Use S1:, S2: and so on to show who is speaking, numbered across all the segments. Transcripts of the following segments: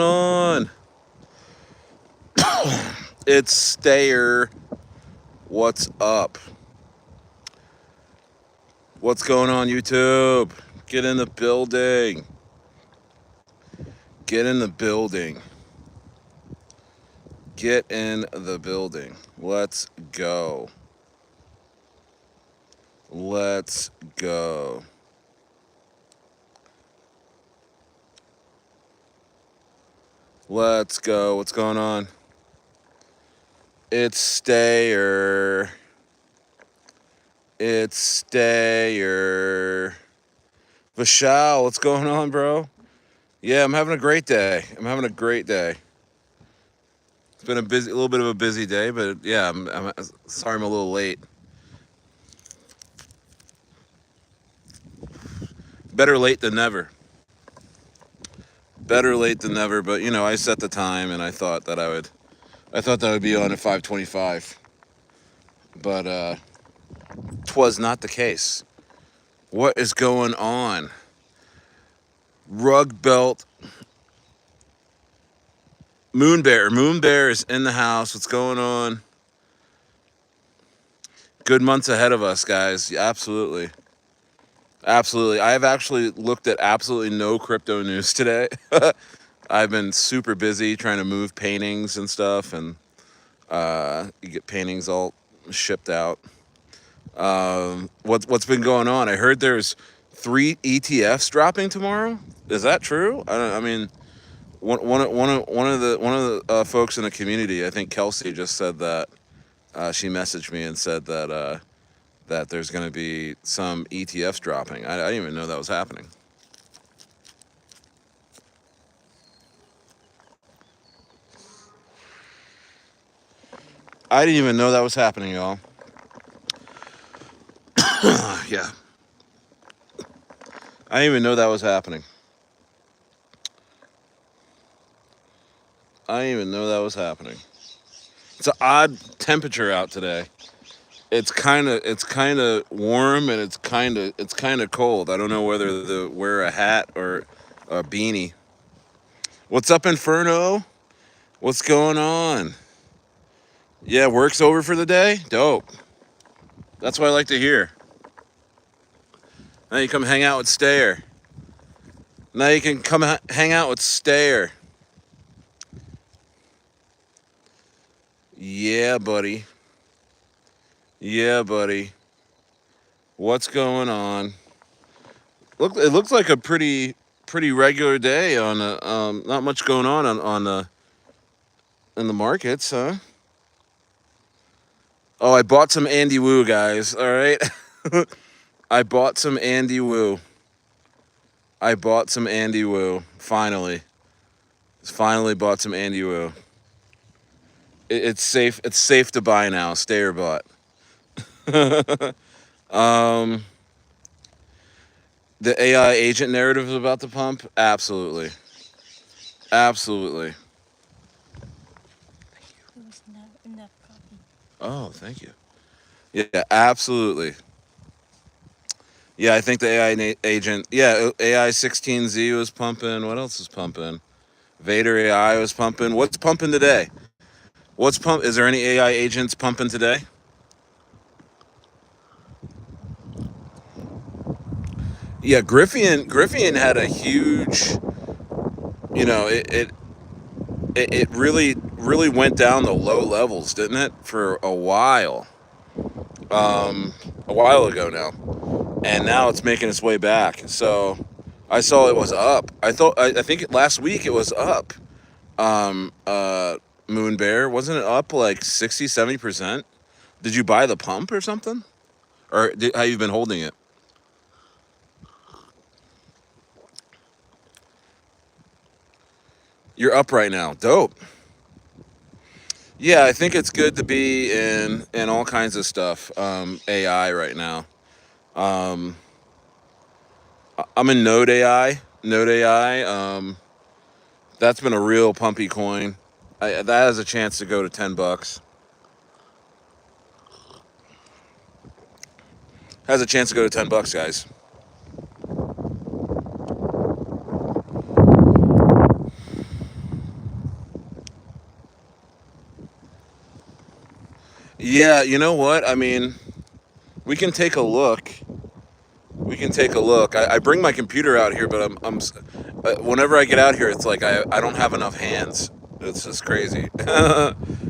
S1: on? It's Stayer. What's up? What's going on, YouTube? Get in the building. Get in the building. Get in the building. Let's go. Let's go. Let's go. What's going on? It's Stayer. It's Stayer. Vishal, what's going on, bro? Yeah, I'm having a great day. I'm having a great day. It's been a little bit of a busy day, but yeah, I'm sorry I'm a little late. Better late than never. Better late than never, but you know, I set the time and I thought that I would be on at 5:25. But 'twas not the case. What is going on? Rug belt. Moon Bear is in the house. What's going on? Good months ahead of us, guys. Yeah, absolutely. Absolutely. I have actually looked at absolutely no crypto news today. I've been super busy trying to move paintings and stuff, and you get paintings all shipped out. What's been going on? I heard there's 3 ETFs dropping tomorrow. Is that true? I mean, one of the folks in the community, I think Kelsey, just said that she messaged me and said that there's going to be some ETFs dropping. I didn't even know that was happening. I didn't even know that was happening, y'all. Yeah. I didn't even know that was happening. I didn't even know that was happening. It's an odd temperature out today. It's kind of warm and it's kind of cold. I don't know whether to wear a hat or a beanie. What's up, Inferno? What's going on? Yeah, work's over for the day. Dope. That's what I like to hear. Now you come hang out with Stayer. Now you can come hang out with Stayer. Yeah, buddy. Yeah, buddy. What's going on? It looks like a pretty regular day on not much going on the in the markets, huh? Oh, I bought some Andy Wu, guys. All right. I bought some Andy Wu. I bought some Andy Wu. Finally bought some Andy Wu. It's safe. It's safe to buy now. Stayer bought. um, the AI agent narrative is about to pump. Absolutely. Absolutely.
S2: There was not enough coffee.
S1: Oh, thank you. Yeah, absolutely. Yeah, I think the agent. Yeah, AI 16Z was pumping. What else is pumping? Vader AI was pumping. What's pumping today? What's pump? Is there any AI agents pumping today? Yeah, Griffian had a huge. You know, it really went down the low levels, didn't it? For a while ago now, and now it's making its way back. So I saw it was up. I think last week it was up. Um, uh, Moon Bear, wasn't it up like 60, 70%? Did you buy the pump or something? Or how you been holding it? You're up right now. Dope. Yeah, I think it's good to be in all kinds of stuff. AI right now. Um, I'm in Node AI. Node AI. That's been a real pumpy coin. That has a chance to go to $10. Has a chance to go to $10, guys. Yeah, you know what? I mean, we can take a look. We can take a look. I bring my computer out here, but whenever I get out here, it's like I don't have enough hands. It's just crazy.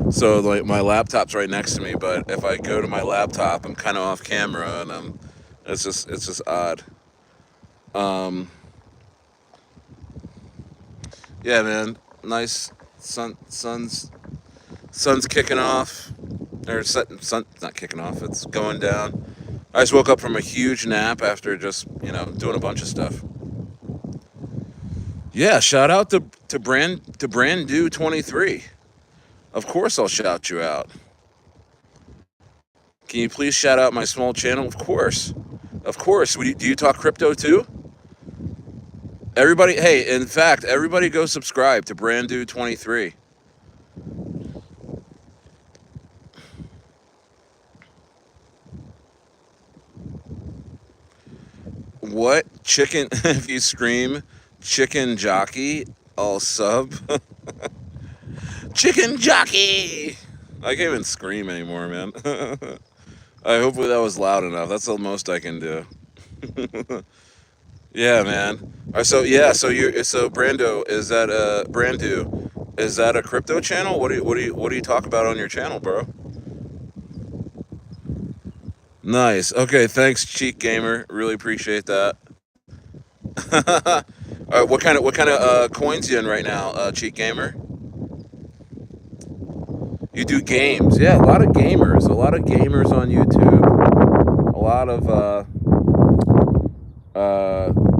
S1: So like my laptop's right next to me, but if I go to my laptop, I'm kind of off camera, and it's just odd. Um, yeah, man. Nice sun's kicking off, or sun not kicking off. It's going down. I just woke up from a huge nap after just doing a bunch of stuff. Yeah, shout out to brand new 23. Of course, I'll shout you out. Can you please shout out my small channel? Of course, of course. Do you talk crypto too? Everybody, hey, in fact, everybody go subscribe to brand new 23. What chicken? If you scream chicken jockey, I'll sub. Chicken jockey. I can't even scream anymore, man. I hopefully that was loud enough. That's the most I can do. Yeah, man. So Brando, is that a crypto channel? What do you talk about on your channel, bro? Nice. Okay, thanks, Cheek Gamer. Really appreciate that. What kind of coins you in right now, Cheek Gamer? You do games, yeah. A lot of gamers. A lot of gamers on YouTube. A lot of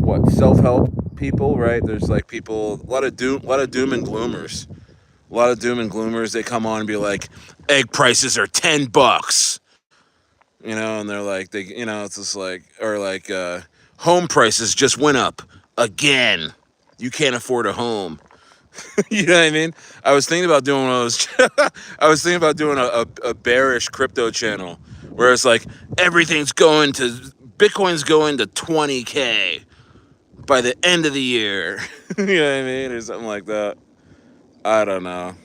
S1: what self help people, right? There's like people, a lot of doom and gloomers. A lot of doom and gloomers. They come on and be like, egg prices are $10, and they're like, it's just like, or like, home prices just went up again. You can't afford a home. You know what I mean? I was thinking about doing one of those. I was thinking about doing a bearish crypto channel where it's like everything's going to Bitcoin's going to 20K by the end of the year. You know what I mean, or something like that. I don't know.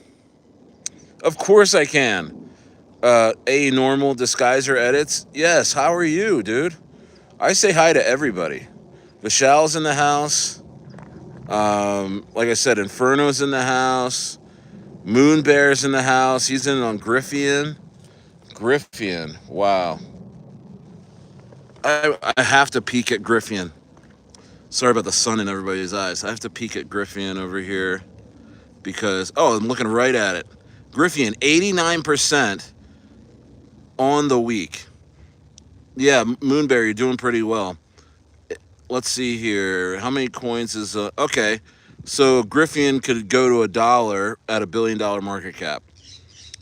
S1: Of course I can. A normal disguiser edits. Yes. How are you, dude? I say hi to everybody. Vishal's in the house. Like I said, Inferno's in the house. Moon Bear's in the house. He's in on Griffian. Griffian. Wow. I have to peek at Griffian. Sorry about the sun in everybody's eyes. I have to peek at Griffian over here because, oh, I'm looking right at it. Griffian, 89% on the week. Yeah, Moonbear, you're doing pretty well. Let's see here. How many coins is okay? So Griffian could go to $1 at $1 billion market cap.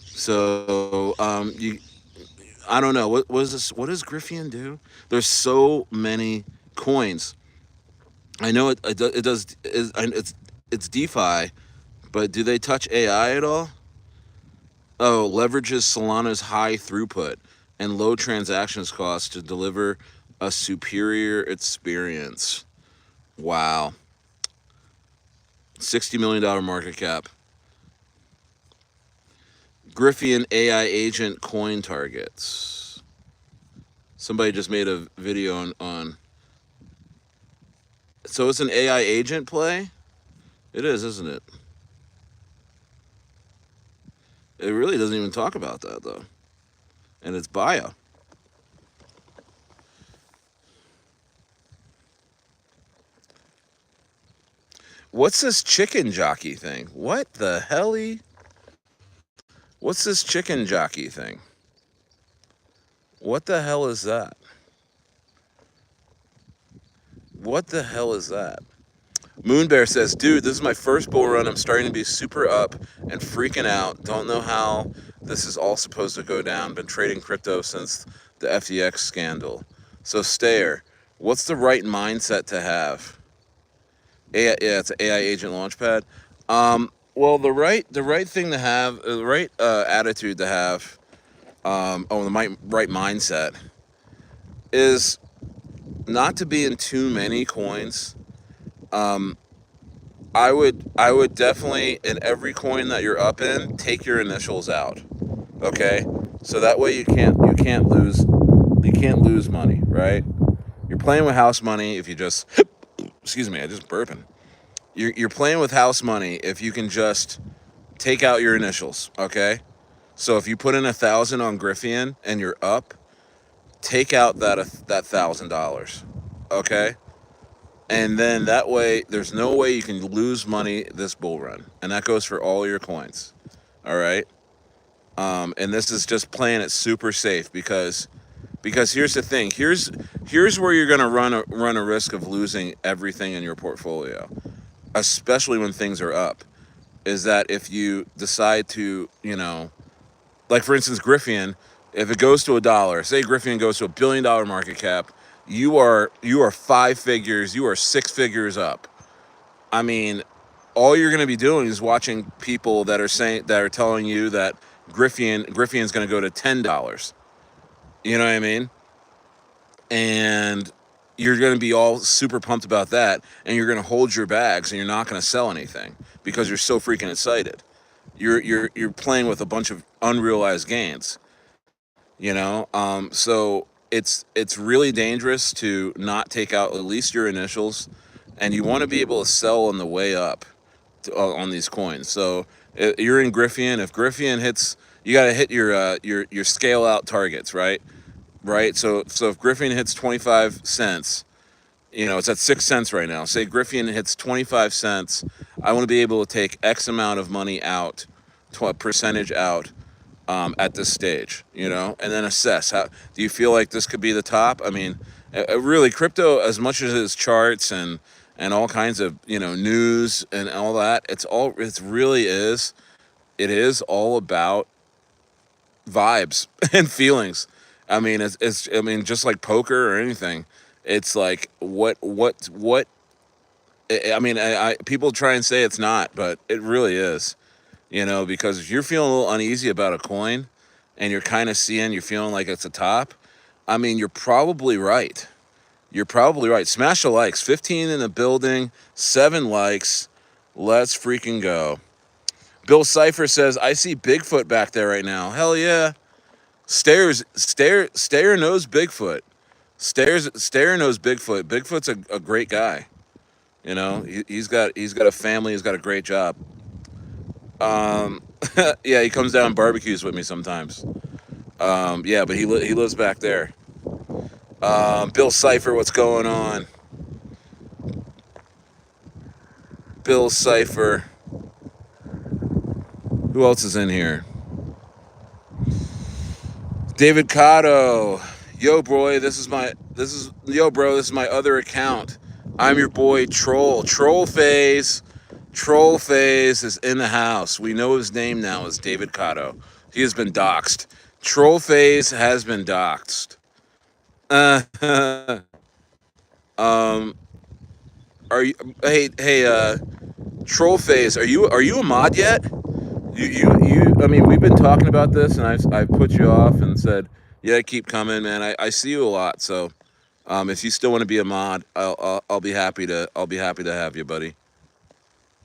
S1: So I don't know what is this. What does Griffian do? There's so many coins. I know it's DeFi, but do they touch AI at all? Oh, leverages Solana's high throughput and low transactions costs to deliver a superior experience. Wow. $60 million market cap. Griffian AI agent coin targets. Somebody just made a video on. So it's an AI agent play? It is, isn't it? It really doesn't even talk about that, though. And it's bio. What's this chicken jockey thing? What the helly? What's this chicken jockey thing? What the hell is that? What the hell is that? Moonbear says, dude, this is my first bull run. I'm starting to be super up and freaking out. Don't know how this is all supposed to go down. Been trading crypto since the FTX scandal. So, Stayer, what's the right mindset to have? Yeah, it's an AI agent launchpad. Well, the right thing to have, the right attitude to have, right mindset is not to be in too many coins. Um, I would definitely in every coin that you're up in take your initials out. Okay, So that way you can't lose money, right? You're playing with house money if you just excuse me, I just burping. You're playing with house money if you can just take out your initials, okay? So if you put in 1,000 on Griffian and you're up, take out that $1,000, okay? And then that way, there's no way you can lose money this bull run, and that goes for all your coins, all right? And this is just playing it super safe because here's the thing. Here's where you're gonna run a risk of losing everything in your portfolio, especially when things are up. Is that if you decide to, like for instance, Griffian, if it goes to $1, say Griffian goes to $1 billion market cap, you are five figures, you are six figures up. I mean, all you're going to be doing is watching people that are telling you that Griffian's going to go to $10. You know what I mean? And you're going to be all super pumped about that, and you're going to hold your bags, and you're not going to sell anything because you're so freaking excited. You're playing with a bunch of unrealized gains. So it's really dangerous to not take out at least your initials, and you want to be able to sell on the way up on these coins. So you're in Griffian. If Griffian hits, you got to hit your scale out targets, right? Right. So if Griffian hits 25 cents, it's at 6 cents right now. Say Griffian hits 25 cents. I want to be able to take X amount of money out, percentage out, at this stage, and then assess how do you feel like this could be the top. I mean, really, crypto, as much as it's charts and all kinds of news and all that, it is all about vibes and feelings. I mean, it's just like poker or anything. It's like what I mean, people try and say it's not, but it really is. Because if you're feeling a little uneasy about a coin and you're feeling like it's a top, I mean, you're probably right. You're probably right. Smash the likes. 15 in the building, 7 likes. Let's freaking go. Bill Cipher says, I see Bigfoot back there right now. Hell yeah. Stayer knows Bigfoot. Stayer knows Bigfoot. Bigfoot's a great guy. He's got a family, he's got a great job. Um, yeah, he comes down and barbecues with me sometimes. Yeah, but he lives back there. Bill Cipher, what's going on? Bill Cipher. Who else is in here? David Cotto. Yo, boy, this is my other account. I'm your boy Troll. Troll Phase is in the house. We know his name now is David Cotto. He has been doxxed. Troll Phase has been doxxed. um, are you? Hey, Troll Phase, are you a mod yet? You. I mean, we've been talking about this, and I've put you off and said, yeah, keep coming, man. I see you a lot, so if you still want to be a mod, I'll be happy to have you, buddy.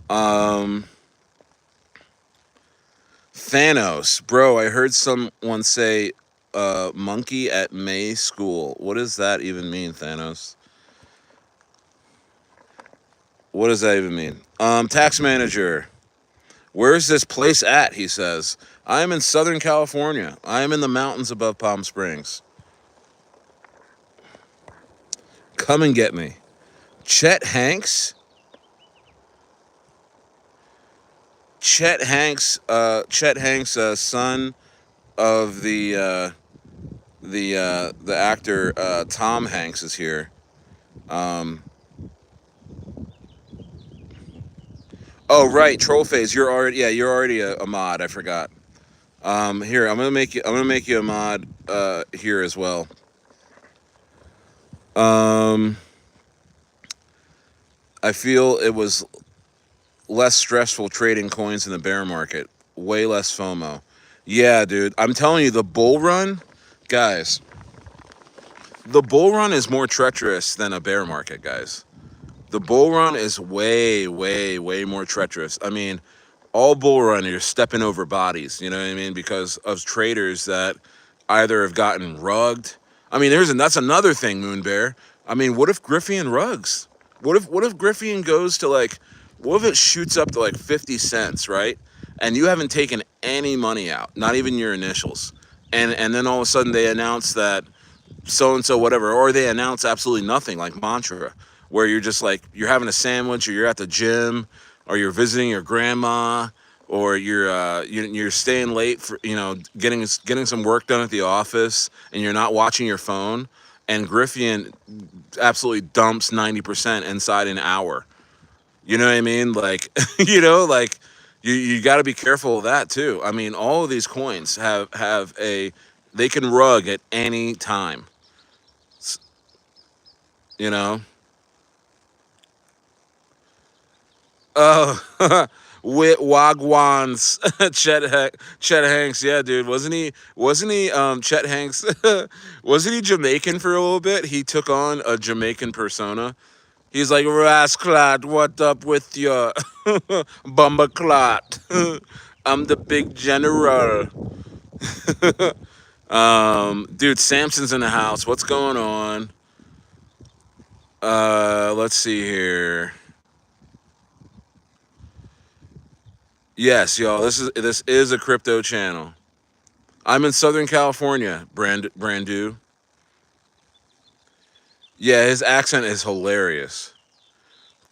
S1: Um, Thanos, bro. I heard someone say, monkey at May school. What does that even mean, Thanos? What does that even mean? Tax manager. Where's this place at? He says. I am in Southern California. I am in the mountains above Palm Springs. Come and get me. Chet Hanks. Son of the actor Tom Hanks is here. Um, oh right, Trollface, you're already a mod. I forgot. Here I'm gonna make you a mod here as well. Um, I feel it was less stressful trading coins in the bear market. Way less FOMO. Yeah, dude. I'm telling you, the bull run, guys. The bull run is more treacherous than a bear market, guys. The bull run is way, way, way more treacherous. I mean, all bull run you're stepping over bodies, you know what I mean, because of traders that either have gotten rugged. I mean, that's another thing, Moon Bear. I mean, what if Griffian rugs? What if Griffian goes to like, what if it shoots up to like 50 cents, right? And you haven't taken any money out, not even your initials. And then all of a sudden they announce that so and so whatever, or they announce absolutely nothing like Mantra, where you're just like you're having a sandwich, or you're at the gym, or you're visiting your grandma, or you're staying late for getting some work done at the office, and you're not watching your phone, and Griffian absolutely dumps 90% inside an hour. You know what I mean? Like like you got to be careful of that too. I mean, all of these coins have a they can rug at any time. You know. Oh, with Wagwan's Chet Hanks, yeah, dude, wasn't he Chet Hanks? Wasn't he Jamaican for a little bit? He took on a Jamaican persona. He's like, Rasclat, what up with your Bumberclot? I'm the big general. Dude, Samson's in the house. What's going on? Let's see here. Yes, y'all. This is a crypto channel. I'm in Southern California, Brandu. Yeah, his accent is hilarious.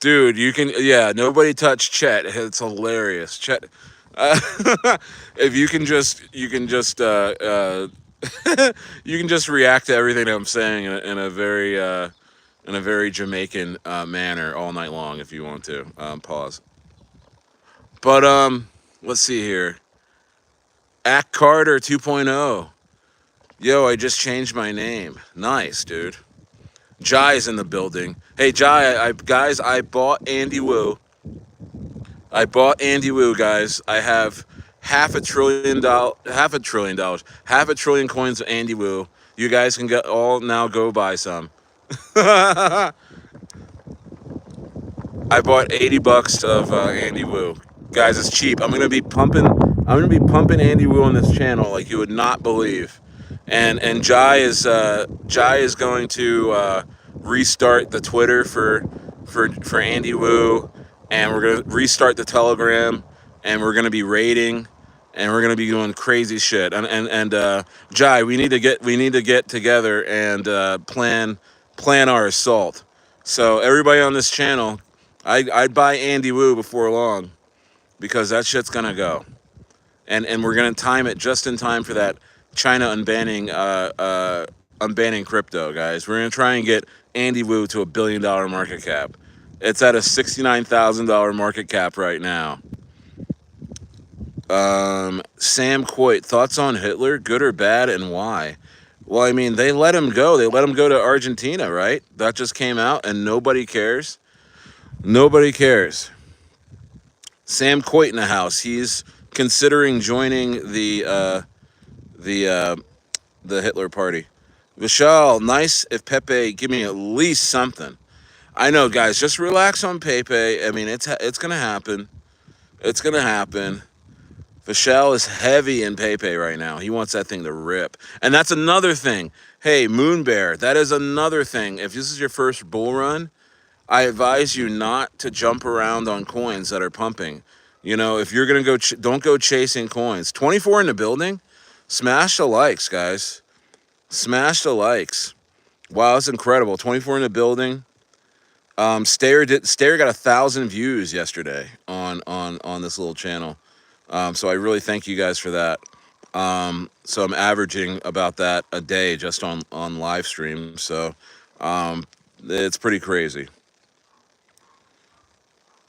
S1: Dude, you can yeah, nobody touch Chet. It's hilarious. Chet uh, if you can just react to everything I'm saying in a very Jamaican manner all night long if you want to. Pause. But let's see here. Act Carter 2.0. Yo, I just changed my name. Nice, dude. Jai's in the building. Hey, Jai, guys, I bought Andy Wu. I bought Andy Wu, guys. I have half a trillion coins of Andy Wu. You guys can all now go buy some. I bought $80 of Andy Wu. Guys, it's cheap. I'm gonna be pumping Andy Wu on this channel like you would not believe. And Jai is going to restart the Twitter for Andy Wu, and we're gonna restart the Telegram, and we're gonna be raiding, and we're gonna be doing crazy shit. And Jai, we need to get together and plan our assault. So everybody on this channel, I'd buy Andy Wu before long because that shit's gonna go, and we're gonna time it just in time for that China unbanning crypto, guys. We're gonna try and get Andy Wu to $1 billion market cap. It's at a $69,000 market cap right now. Sam Coit, thoughts on Hitler, good or bad, and why? Well, I mean, they let him go. They let him go to Argentina, right? That just came out, and nobody cares. Nobody cares. Sam Coit in the house. He's considering joining the Hitler party. Vishal, nice if Pepe give me at least something. I know, guys. Just relax on Pepe. I mean, it's gonna happen. It's gonna happen. Vishal is heavy in Pepe right now. He wants that thing to rip, and that's another thing. Hey, Moon Bear, that is another thing. If this is your first bull run, I advise you not to jump around on coins that are pumping. You know, if you're gonna go, don't go chasing coins. 24 in the building. Smash the likes, guys. Smash the likes. Wow, that's incredible. 24 in the building. Stayer got 1,000 views yesterday on this little channel. So I really thank you guys for that. So I'm averaging about that a day just on live stream. So it's pretty crazy.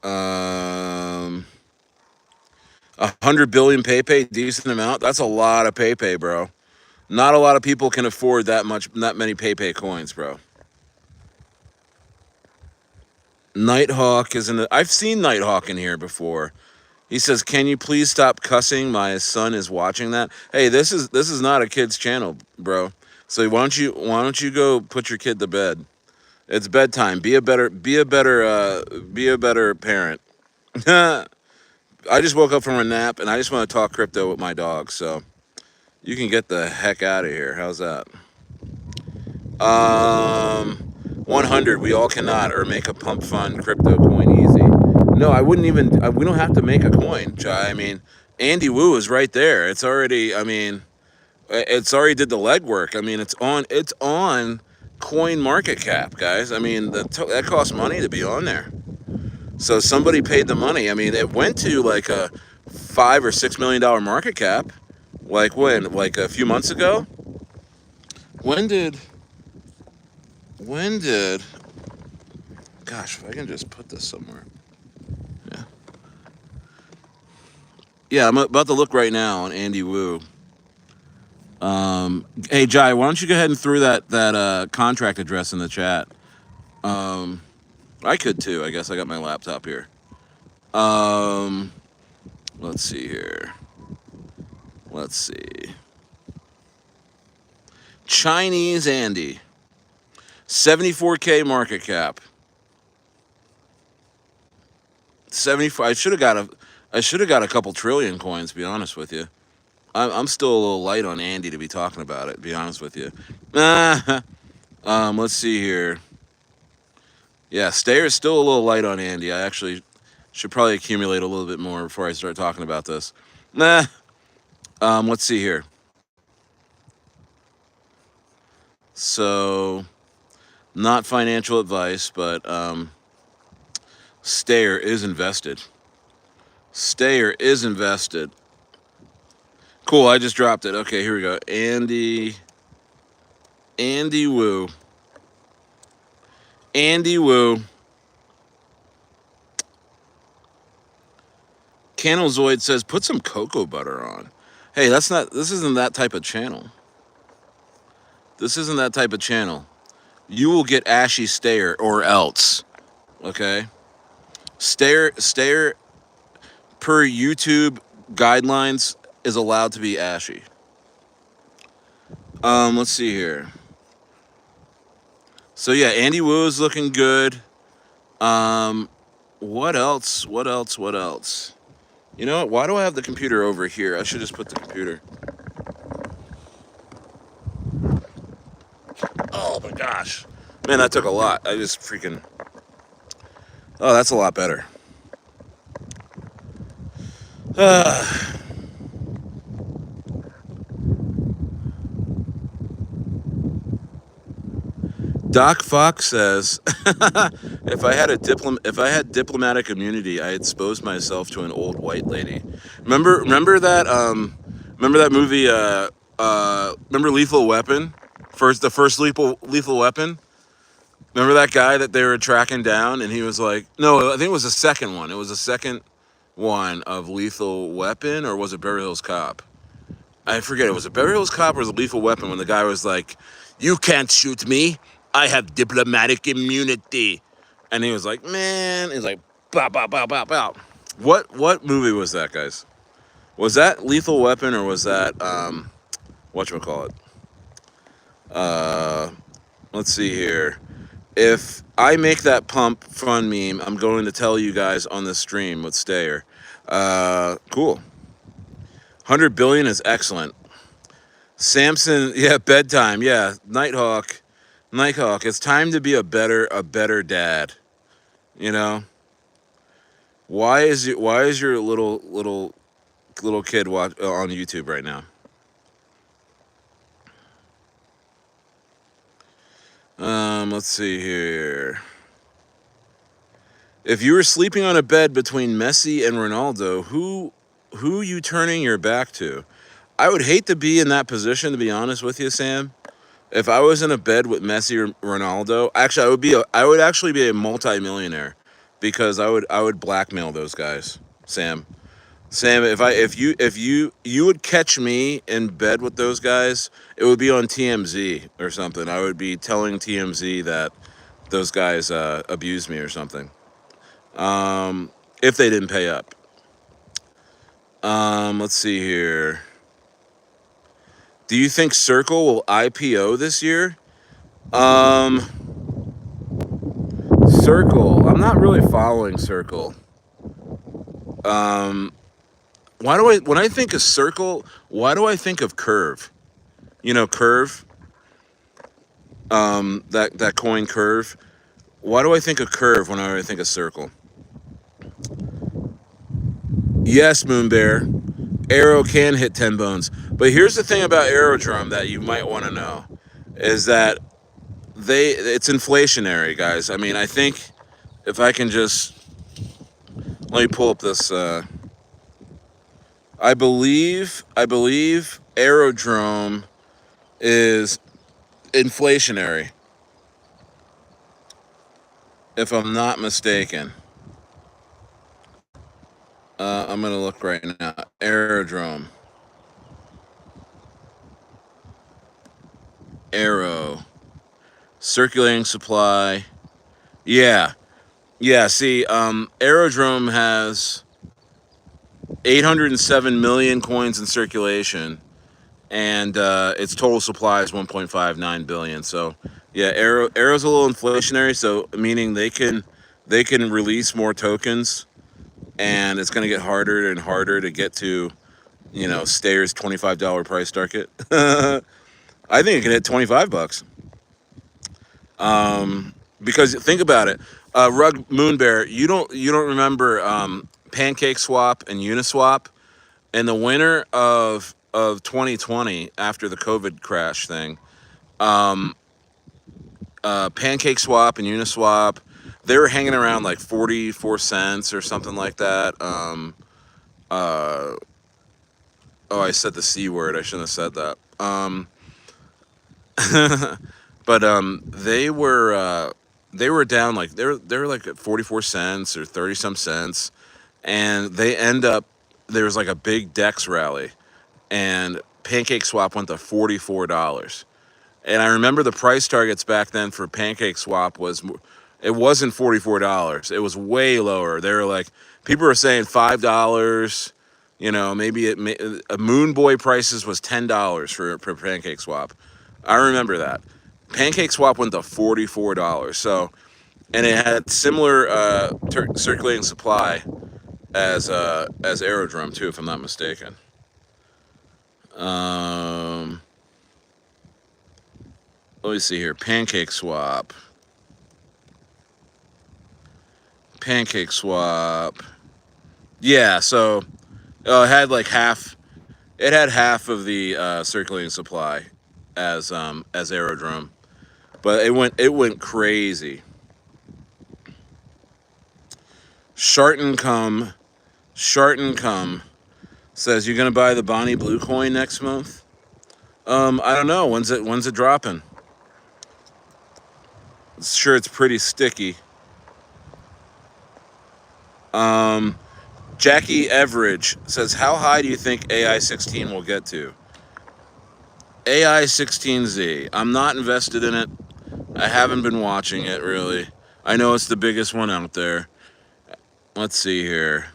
S1: Um, 100 billion Pepe, decent amount. That's a lot of Pepe, bro. Not a lot of people can afford that many Pepe coins, bro. Nighthawk is in the. I've seen Nighthawk in here before. He says, "Can you please stop cussing? My son is watching that." Hey, this is not a kid's channel, bro. So why don't you go put your kid to bed? It's bedtime. Be a better parent. I just woke up from a nap and I just want to talk crypto with my dog. So you can get the heck out of here. How's that? 100. We all cannot or make a pump fund crypto coin easy. No, I wouldn't even. We don't have to make a coin, Jai. I mean, Andy Wu is right there. It's already. I mean, it's already did the legwork. I mean, it's on. It's on Coin Market Cap, guys. I mean, that costs money to be on there. So somebody paid the money. I mean, it went to like a $5 or $6 million market cap. Like when? Like a few months ago. When did? When did? Gosh, if I can just put this somewhere. Yeah. Yeah, I'm about to look right now on Andy Wu. Hey, Jai, why don't you go ahead and throw that contract address in the chat? I could too. I guess I got my laptop here. Um, let's see here. Let's see. Chinese Andy, 74K market cap. 74. I should have got a couple trillion coins. To be honest with you, I'm still a little light on Andy to be talking about it. To be honest with you. Let's see here. Yeah, Stayer's still a little light on Andy. I actually should probably accumulate a little bit more before I start talking about this. Nah. Let's see here. So, not financial advice, but Stayer is invested. Stayer is invested. Cool, I just dropped it. Okay, here we go. Andy Wu. Andy Wu. Canozoid says, put some cocoa butter on. Hey, this isn't that type of channel. This isn't that type of channel. You will get ashy Stayer or else. Okay? Stayer per YouTube guidelines is allowed to be ashy. Let's see here. So yeah, Andy Wu is looking good. What else? What else? What else? You know what? Why do I have the computer over here? I should just put the computer. Oh my gosh. Man, that took a lot. I just freaking. Oh, that's a lot better. Doc Fox says, if I had diplomatic immunity, I expose myself to an old white lady. Remember that movie? Remember Lethal Weapon? The first Lethal Weapon. Remember that guy that they were tracking down, and he was like, no, I think it was the second one. It was the second one of Lethal Weapon, or was it Beverly Hills Cop? I forget. It was a Beverly Hills Cop or was a Lethal Weapon when the guy was like, "You can't shoot me. I have diplomatic immunity," and he was like, "Man," he's like, "Bow, bow, bow, bow, bow." What movie was that, guys? Was that Lethal Weapon or was that whatchamacallit? Uh, let's see here. If I make that pump fun meme, I'm going to tell you guys on the stream with Stayer. Cool. 100 billion is excellent. Samson, yeah, bedtime, yeah. Nighthawk, it's time to be a better dad. You know, why is your little kid on YouTube right now? Let's see here. If you were sleeping on a bed between Messi and Ronaldo, who you turning your back to? I would hate to be in that position, to be honest with you, Sam. If I was in a bed with Messi or Ronaldo, actually, I would actually be a multimillionaire because I would blackmail those guys, Sam. Sam, if you would catch me in bed with those guys, it would be on TMZ or something. I would be telling TMZ that those guys abused me or something. If they didn't pay up. Let's see here. Do you think Circle will IPO this year? Circle. I'm not really following Circle. Um, why do I when I think of circle? Why do I think of curve? You know, curve. That coin curve. Why do I think of curve when I think of circle? Yes, Moon Bear. Arrow can hit 10 bones. But here's the thing about Aerodrome that you might want to know is that it's inflationary, guys. I mean, I think if I can just let me pull up this I believe Aerodrome is inflationary if I'm not mistaken. I'm going to look right now. Aerodrome. Arrow. Circulating supply. Yeah. Yeah, see, Aerodrome has 807 million coins in circulation, and its total supply is 1.59 billion. So, yeah, Arrow's a little inflationary, so meaning they can release more tokens, and it's going to get harder and harder to get to Stayer's $25 price target. I think it can hit 25 bucks. Because think about it, Rug Moon Bear, you don't remember Pancake Swap and Uniswap, and the winter of 2020 after the COVID crash thing. Pancake Swap and Uniswap, they were hanging around like 44 cents or something like that. Oh, I said the C word. I shouldn't have said that. But they were down like they were like at 44 cents or 30 some cents, and there was like a big Dex rally, and Pancake Swap went to $44. And I remember the price targets back then for Pancake Swap it wasn't $44. It was way lower. They were like, people were saying $5. Maybe a Moon Boy prices was $10 for Pancake Swap. I remember that. Pancake Swap went to $44. So, and it had similar circulating supply as Aerodrome too, if I'm not mistaken. Um, Let me see here. Pancake Swap. Pancake Swap. Yeah, so it had like half. It had half of the circulating supply as Aerodrome, but it went crazy. Sharton come. Sharton come says you're gonna buy the Bonnie Blue coin next month. I don't know. When's it dropping? Sure, it's pretty sticky. Jackie Everidge says, how high do you think AI 16 will get to? AI 16Z. I'm not invested in it. I haven't been watching it really. I know it's the biggest one out there. Let's see here.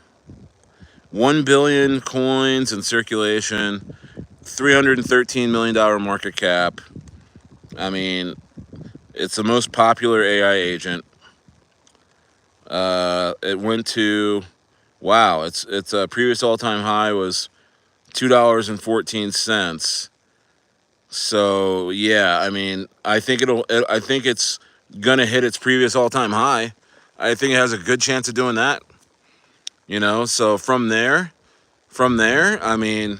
S1: 1 billion coins in circulation, $313 million market cap. I mean, it's the most popular AI agent. It went to, wow, its previous all-time high was $2.14. So yeah, I mean, I think it's gonna hit its previous all-time high. I think it has a good chance of doing that. So from there, I mean,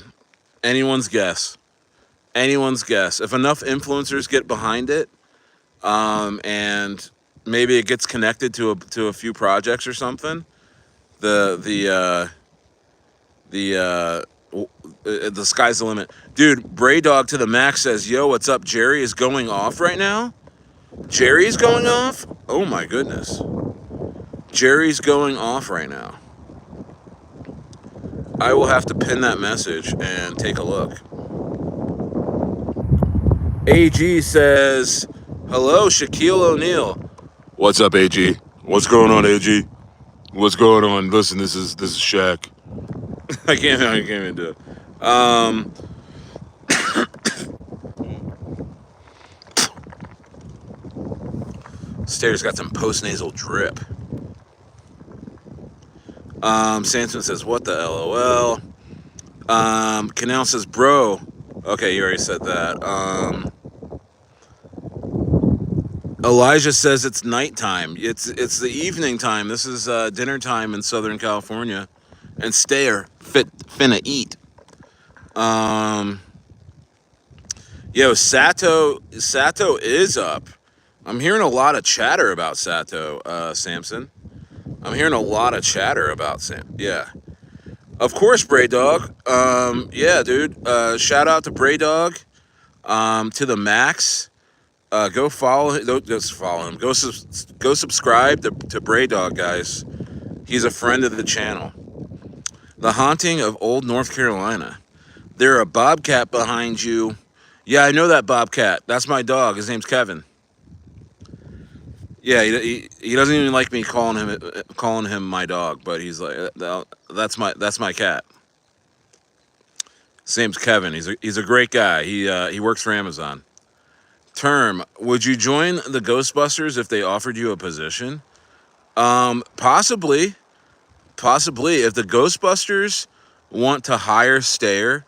S1: anyone's guess. Anyone's guess. If enough influencers get behind it, and maybe it gets connected to a few projects or something, the the uh, the sky's the limit, dude. Bray Dog to the max says, "Yo, what's up? Jerry is going off right now. Jerry's going off. Oh my goodness, Jerry's going off right now. I will have to pin that message and take a look." AG says, "Hello, Shaquille O'Neal." What's up, AG? What's going on, AG? What's going on? Listen, this is Shaq. I can't even do it. Stairs got some post nasal drip. Samson says, "What the LOL?" Canal says, "Bro." Okay, you already said that. Elijah says it's nighttime. It's the evening time. This is dinner time in Southern California, and Stayer finna eat. Um, Sato is up. I'm hearing a lot of chatter about Sato, Samson. I'm hearing a lot of chatter about Sam. Yeah, of course, Bray Dog. Yeah, dude. Shout out to Bray Dog. To the max. Go follow him. Just follow him. Go subscribe to Bray Dog, guys. He's a friend of the channel. The Haunting of Old North Carolina. There a bobcat behind you. Yeah, I know that bobcat. That's my dog. His name's Kevin. Yeah, he doesn't even like me calling him my dog, but he's like that's my cat. His name's Kevin. He's a great guy. He works for Amazon. Term: would you join the Ghostbusters if they offered you a position? Possibly, possibly. If the Ghostbusters want to hire Stayer,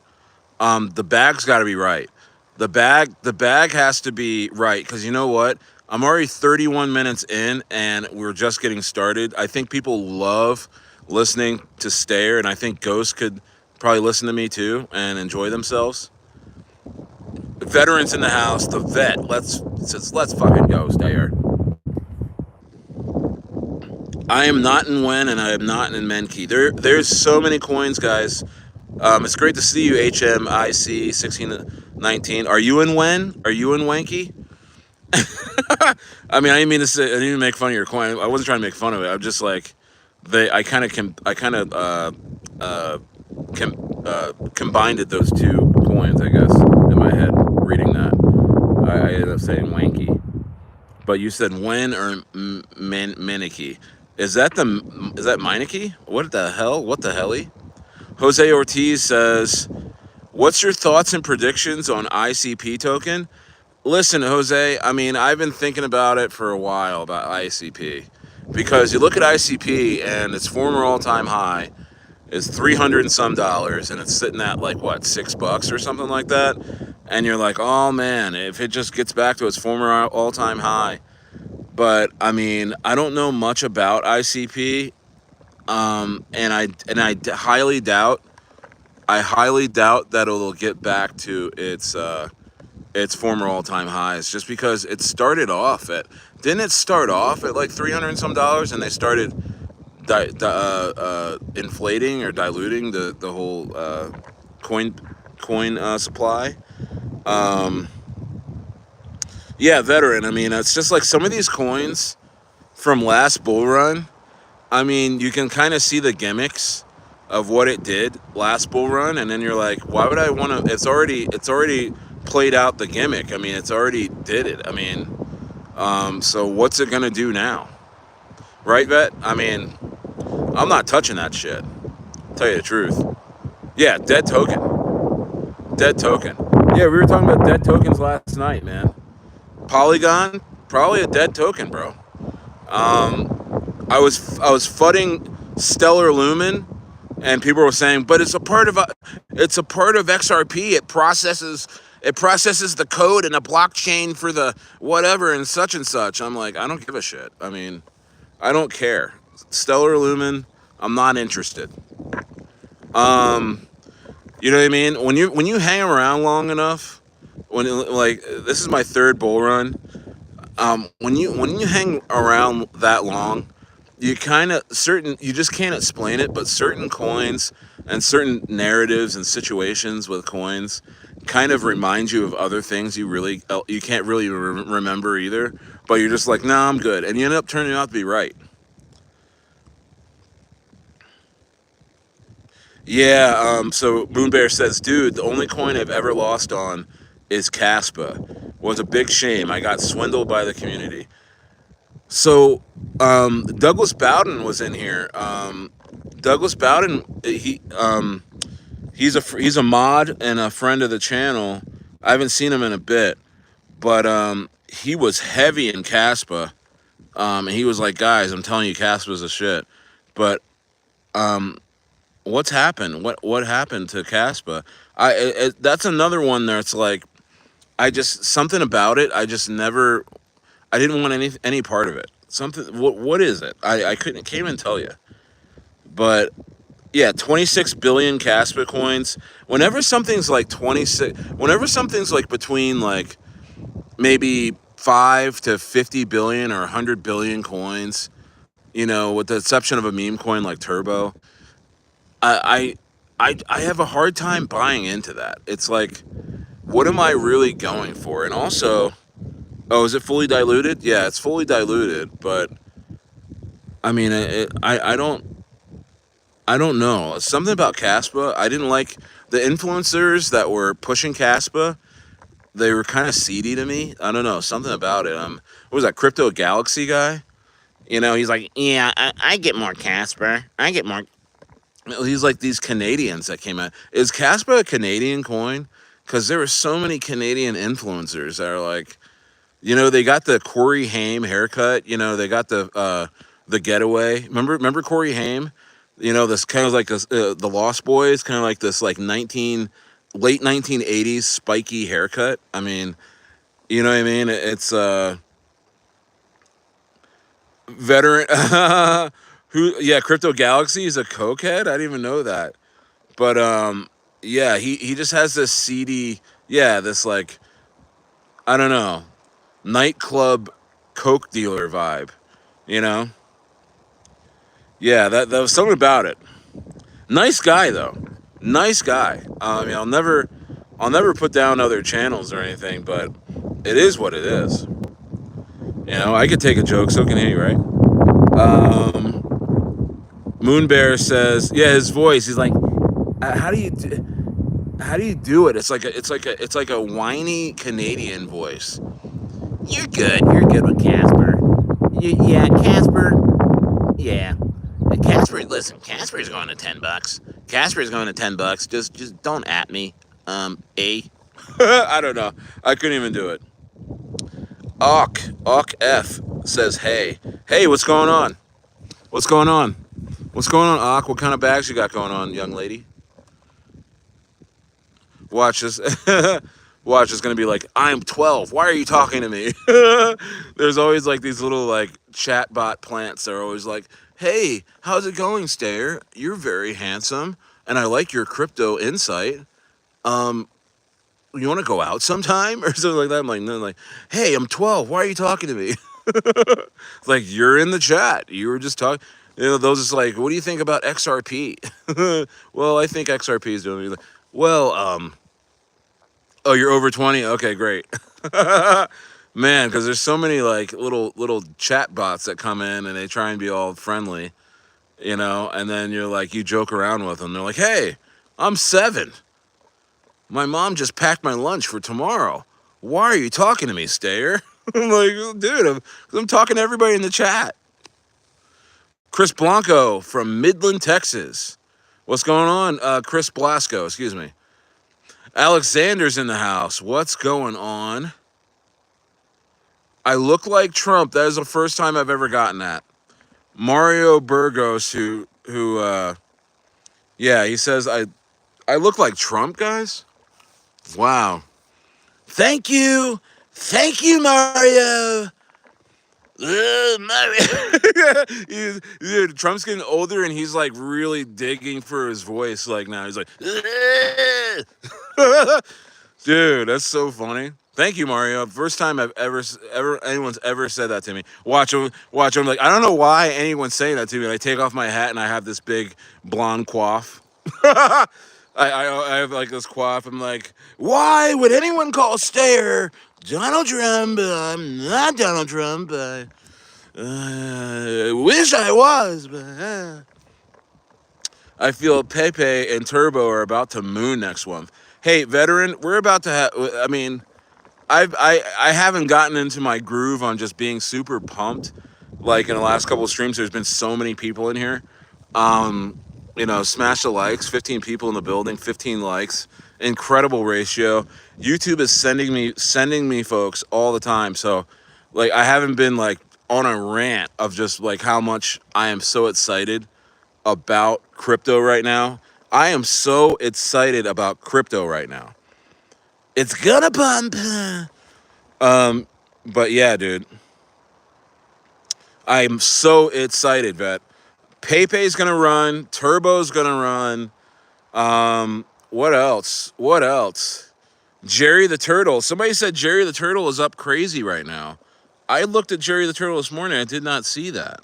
S1: the bag's got to be right. The bag has to be right because you know what? I'm already 31 minutes in and we're just getting started. I think people love listening to Stayer, and I think Ghost could probably listen to me too and enjoy themselves. Veterans in the house, the vet. Let's fucking go, Stayer. I am not in Wen and I am not in Menki. There's so many coins, guys. It's great to see you, HMIC 1619. Are you in Wen? Are you in Wenki? I mean, I didn't mean to say. I didn't even make fun of your coin. I wasn't trying to make fun of it. I'm just like, they. I kind of uh, combined those two coins. I guess in my head, reading that, I ended up saying Wanky. But you said Wen or Meniki. Is that Meineke? What the hell? What the helly? Jose Ortiz says, "What's your thoughts and predictions on ICP token?" Listen, Jose, I mean, I've been thinking about it for a while about ICP because you look at ICP and its former all-time high is 300 and some dollars, and it's sitting at like what, $6 or something like that, and you're like, oh man, if it just gets back to its former all-time high. But I mean, I don't know much about ICP, and I highly doubt that it'll get back to its former all-time highs, just because it started off at didn't it start off at like 300 and some dollars, and they started inflating or diluting the whole coin supply. Um, yeah, veteran. I mean, it's just like some of these coins from last bull run. I mean, you can kind of see the gimmicks of what it did last bull run, and then you're like, why would I want to? It's already played out the gimmick. I mean, it's already did it. I mean, so what's it gonna do now, right, vet? I mean, I'm not touching that shit. Tell you the truth. Yeah, dead token, dead token. Yeah, we were talking about dead tokens last night, man. Polygon, probably a dead token, bro. I was fudding Stellar Lumen, and people were saying, but it's a part of XRP. It processes the code in a blockchain for the whatever and such and such. I'm like, I don't give a shit. I mean, I don't care. Stellar Lumen, I'm not interested. You know what I mean? When you hang around long enough, when like this is my third bull run. When you hang around that long, you just can't explain it, but certain coins and certain narratives and situations with coins kind of remind you of other things you can't really remember either, but you're just like, nah, I'm good, and you end up turning out to be right. Yeah. So Moonbear says, dude, the only coin I've ever lost on is Caspa. Was a big shame. I got swindled by the community. So Douglas Bowden was in here. Douglas Bowden, he's a mod and a friend of the channel. I haven't seen him in a bit, but he was heavy in Caspa. And he was like, guys, I'm telling you, Caspa's a shit. But What's happened? What happened to Caspa? That's another one that's like I just something about it. I just never. I didn't want any part of it. Something. What is it? I couldn't can't even tell you. But yeah, 26 billion Caspa coins. Whenever something's like between like maybe 5 to 50 billion or 100 billion coins, with the exception of a meme coin like Turbo, I have a hard time buying into that. It's like, what am I really going for? And also, oh, is it fully diluted? Yeah, it's fully diluted, but I mean, I don't know. Something about Caspa. I didn't like the influencers that were pushing Caspa. They were kind of seedy to me. I don't know. Something about it. What was that Crypto Galaxy guy? He's like, yeah, I get more Casper. I get more. He's like these Canadians that came out. Is Caspa a Canadian coin? Because there were so many Canadian influencers that are like, they got the Corey Haim haircut. They got the getaway. Remember Corey Haim? This kind of like this, the Lost Boys, kind of like this like late 1980s spiky haircut. I mean, you know what I mean? It's veteran. Who? Yeah, Crypto Galaxy is a cokehead. I didn't even know that. But yeah, he just has this seedy. Yeah, this like I don't know nightclub coke dealer vibe. You know? Yeah, that was something about it. Nice guy though. Nice guy. I mean, I'll never put down other channels or anything, but it is what it is. I could take a joke, so can he, right? Um, Moon Bear says, yeah, his voice. He's like, how do you do it? It's like a whiny Canadian voice. You're good. You're good with Casper. Yeah, Casper. Yeah, Casper. Listen, Casper's going to $10. Casper's going to $10. Just don't at me. A. I don't know. I couldn't even do it. Awk F says, hey, what's going on? What's going on? What's going on, Awk? What kind of bags you got going on, young lady? Watch this. Watch, it's gonna be like, I'm 12. Why are you talking to me? There's always like these little like chatbot plants that are always like, hey, how's it going, Stayer? You're very handsome, and I like your crypto insight. Um, you want to go out sometime or something like that? I'm like, no, like, hey, I'm 12. Why are you talking to me? Like, you're in the chat. You were just talking. Those is like, what do you think about XRP? Well, I think XRP is doing. Well, oh, you're over 20. Okay, great. Man, because there's so many like little chat bots that come in and they try and be all friendly, and then you're like, you joke around with them. They're like, hey, I'm 7. My mom just packed my lunch for tomorrow. Why are you talking to me, Stayer? I'm like, dude, I'm talking to everybody in the chat. Chris Blanco from Midland, Texas. What's going on? Chris Blasco, excuse me. Alexander's in the house. What's going on? I look like Trump. That is the first time I've ever gotten that. Mario Burgos, yeah, he says I look like Trump, guys. Wow. Thank you, Mario. Mario. Dude, Trump's getting older and he's like really digging for his voice. Like now, he's like, dude, that's so funny. Thank you, Mario. First time I've ever anyone's ever said that to me. Watch him. Like, I don't know why anyone's saying that to me. And I take off my hat and I have this big blonde coif. I have like this coif. I'm like, why would anyone call Stayer Donald Trump? I'm not Donald Trump. I wish I was, but I feel Pepe and Turbo are about to moon next month. Hey, veteran, we're about to have. I mean, I haven't gotten into my groove on just being super pumped. Like in the last couple of streams, there's been so many people in here. Smash the likes. 15 people in the building. 15 likes. Incredible ratio. YouTube is sending me folks all the time. So, like, I haven't been like on a rant of just like how much I am so excited about crypto right now. I am so excited about crypto right now. It's gonna pump. But yeah, dude, I'm so excited, Vet. Pepe's gonna run. Turbo's gonna run. What else? What else? Jerry the Turtle. Somebody said Jerry the Turtle is up crazy right now. I looked at Jerry the Turtle this morning. I did not see that.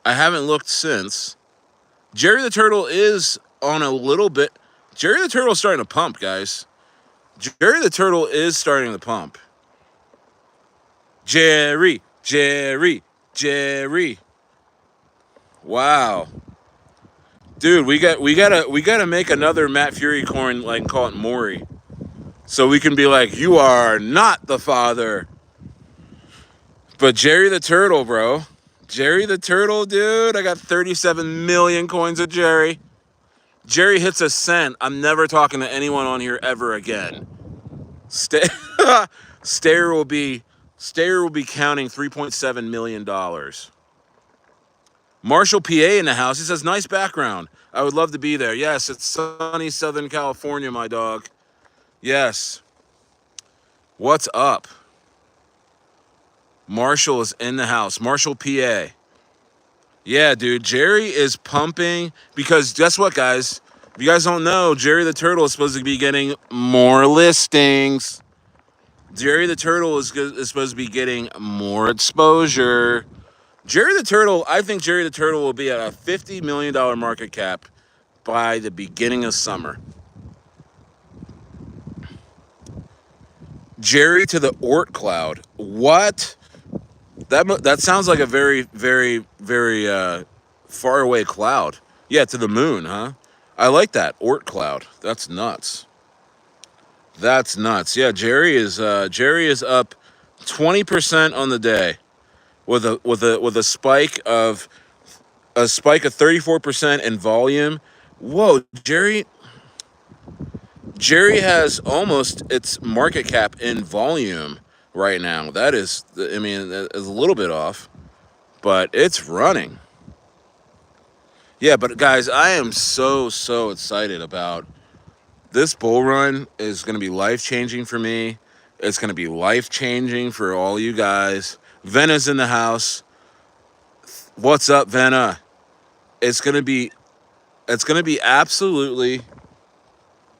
S1: I haven't looked since. Jerry the Turtle is on a little bit. Jerry the Turtle is starting to pump, guys. Jerry the Turtle is starting to pump. Jerry, Jerry, Jerry. Wow. Dude, we gotta make another Matt Fury coin, like call it Maury. So we can be like, you are not the father. But Jerry the Turtle, bro. Jerry the Turtle, dude. I got 37 million coins of Jerry. Jerry hits a cent. I'm never talking to anyone on here ever again. Stayer will be counting $3.7 million. Marshall, PA in the house. He says, nice background. I would love to be there. Yes, it's sunny Southern California, my dog. Yes. What's up? Marshall is in the house. Marshall, PA. Yeah, dude. Jerry is pumping because guess what, guys? If you guys don't know, Jerry the Turtle is supposed to be getting more listings. Jerry the Turtle is supposed to be getting more exposure. Jerry the Turtle, I think Jerry the Turtle will be at a $50 million market cap by the beginning of summer. Jerry to the Oort cloud. What? That sounds like a very, very, very far away cloud. Yeah, to the moon, huh? I like that Oort cloud. That's nuts. That's nuts. Yeah, Jerry is up 20% on the day with a spike of 34% in volume. Whoa, Jerry has almost its market cap in volume right now. That is, I mean, it's a little bit off, but it's running. Yeah, but guys, I am so excited about this bull run. Is going to be life changing for me. It's going to be life changing for all you guys. Vena's in the house. What's up, Vena? It's going to be absolutely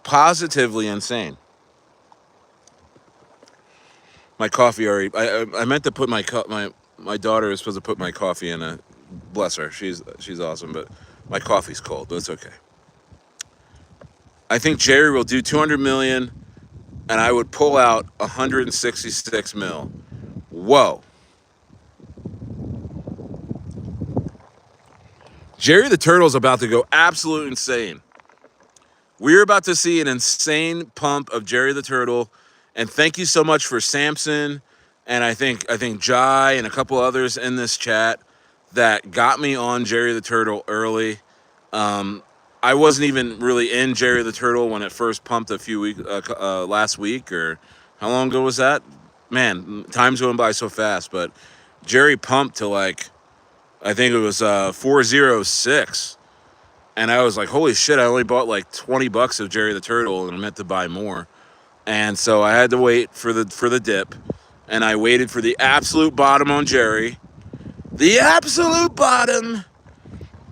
S1: positively insane. My coffee already. I meant to put my daughter is supposed to put my coffee in a. Bless her. She's awesome, but my coffee's cold. But it's okay. I think Jerry will do 200 million, and I would pull out 166 mil. Whoa. Jerry the Turtle's about to go absolutely insane. We're about to see an insane pump of Jerry the Turtle, and thank you so much for Samson, and I think Jai and a couple others in this chat that got me on Jerry the Turtle early. I wasn't even really in Jerry the Turtle when it first pumped a few weeks last week, or how long ago was that? Man, time's going by so fast. But Jerry pumped to like I think it was 406. And I was like, holy shit, I only bought like $20 of Jerry the Turtle and I meant to buy more. And so I had to wait for the dip. And I waited for the absolute bottom on Jerry. The absolute bottom.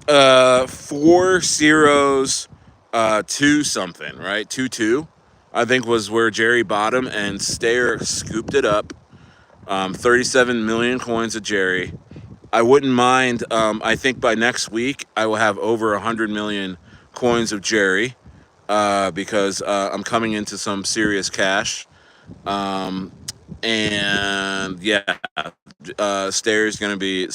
S1: 4 zeros, 2 something, right? 2-2, I think was where Jerry bottom, and Stayer scooped it up. 37 million coins of Jerry. I wouldn't mind. I think by next week I will have over 100 million coins of Jerry because I'm coming into some serious cash. And yeah, Stayer's gonna be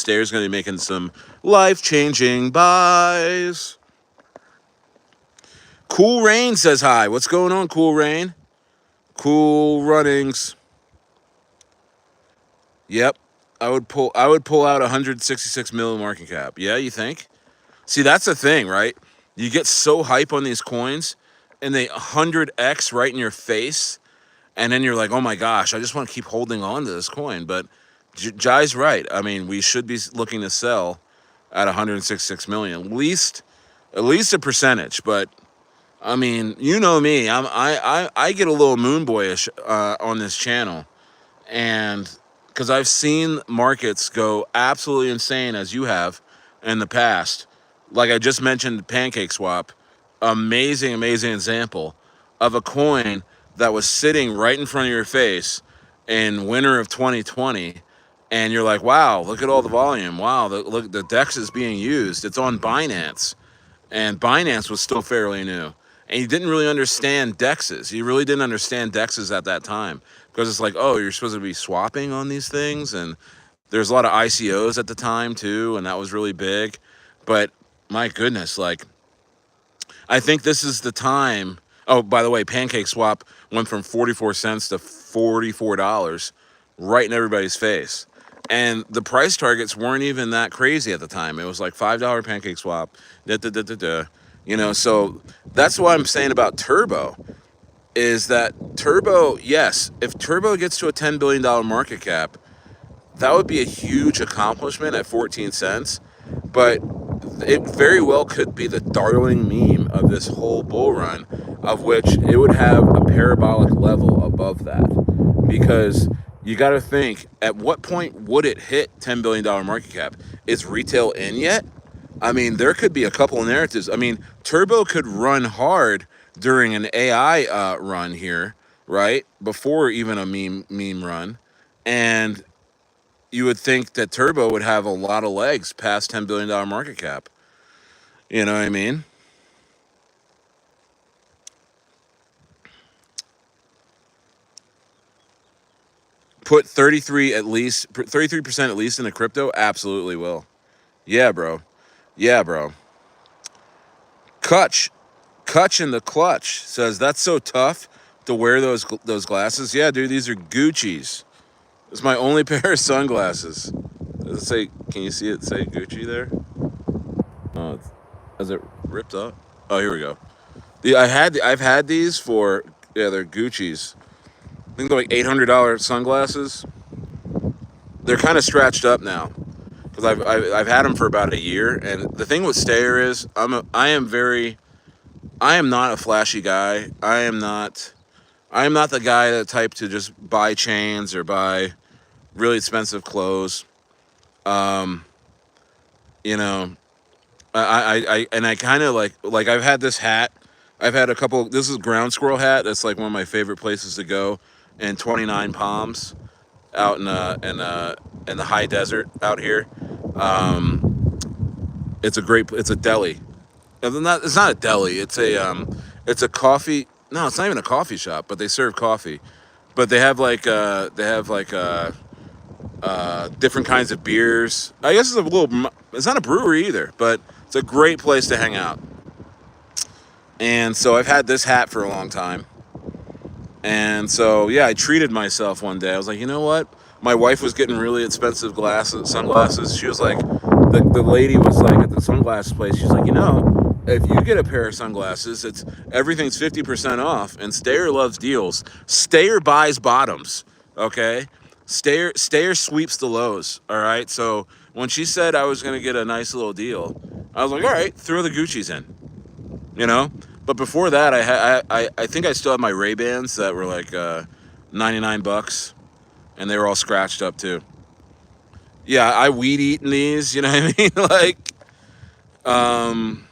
S1: making some life-changing buys. Cool Rain says hi. What's going on, Cool Rain? Cool runnings. Yep. I would pull out 166 mil market cap. Yeah, you think? See, that's the thing, right? You get so hype on these coins and they 100x right in your face, and then you're like, oh my gosh, I just want to keep holding on to this coin. But Jai's right. I mean, we should be looking to sell at 166 million. At least a percentage. But I mean, you know me. I get a little moon boyish on this channel, and because I've seen markets go absolutely insane as you have in the past. Like I just mentioned, Pancake Swap, amazing example of a coin that was sitting right in front of your face in winter of 2020, and you're like, wow, look at all the volume. Wow, look, the DEX is being used. It's on Binance, and Binance was still fairly new. And he didn't really understand dexes. He really didn't understand dexes at that time because it's like, oh, you're supposed to be swapping on these things, and there's a lot of ICOs at the time too, and that was really big. But my goodness, like I think this is the time. Oh, by the way, Pancake Swap went from 44 cents to $44 right in everybody's face. And the price targets weren't even that crazy at the time. It was like $5 Pancake Swap. Da, da, da, da, da. You know, so that's what I'm saying about Turbo is that Turbo, yes, if Turbo gets to a $10 billion market cap, that would be a huge accomplishment at 14 cents. But it very well could be the darling meme of this whole bull run, of which it would have a parabolic level above that. Because you got to think, at what point would it hit $10 billion market cap? Is retail in yet? I mean, there could be a couple of narratives. I mean, Turbo could run hard during an AI run here, right? Before even a meme run. And you would think that Turbo would have a lot of legs past $10 billion market cap. You know what I mean? Put 33% at least into crypto? Absolutely will. Yeah, bro. Yeah, bro. Kutch. Kutch in the clutch says, that's so tough to wear those glasses. Yeah, dude, these are Gucci's. It's my only pair of sunglasses. Does it say, can you see it say Gucci there? Oh, is it ripped up? Oh, here we go. I've had these for, yeah, they're Gucci's. I think they're like $800 sunglasses. They're kind of scratched up now because I've had them for about a year. And the thing with Stayer is I am not a flashy guy. I am not the guy that type to just buy chains or buy really expensive clothes. Um, you know, and I kind of like I've had this hat. I've had a couple. This is ground squirrel hat. That's like one of my favorite places to go in 29 Palms, out in the high desert out here. Um, it's a deli. It's not a deli. It's a coffee. No, it's not even a coffee shop, but they serve coffee. But they have like different kinds of beers. I guess it's a little. It's not a brewery either, but it's a great place to hang out. And so I've had this hat for a long time. And so yeah, I treated myself one day. I was like, you know what? My wife was getting really expensive sunglasses. She was like, the lady was like at the sunglasses place. She's like, you know, if you get a pair of sunglasses, it's everything's 50% off. And Stayer loves deals. Stayer buys bottoms. Okay, Stayer sweeps the lows. All right. So when she said I was gonna get a nice little deal, I was like, all right, throw the Gucci's in. You know. But before that, I think I still had my Ray-Bans that were like $99, and they were all scratched up too. Yeah, I weed eating these. You know what I mean? Like, um,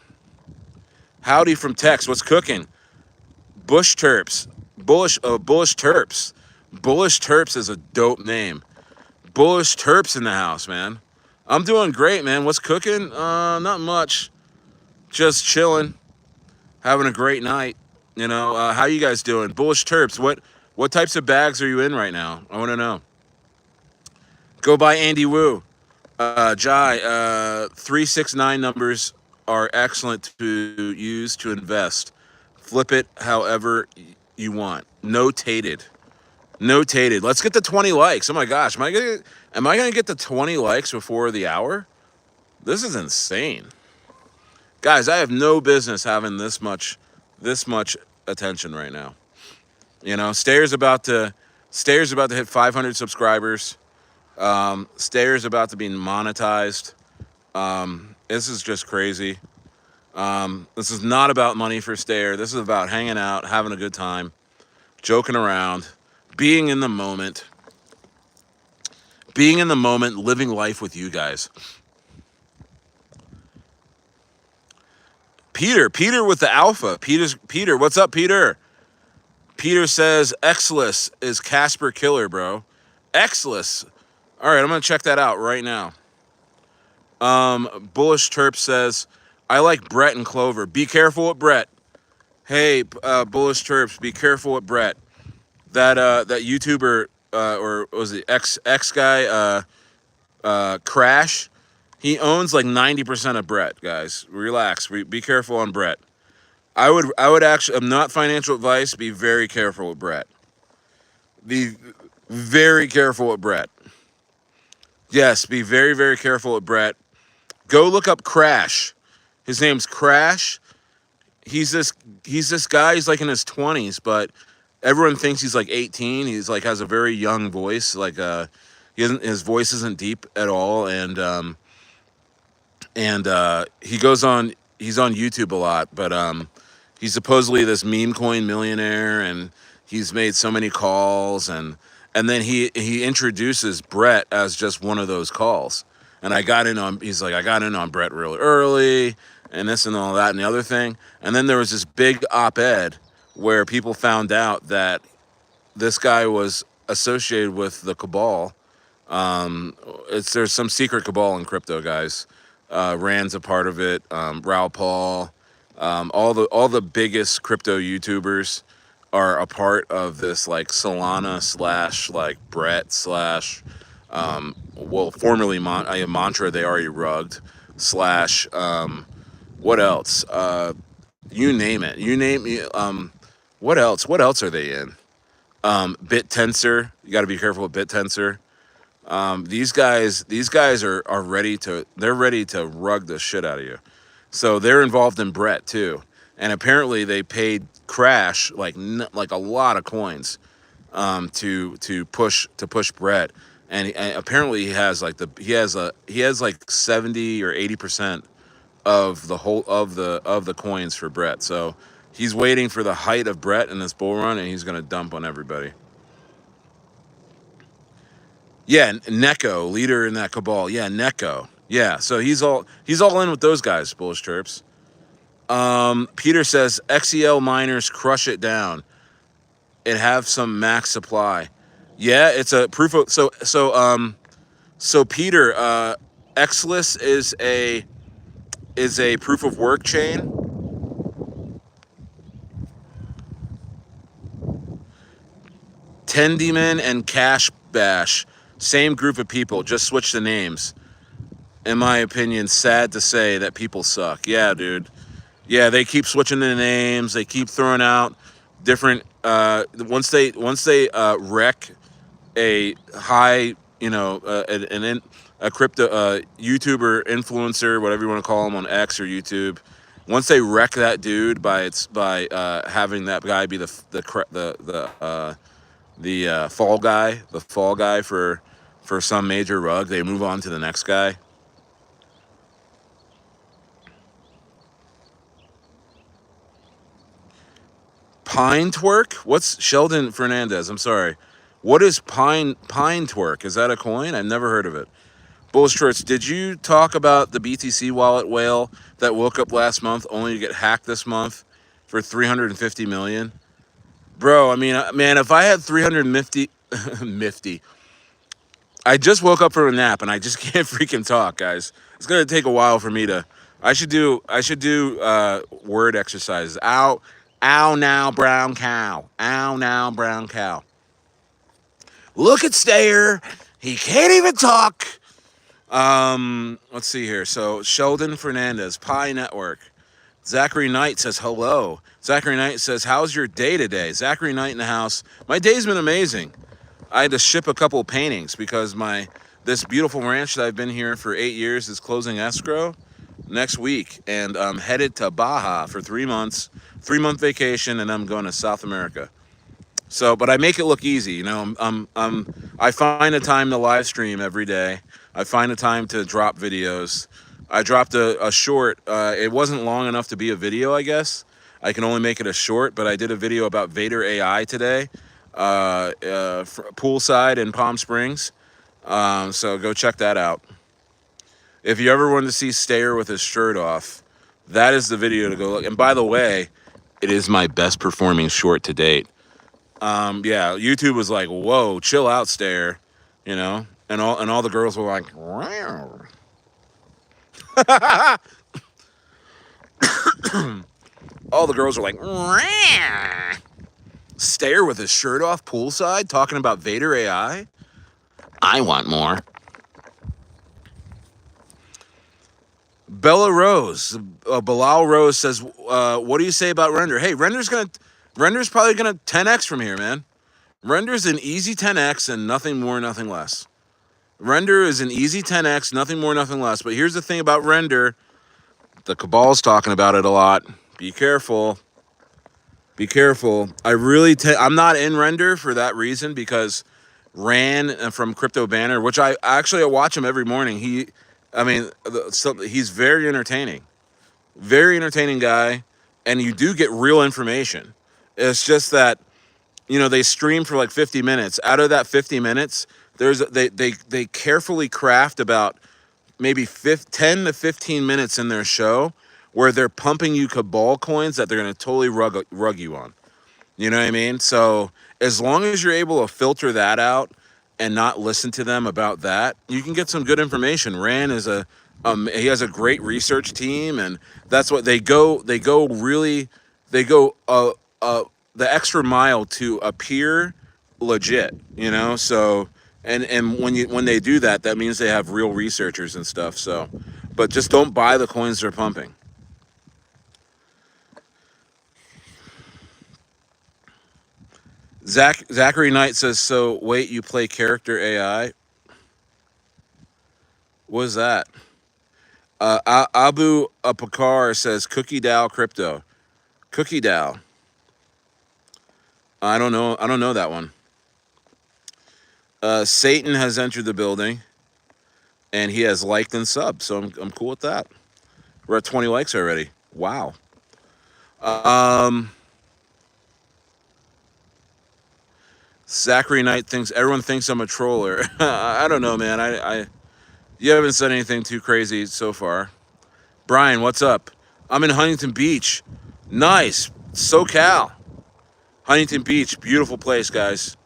S1: howdy from Tex. What's cooking? Bush Terps. Bullish Terps. Bullish Terps is a dope name. Bullish Terps in the house, man. I'm doing great, man. What's cooking? Not much. Just chilling, having a great night. You know, how you guys doing? Bullish Terps. What types of bags are you in right now? I want to know. Go by Andy Wu. Jai, 369 numbers are excellent to use to invest. Flip it however you want. Notated. Notated. Let's get the 20 likes. Oh my gosh, am I gonna get the 20 likes before the hour? This is insane. Guys, I have no business having this much attention right now. You know, Stayer's about to hit 500 subscribers. Stayer's about to be monetized. This is just crazy. This is not about money for Stayer. This is about hanging out, having a good time, joking around, being in the moment, living life with you guys. Peter with the alpha. Peter. What's up, Peter? Peter says Exless is Casper Killer, bro. Exless. All right, I'm gonna check that out right now. Bullish Terp says I like Brett and Clover. Be careful with Brett. Hey, Bullish Terps, be careful with Brett. That YouTuber or was it X guy Crash? He owns like 90% of Brett, guys. Relax. Be careful on Brett. I would actually. I'm not financial advice. Be very careful with Brett. Be very careful with Brett. Yes, be very careful with Brett. Go look up Crash. His name's Crash. He's this guy. He's like in his 20s, but everyone thinks he's like 18. He's like has a very young voice. Like his voice isn't deep at all, and he goes on. He's on YouTube a lot, but he's supposedly this meme coin millionaire, and he's made so many calls, and then he introduces Brett as just one of those calls. And I got in on. He's like, I got in on Brett really early, and this and all that and the other thing. And then there was this big op-ed where people found out that this guy was associated with the cabal. There's some secret cabal in crypto, guys. Rand's a part of it. Raoul Paul, all the biggest crypto YouTubers are a part of this like Solana slash like Brett slash well formerly Mantra they already rugged slash what else you name it what else are they in Bit Tensor. You got to be careful with Bit Tensor. These guys are ready to rug the shit out of you. So they're involved in Brett too, and apparently they paid Crash like a lot of coins to push Brett, and apparently he has like 70 or 80% of the whole of the coins for Brett. So he's waiting for the height of Brett in this bull run, and he's gonna dump on everybody. Yeah, Neko, leader in that cabal. Yeah, Neko. Yeah, so he's all in with those guys, Bullish Terps. Peter says XEL miners crush it down and have some max supply. Yeah, it's a proof of so Peter, Xless is a proof of work chain. 10 Demon and Cash Bash, same group of people, just switch the names. In my opinion, sad to say that people suck. Yeah, dude. Yeah, they keep switching the names. They keep throwing out different. Once they wreck a high, a crypto YouTuber influencer, whatever you want to call him on X or YouTube. Once they wreck that dude by having that guy be the fall guy for some major rug, they move on to the next guy. Pine twerk? What's Sheldon Fernandez? I'm sorry. What is pine twerk? Is that a coin? I've never heard of it. Bullish Shorts, did you talk about the BTC wallet whale that woke up last month only to get hacked this month for 350 million? Bro, I mean, man, if I had 350 mifty, I just woke up from a nap and I just can't freaking talk, guys. It's gonna take a while for me to. I should do word exercises. Ow now, brown cow. Ow now, brown cow. Look at Stayer. He can't even talk. Let's see here. So Sheldon Fernandez, Pi Network. Zachary Knight says hello. Zachary Knight says, how's your day today? Zachary Knight in the house. My day's been amazing. I had to ship a couple of paintings because this beautiful ranch that I've been here for 8 years is closing escrow next week, and I'm headed to Baja for 3 months, 3-month vacation, and I'm going to South America. So, but I make it look easy, I find a time to live stream every day. I find a time to drop videos. I dropped a short. It wasn't long enough to be a video, I guess. I can only make it a short, but I did a video about Vader AI today, poolside in Palm Springs. So go check that out. If you ever wanted to see Stayer with his shirt off, that is the video to go look. And by the way, it is my best performing short to date. Yeah, YouTube was like, "Whoa, chill out, Stayer," you know, and all the girls were like, "Wow." All the girls were like, "Wow." Stayer with his shirt off poolside talking about Vader AI. I want more. Bella Rose, Bilal Rose says, "What do you say about render?" Hey, render's probably gonna 10x from here, man. Render's an easy 10x and nothing more, nothing less. Render is an easy 10x, nothing more, nothing less. But here's the thing about render: the cabal's talking about it a lot. Be careful. Be careful. I'm not in render for that reason because Ran from Crypto Banner, which I watch him every morning. He's very entertaining. Very entertaining guy, and you do get real information. It's just that they stream for like 50 minutes. Out of that 50 minutes, they carefully craft about maybe 10 to 15 minutes in their show where they're pumping you cabal coins that they're going to totally rug you on. You know what I mean? So as long as you're able to filter that out and not listen to them about that, you can get some good information. Ran is he has a great research team, and that's what they go. They go the extra mile to appear legit. So and when they do that, that means they have real researchers and stuff. So, but just don't buy the coins they're pumping. Zachary Knight says, "So wait, you play character AI? What is that?" Abu Apakar says, "Cookie Dow crypto. Cookie Dow. I don't know. I don't know that one." Satan has entered the building, and he has liked and subbed, so I'm cool with that. We're at 20 likes already. Wow. Um, Zachary Knight thinks everyone thinks I'm a troller. I don't know, man. You haven't said anything too crazy so far. Brian, what's up? I'm in Huntington Beach. Nice. SoCal. Huntington Beach. Beautiful place, guys.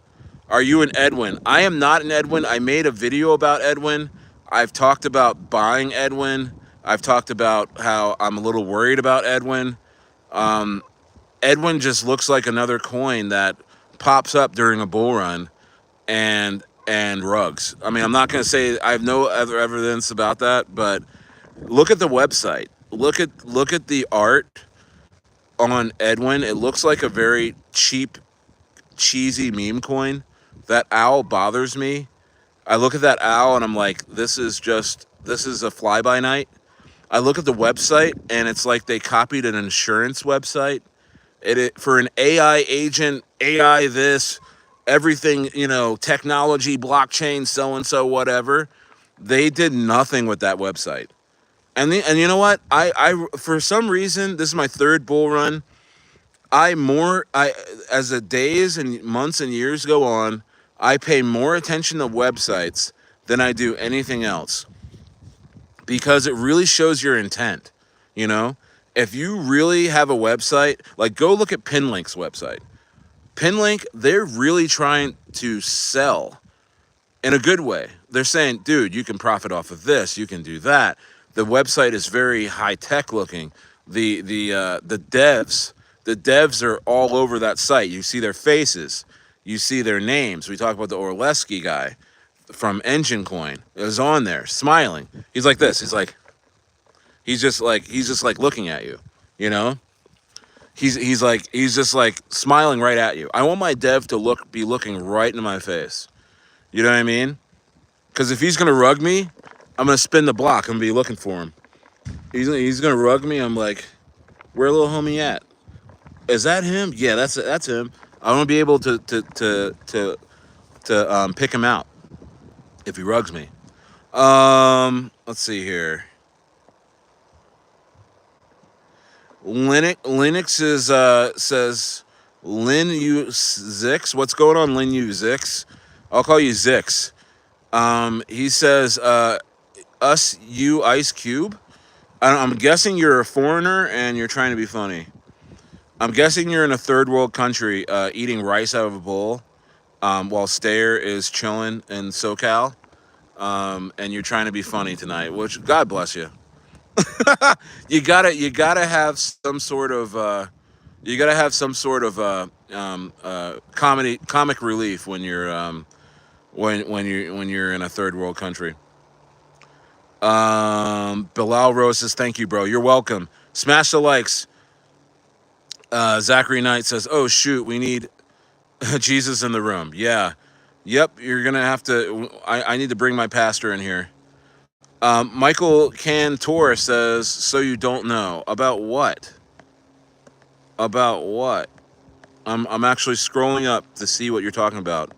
S1: Are you an Edwin? I am not an Edwin. I made a video about Edwin. I've talked about buying Edwin. I've talked about how I'm a little worried about Edwin. Edwin just looks like another coin that pops up during a bull run and rugs. I mean, I'm not going to say I have no other evidence about that, but look at the website. Look at the art on Edwin. It looks like a very cheap, cheesy meme coin. That owl bothers me. I look at that owl and I'm like, this is a fly by night. I look at the website and it's like they copied an insurance website. For an AI agent, AI this, everything, technology, blockchain, so and so, whatever. They did nothing with that website. And you know what? I for some reason, this is my third bull run. I as the days and months and years go on, I pay more attention to websites than I do anything else because it really shows your intent. You know, if you really have a website, like go look at Pinlink's website. Pinlink, they're really trying to sell in a good way. They're saying, dude, you can profit off of this, you can do that. The website is very high tech looking. The devs are all over that site. You see their faces, you see their names. We talk about the Orleski guy from Engine Coin is on there, smiling. He's like this. He's just like looking at you. You know, he's just like smiling right at you. I want my dev to be looking right into my face. You know what I mean? Because if he's gonna rug me, I'm gonna spin the block. I'm gonna be looking for him. He's gonna rug me. I'm like, where little homie at? Is that him? Yeah, that's him. I want to be able to pick him out if he rugs me. Let's see here. Linux is says Lin U Zix. What's going on, Lin U Zix? I'll call you Zix. He says us you Ice Cube. I'm guessing you're a foreigner and you're trying to be funny. I'm guessing you're in a third world country eating rice out of a bowl while Stayer is chilling in SoCal. And you're trying to be funny tonight. Which God bless you. You gotta have some sort of comic relief when you're when you're in a third world country. Bilal Rose says thank you, bro. You're welcome. Smash the likes. Zachary Knight says, "Oh shoot, we need Jesus in the room." Yeah, yep. You're gonna have to. I need to bring my pastor in here. Michael Cantor says, "So you don't know about what? About what?" I'm actually scrolling up to see what you're talking about.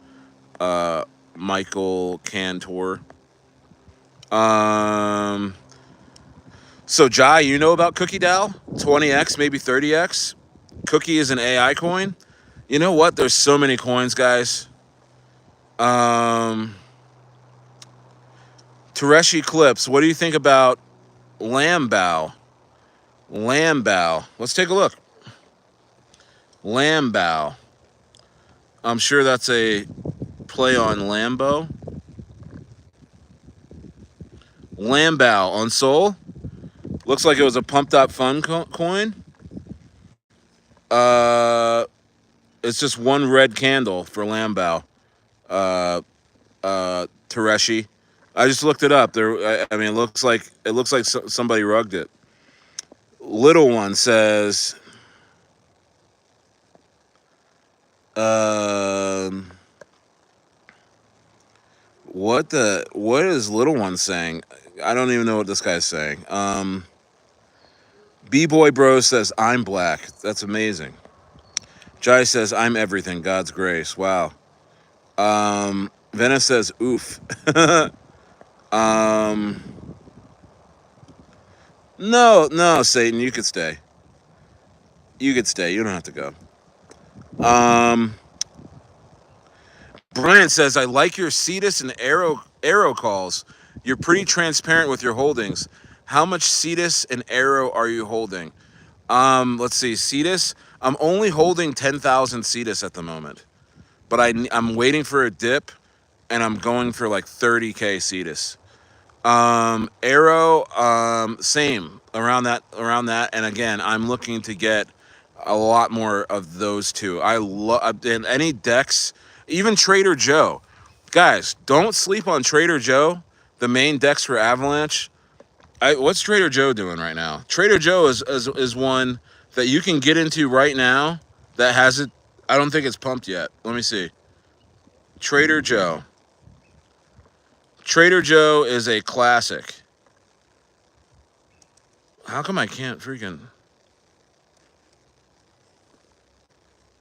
S1: Michael Cantor. Um, so Jai, you know about Cookie Dow? 20x, maybe 30x. Cookie is an AI coin. You know what? There's so many coins, guys. Um, Tereshi Clips. What do you think about Lambao? Lambao. Let's take a look. Lambao. I'm sure that's a play on Lambo. Lambao on Soul. Looks like it was a pumped up fun coin. Uh, it's just one red candle for Lambao. Uh, Tereshi. I just looked it up. I mean, it looks like somebody rugged it. Little one says, um, what is little one saying? I don't even know what this guy's saying. B Boy Bro says I'm black. That's amazing. Jai says I'm everything. God's grace. Wow. Venice says oof. um, no, Satan, you could stay. You could stay. You don't have to go. Um, Brian says I like your Cetus and arrow calls. You're pretty transparent with your holdings. How much Cetus and arrow are you holding? Let's see, Cetus. I'm only holding 10,000 Cetus at the moment, but I'm waiting for a dip, and I'm going for like 30k Cetus. Arrow, same around that, and again, I'm looking to get a lot more of those two. I love and any decks, even Trader Joe. Guys, don't sleep on Trader Joe. The main decks for Avalanche. What's Trader Joe doing right now? Trader Joe is one that you can get into right now that has it. I don't think it's pumped yet. Let me see. Trader Joe. Trader Joe is a classic. How come I can't freaking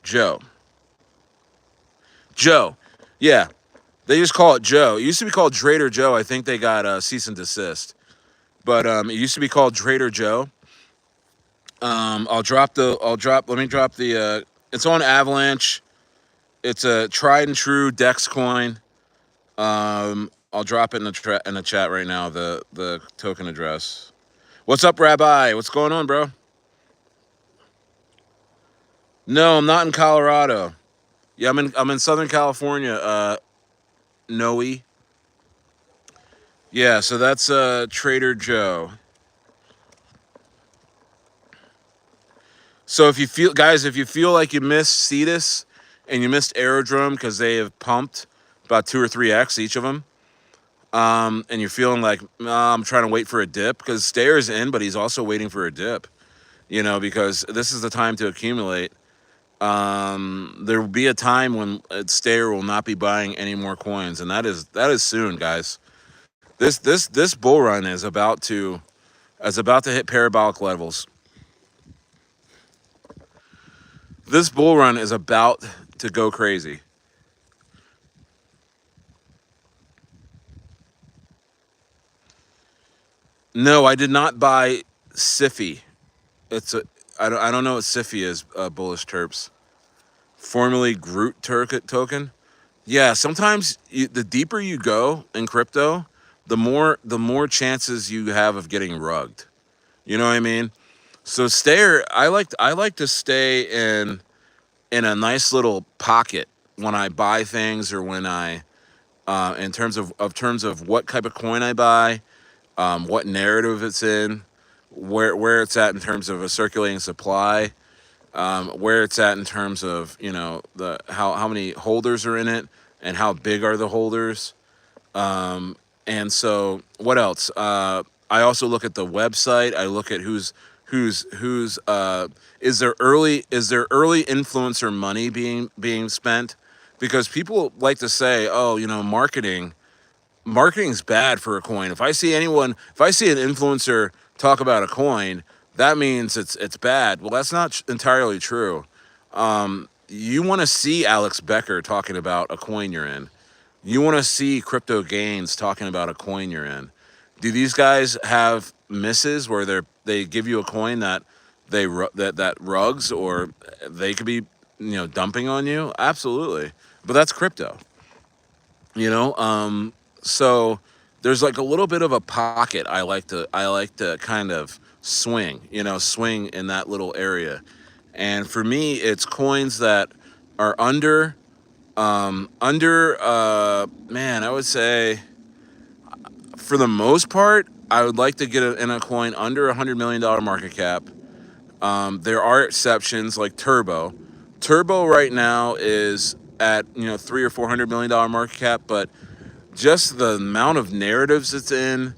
S1: Joe? Joe. Yeah, they just call it Joe. It used to be called Trader Joe. I think they got a cease and desist. But it used to be called Trader Joe. Let me drop the. It's on Avalanche. It's a tried and true Dex coin. I'll drop it in the chat right now. The token address. What's up, Rabbi? What's going on, bro? No, I'm not in Colorado. Yeah, I'm in Southern California. Noe. Yeah, so that's Trader Joe. So if you feel like you missed Cetus and you missed Aerodrome because they have pumped about 2 or 3x each of them, and you're feeling like I'm trying to wait for a dip because Stayer's in, but he's also waiting for a dip. Because this is the time to accumulate. There will be a time when Stayer will not be buying any more coins, and that is soon, guys. This bull run is about to hit parabolic levels. This bull run is about to go crazy. No, I did not buy Siffy. It's a I don't know what SIFI is. Bullish terps, formerly Groot token. Yeah, sometimes the deeper you go in crypto, the more chances you have of getting rugged. You know what I mean? So stayer, I like to stay in a nice little pocket when I buy things or when I in terms of what type of coin I buy, what narrative it's in, where it's at in terms of a circulating supply, where it's at in terms of the how many holders are in it and how big are the holders. And so what else? I also look at the website. I look at who's is there early influencer money being spent, because people like to say, oh, marketing's bad for a coin. If I see an influencer talk about a coin, that means it's bad. Well, that's not entirely true. You want to see Alex Becker talking about a coin you're in. You want to see Crypto Gains talking about a coin you're in. Do these guys have misses where they give you a coin that that rugs, or they could be dumping on you? Absolutely, but that's crypto. You know, so there's like a little bit of a pocket. I like to kind of swing in that little area, and for me, it's coins that are under man, I would say for the most part, I would like to get in a coin under $100 million market cap. There are exceptions like Turbo. Turbo right now is at 300 or $400 million market cap, but just the amount of narratives it's in,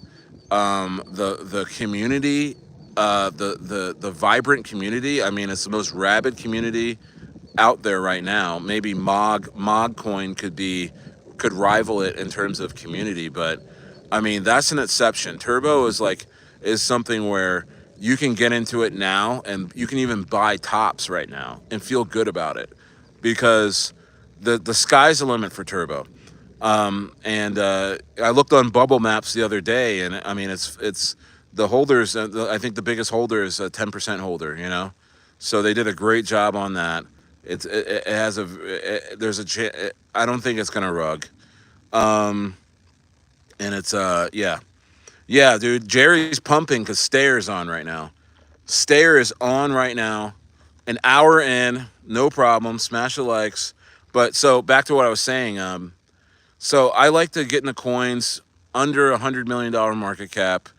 S1: the community, the vibrant community. I mean, it's the most rabid community out there right now. Maybe Mog Coin could rival it in terms of community, but I mean that's an exception. Turbo is something where you can get into it now, and you can even buy tops right now and feel good about it, because the sky's the limit for Turbo. And I looked on Bubble Maps the other day, and I mean it's the holders. I think the biggest holder is a 10% holder. So they did a great job on that. It has there's I don't think it's gonna rug. Um, and it's yeah, dude. Jerry's pumping because Stayer's on right now. Stayer is on right now. An hour in, no problem. Smash the likes. But so back to what I was saying. So I like to get in the coins under $100 million market cap,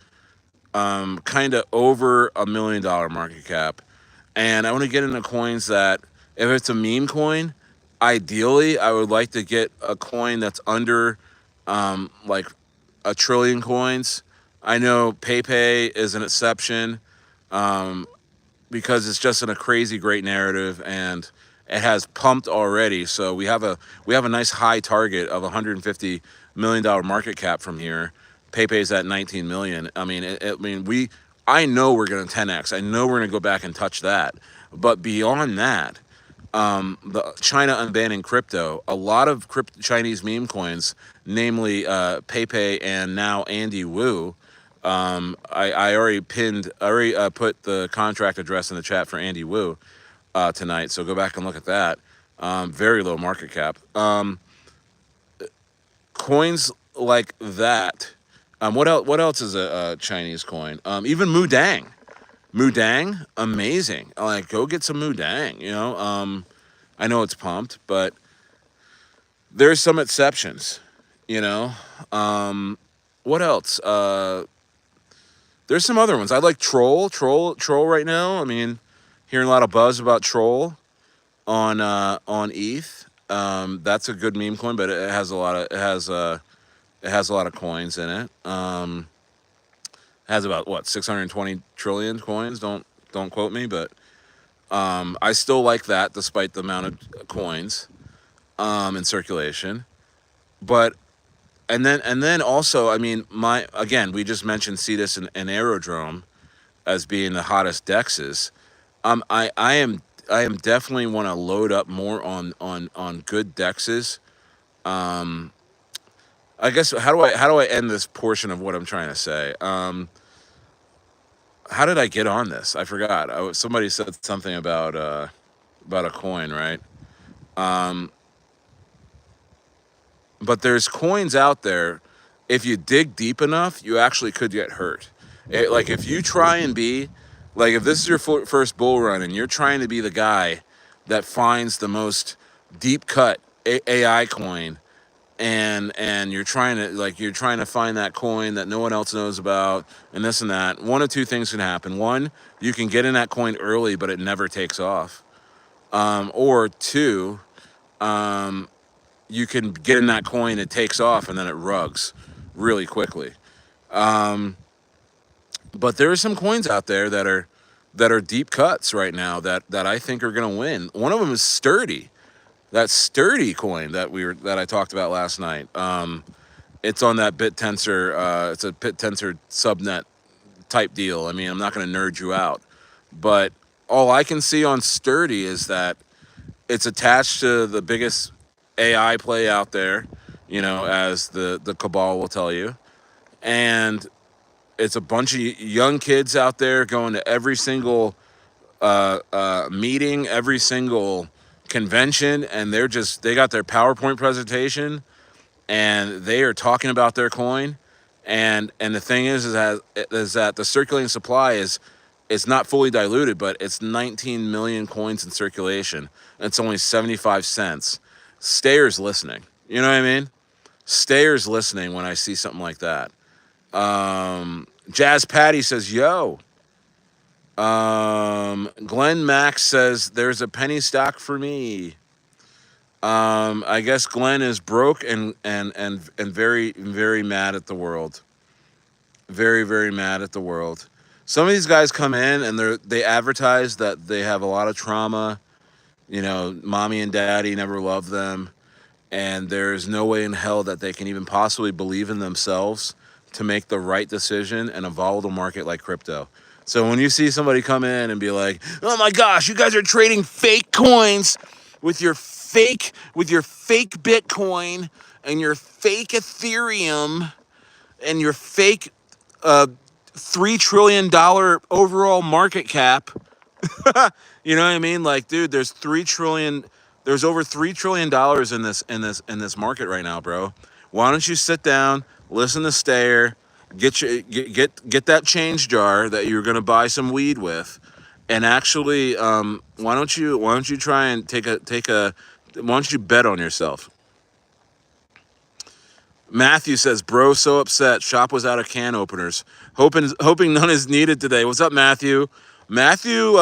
S1: kind of over $1 million market cap, and I want to get into coins that, if it's a meme coin, ideally I would like to get a coin that's under like a trillion coins. I know Pepe is an exception, um, because it's just in a crazy great narrative, and it has pumped already. So we have a nice high target of $150 million market cap from here. Pepe's at 19 million. I mean, I mean I know we're gonna 10x. I know we're gonna go back and touch that. But beyond that, the China unbanning crypto, a lot of Chinese meme coins, namely Pepe and now Andy Wu. I already put the contract address in the chat for Andy Wu tonight, so go back and look at that. Very low market cap. Coins like that. What else? What else is a Chinese coin? Even Mudang. Mudang, amazing. Like, go get some Mudang. I know it's pumped, but there's some exceptions. You know. What else? There's some other ones. I like Troll right now. I mean, hearing a lot of buzz about Troll on ETH. That's a good meme coin, but it has a lot of coins in it. Has about what 620 trillion coins. Don't quote me, but I still like that despite the amount of coins in circulation. But and then also, I mean, my again, we just mentioned Cetus and Aerodrome as being the hottest dexes. I am definitely want to load up more on good dexes. Um, I guess how do I end this portion of what I'm trying to say? how did I get on this? I forgot. Somebody said something about a coin, right? Um, but there's coins out there. If you dig deep enough, you actually could get hurt. Like if you try and be, like if this is your first bull run and you're trying to be the guy that finds the most deep cut AI coin, and you're trying to find that coin that no one else knows about, and this and that, one of two things can happen. One, you can get in that coin early, but it never takes off. Or two, um, you can get in that coin, it takes off, and then it rugs really quickly. Um, but there are some coins out there that are deep cuts right now that I think are going to win. One of them is Sturdy. That Sturdy coin that I talked about last night. It's on that BitTensor. It's a BitTensor subnet type deal. I mean, I'm not going to nerd you out, but all I can see on Sturdy is that it's attached to the biggest AI play out there, as the cabal will tell you, and it's a bunch of young kids out there going to every single meeting, every single convention, and they got their PowerPoint presentation, and they are talking about their coin. And the thing is that the circulating supply is it's not fully diluted, but it's 19 million coins in circulation. And it's only 75 cents. Stayer's listening. You know what I mean? Stayer's listening when I see something like that. Jazz Patty says, yo. Glenn Max says, there's a penny stock for me. I guess Glenn is broke and very, very mad at the world. Very, very mad at the world. Some of these guys come in and they advertise that they have a lot of trauma. Mommy and daddy never loved them, and there's no way in hell that they can even possibly believe in themselves to make the right decision in a volatile market like crypto. So when you see somebody come in and be like, "Oh my gosh, you guys are trading fake coins with your fake Bitcoin and your fake Ethereum and your fake uh, $3 trillion overall market cap." You know what I mean? Like, dude, there's over $3 trillion in this market right now, bro. Why don't you sit down, listen to Stayer, get that change jar that you're gonna buy some weed with, and actually, why don't you try and why don't you bet on yourself? Matthew says, "Bro, so upset. Shop was out of can openers. Hoping none is needed today." What's up, Matthew? Matthew,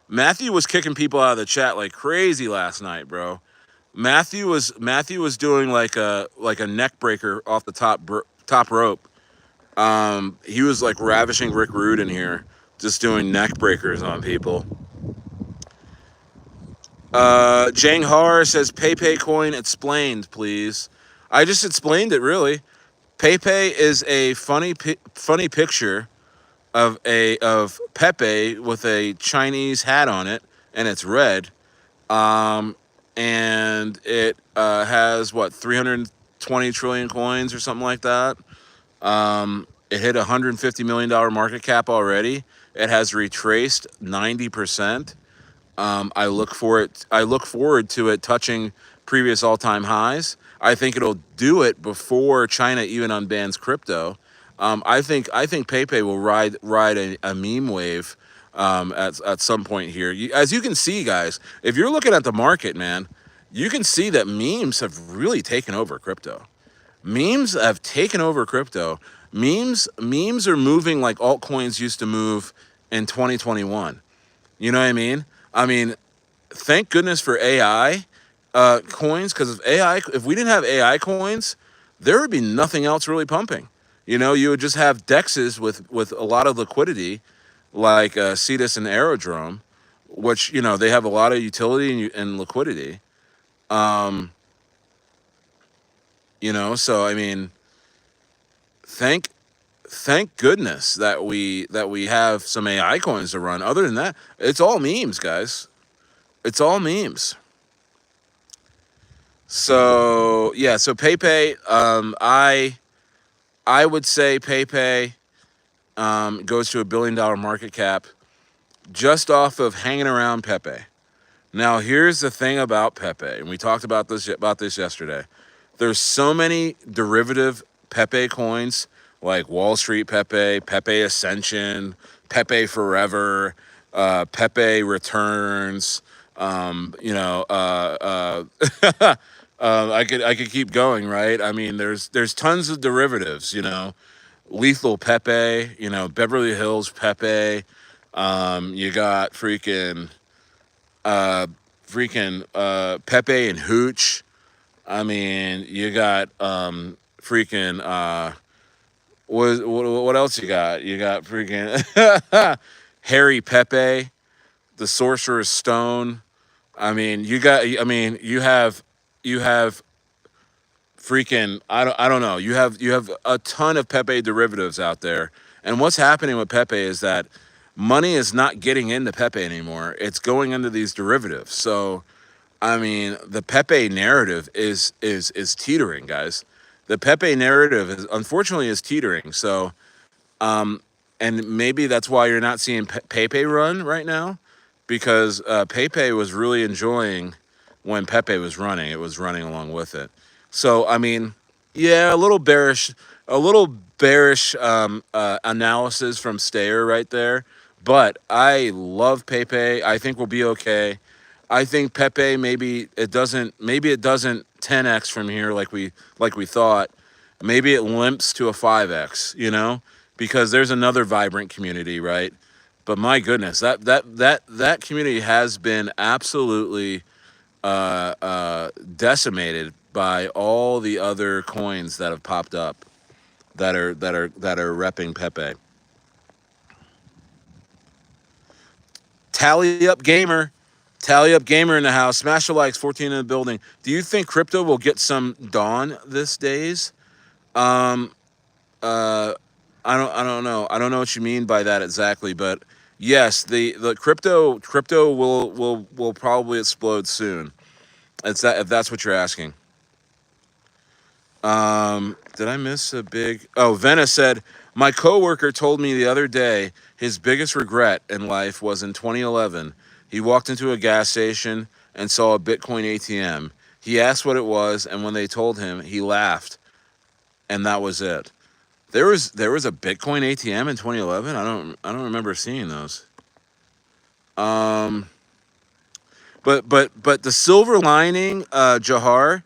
S1: Matthew was kicking people out of the chat like crazy last night, bro. Matthew was doing like a neck breaker off the top rope. He was like ravishing Rick Rude in here, just doing neck breakers on people. Jang Har says, Pepe coin explained, please. I just explained it, really. Pepe is a funny picture of Pepe with a Chinese hat on it, and it's red. And it has what, 320 trillion coins or something like that. It hit $150 million market cap already. It has retraced 90%. I look forward to it touching previous all-time highs. I think it'll do it before China even unbans crypto. I think Pepe will ride a meme wave at some point here. As you can see, guys, if you're looking at the market, man, you can see that memes have really taken over crypto. Memes have taken over crypto. Memes are moving like altcoins used to move in 2021. You know what I mean? I mean, thank goodness for AI coins, because if we didn't have AI coins, there would be nothing else really pumping. You would just have dexes with a lot of liquidity, like Cetus and Aerodrome, which they have a lot of utility and liquidity. Um, so I mean, thank thank goodness that we have some AI coins to run. Other than that, it's all memes, guys. It's all memes. So yeah, so Pepe, I would say Pepe. goes to $1 billion market cap just off of hanging around Pepe. Now, here's the thing about Pepe, and we talked about this yesterday. There's so many derivative Pepe coins, like Wall Street Pepe, Pepe Ascension, Pepe Forever, Pepe Returns. You know, I could keep going, right? I mean, there's tons of derivatives. You know, Lethal Pepe. You know, Beverly Hills Pepe. You got uh, Pepe and Hooch. I mean, you got freaking what else you got? You got freaking Harry Pepe, the Sorcerer's Stone. You have freaking I don't know. You have a ton of Pepe derivatives out there. And what's happening with Pepe is that money is not getting into Pepe anymore. It's going into these derivatives. So I mean, the Pepe narrative is teetering, guys. The Pepe narrative is unfortunately is teetering. So, and maybe that's why you're not seeing Pepe run right now, because Pepe was really enjoying when Pepe was running. It was running along with it. So, I mean, yeah, a little bearish analysis from Stayer right there. But I love Pepe. I think we'll be okay. I think Pepe maybe it doesn't 10x from here like we thought. Maybe it limps to a 5x, because there's another vibrant community, right? But my goodness, that community has been absolutely decimated by all the other coins that have popped up that are repping Pepe. Tally up gamer. Tally up gamer in the house. Smash the likes. 14 in the building. Do you think crypto will get some dawn this days? Um, uh, I don't know. I don't know what you mean by that exactly, but yes, the crypto will probably explode soon. It's that if that's what you're asking. Did I miss a big? Oh, Vena said my coworker told me the other day his biggest regret in life was in 2011. He walked into a gas station and saw a Bitcoin ATM. He asked what it was, and when they told him, he laughed, and that was it. There was a Bitcoin ATM in 2011. I don't remember seeing those. Um, but the silver lining, Jahar,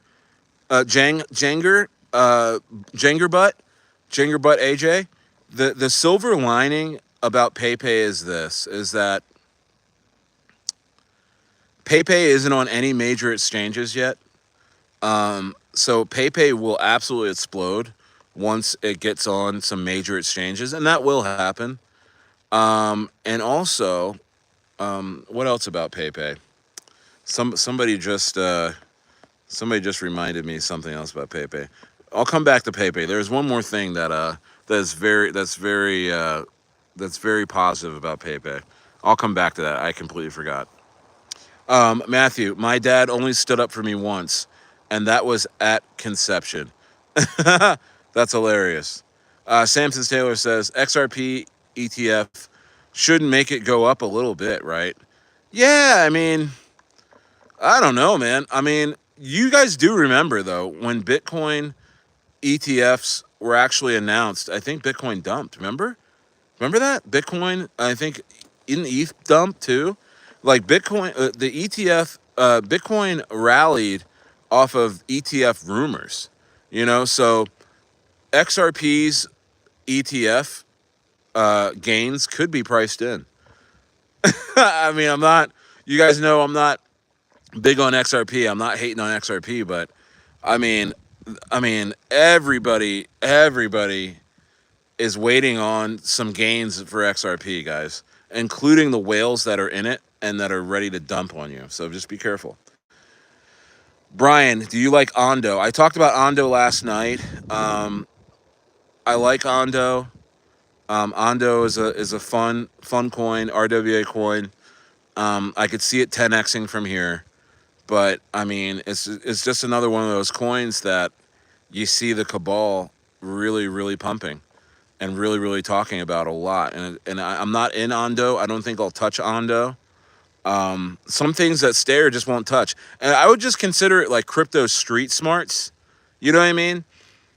S1: Janger, Janger butt, Janger butt AJ. The silver lining about Pepe is that Pepe isn't on any major exchanges yet. So Pepe will absolutely explode once it gets on some major exchanges, and that will happen. And also, what else about Pepe? Somebody just reminded me something else about Pepe. I'll come back to Pepe. There's one more thing that's very positive about Pepe. I'll come back to that. I completely forgot. Matthew, my dad only stood up for me once, and that was at conception. That's hilarious. Samson Taylor says XRP ETF should make it go up a little bit, right? Yeah, I mean, I don't know, man. I mean, you guys do remember though when Bitcoin ETFs were actually announced. I think Bitcoin dumped. Remember that Bitcoin? I think in ETH dumped too. Like Bitcoin, the ETF, Bitcoin rallied off of ETF rumors. So XRP's ETF gains could be priced in. I mean, I'm not. You guys know I'm not big on XRP. I'm not hating on XRP, but I mean, everybody is waiting on some gains for XRP, guys, including the whales that are in it and that are ready to dump on you. So just be careful. Brian, do you like Ondo? I talked about Ondo last night. I like Ondo. Ondo is a fun coin, RWA coin. I could see it 10xing from here, but I mean, it's just another one of those coins that you see the cabal really pumping. and really, really talking about a lot. I'm not in Ondo. I don't think I'll touch Ondo. Some things that Stayer just won't touch, and I would just consider it like crypto street smarts. You know what I mean?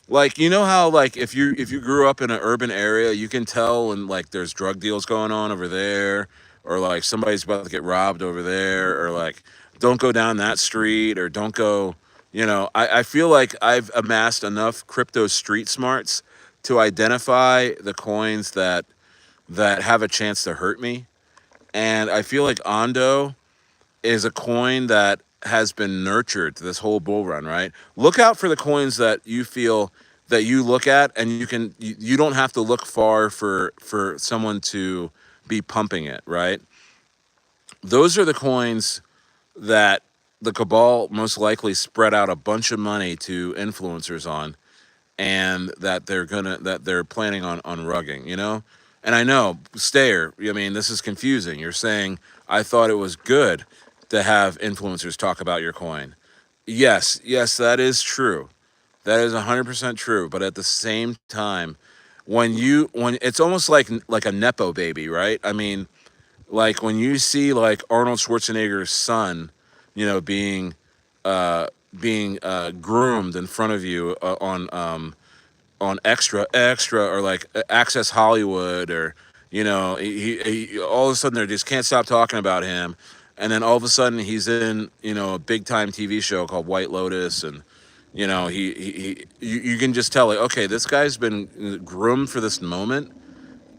S1: Like, you know how, like, if you grew up in an urban area, you can tell when, like, there's drug deals going on over there, or like somebody's about to get robbed over there, or like, don't go down that street, or don't go. I feel like I've amassed enough crypto street smarts to identify the coins that have a chance to hurt me. And I feel like Ondo is a coin that has been nurtured this whole bull run, right? Look out for the coins that you feel that you look at, and you don't have to look far for someone to be pumping it, right? Those are the coins that the cabal most likely spread out a bunch of money to influencers on, and that they're planning on rugging, And I know, Stayer, I mean, this is confusing. You're saying I thought it was good to have influencers talk about your coin. Yes, that is true. That is 100% true. But at the same time, when it's almost like a nepo baby, right? I mean, like when you see like Arnold Schwarzenegger's son, being groomed in front of you on extra or like Access Hollywood, or he all of a sudden they just can't stop talking about him, and then all of a sudden he's in a big time TV show called White Lotus, and you can just tell, like, okay, this guy's been groomed for this moment,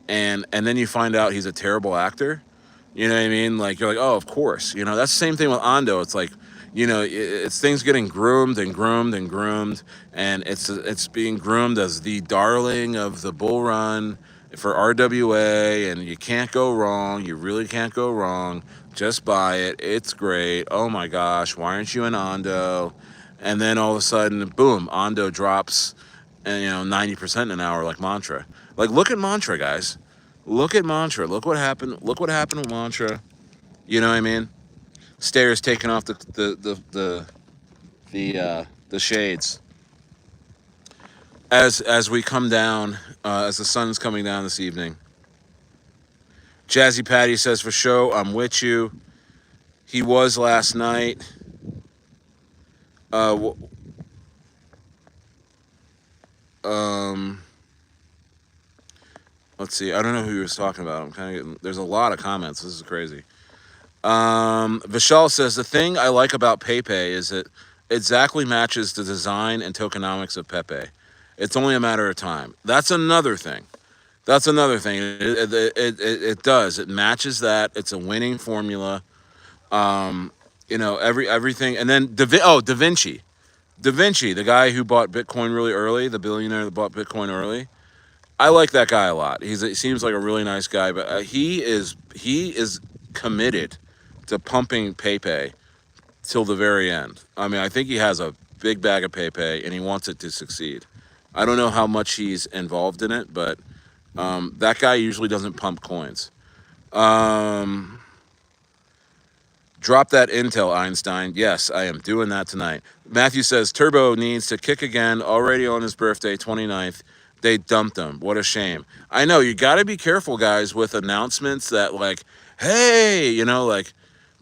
S1: and then you find out he's a terrible actor. You know what I mean? Like, you're like, oh, of course. That's the same thing with Ando. It's like, it's things getting groomed and groomed and groomed, and it's being groomed as the darling of the bull run for RWA, and you can't go wrong. You really can't go wrong. Just buy it. It's great. Oh my gosh, why aren't you in Ando? And then all of a sudden, boom, Ando drops, and 90% in an hour, like Mantra. Like, look at Mantra, guys. Look at Mantra. Look what happened. Look what happened with Mantra. You know what I mean? Stairs taking off the shades as we come down, as the sun's coming down this evening. Jazzy Patty says, for show, I'm with you. He was last night. Uh, um, let's see. I don't know who he was talking about. I'm kind of getting. There's a lot of comments. This is crazy. Vishal says, the thing I like about Pepe is it exactly matches the design and tokenomics of Pepe. It's only a matter of time. That's another thing. It does. It matches that. It's a winning formula. Everything. And then Da Vinci. Da Vinci, the guy who bought Bitcoin really early, the billionaire that bought Bitcoin early. I like that guy a lot. He seems like a really nice guy, but he is committed to pumping Pepe till the very end. I mean, I think he has a big bag of Pepe, and he wants it to succeed. I don't know how much he's involved in it, but that guy usually doesn't pump coins. Drop that intel, Einstein. Yes, I am doing that tonight. Matthew says, Turbo needs to kick again, already on his birthday, 29th. They dumped him. What a shame. I know, you got to be careful, guys, with announcements that, like, hey,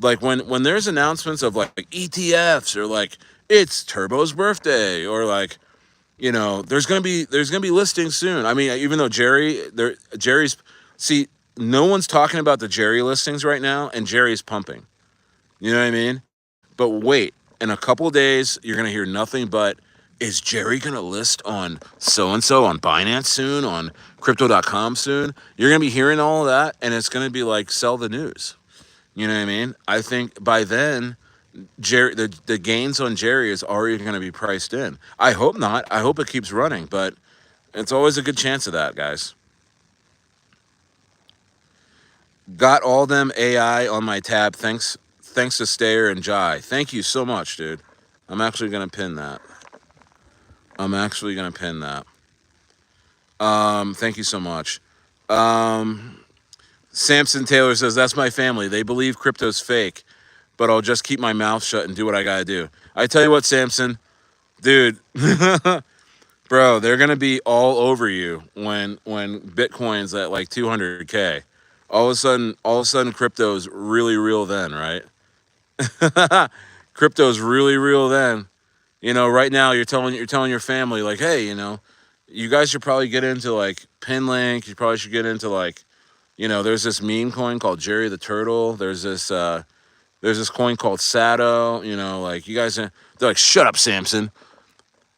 S1: like when there's announcements of like ETFs, or like it's Turbo's birthday, or like, there's gonna be listings soon. I mean, even though Jerry's, see, no one's talking about the Jerry listings right now, and Jerry's pumping. You know what I mean? But wait, in a couple of days, you're gonna hear nothing but, is Jerry gonna list on so and so on Binance soon, on Crypto.com soon? You're gonna be hearing all of that, and it's gonna be like, sell the news. You know what I mean? I think by then, Jerry, the gains on Jerry is already going to be priced in. I hope not. I hope it keeps running, but it's always a good chance of that, guys. Got all them AI on my tab. Thanks to Stayer and Jai. Thank you so much, dude. I'm actually going to pin that. Thank you so much. Samson Taylor says, that's my family. They believe crypto's fake, but I'll just keep my mouth shut and do what I gotta do. I tell you what, Samson, dude, Bro, they're gonna be all over you when Bitcoin's at like 200K. All of a sudden, crypto's really real then, right? Crypto's really real then. Right now you're telling your family like, hey, you guys should probably get into like Pinlink. You probably should get into like, there's this meme coin called Jerry the Turtle. There's this coin called Sato. Like you guys, they're like, shut up, Samson.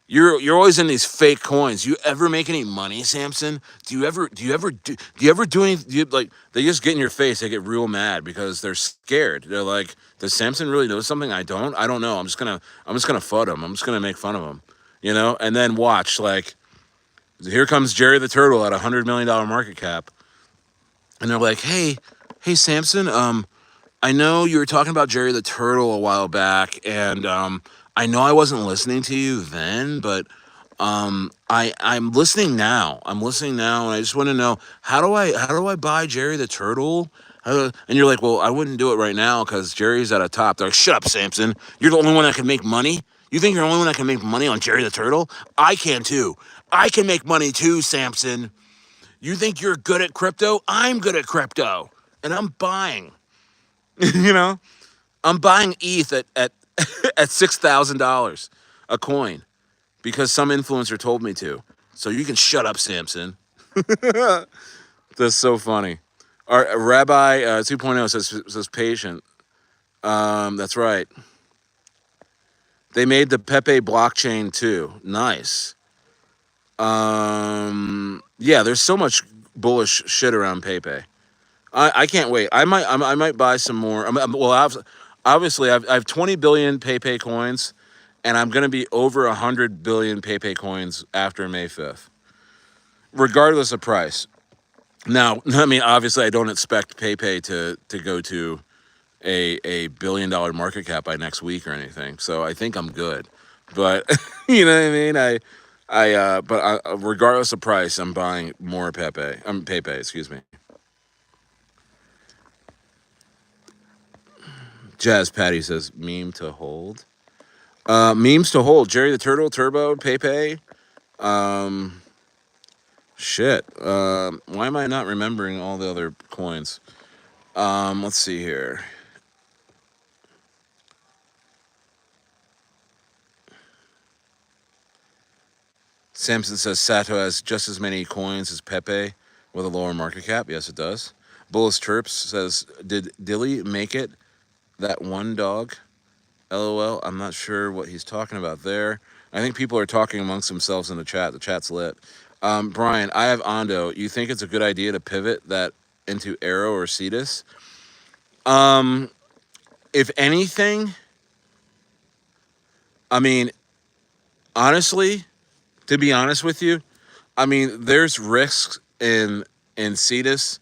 S1: You're always in these fake coins. You ever make any money, Samson? Do you ever do any? Like they just get in your face. They get real mad because they're scared. They're like, does Samson really know something I don't? I don't know. I'm just gonna fud him. I'm just gonna make fun of him. And then watch like here comes Jerry the Turtle at $100 million market cap, and they're like, hey, Samson, I know you were talking about Jerry the Turtle a while back, and I know I wasn't listening to you then, but I'm listening now. I'm listening now, and I just want to know how do I buy Jerry the Turtle? And you're like, well, I wouldn't do it right now because Jerry's at a top. They're like, shut up, Samson. You're the only one that can make money. You think you're the only one that can make money on Jerry the Turtle? I can too. I can make money too, Samson. You think you're good at crypto? I'm good at crypto, and I'm buying. you know, I'm buying ETH at at $6,000 a coin because some influencer told me to. So you can shut up, Samson. That's so funny. Our Rabbi 2.0 says patient. That's right. They made the Pepe blockchain too. Nice. Yeah, there's so much bullish shit around Pepe. I can't wait. I might buy some more. Well, obviously I have 20 billion Pepe coins, and I'm gonna be over 100 billion Pepe coins after May 5th, regardless of price. Now, I mean, obviously, I don't expect Pepe to go to a $1 billion market cap by next week or anything. So I think I'm good. But you know what I mean? Regardless of price, I'm buying more Pepe. Pepe, excuse me. Jazz Patty says meme to hold. Memes to hold. Jerry the Turtle, Turbo, Pepe. Um, Shit. Why am I not remembering all the other coins? Let's see here. Samson says Sato has just as many coins as Pepe with a lower market cap. Yes, it does. Bullis Terps says, did Dilly make it? That one dog? LOL. I'm not sure what he's talking about there. I think people are talking amongst themselves in the chat. The chat's lit. Brian, I have Ondo. You think it's a good idea to pivot that into Arrow or Cetus? Um, if anything, I mean, honestly, to be honest with you, I mean, there's risks in Cetus.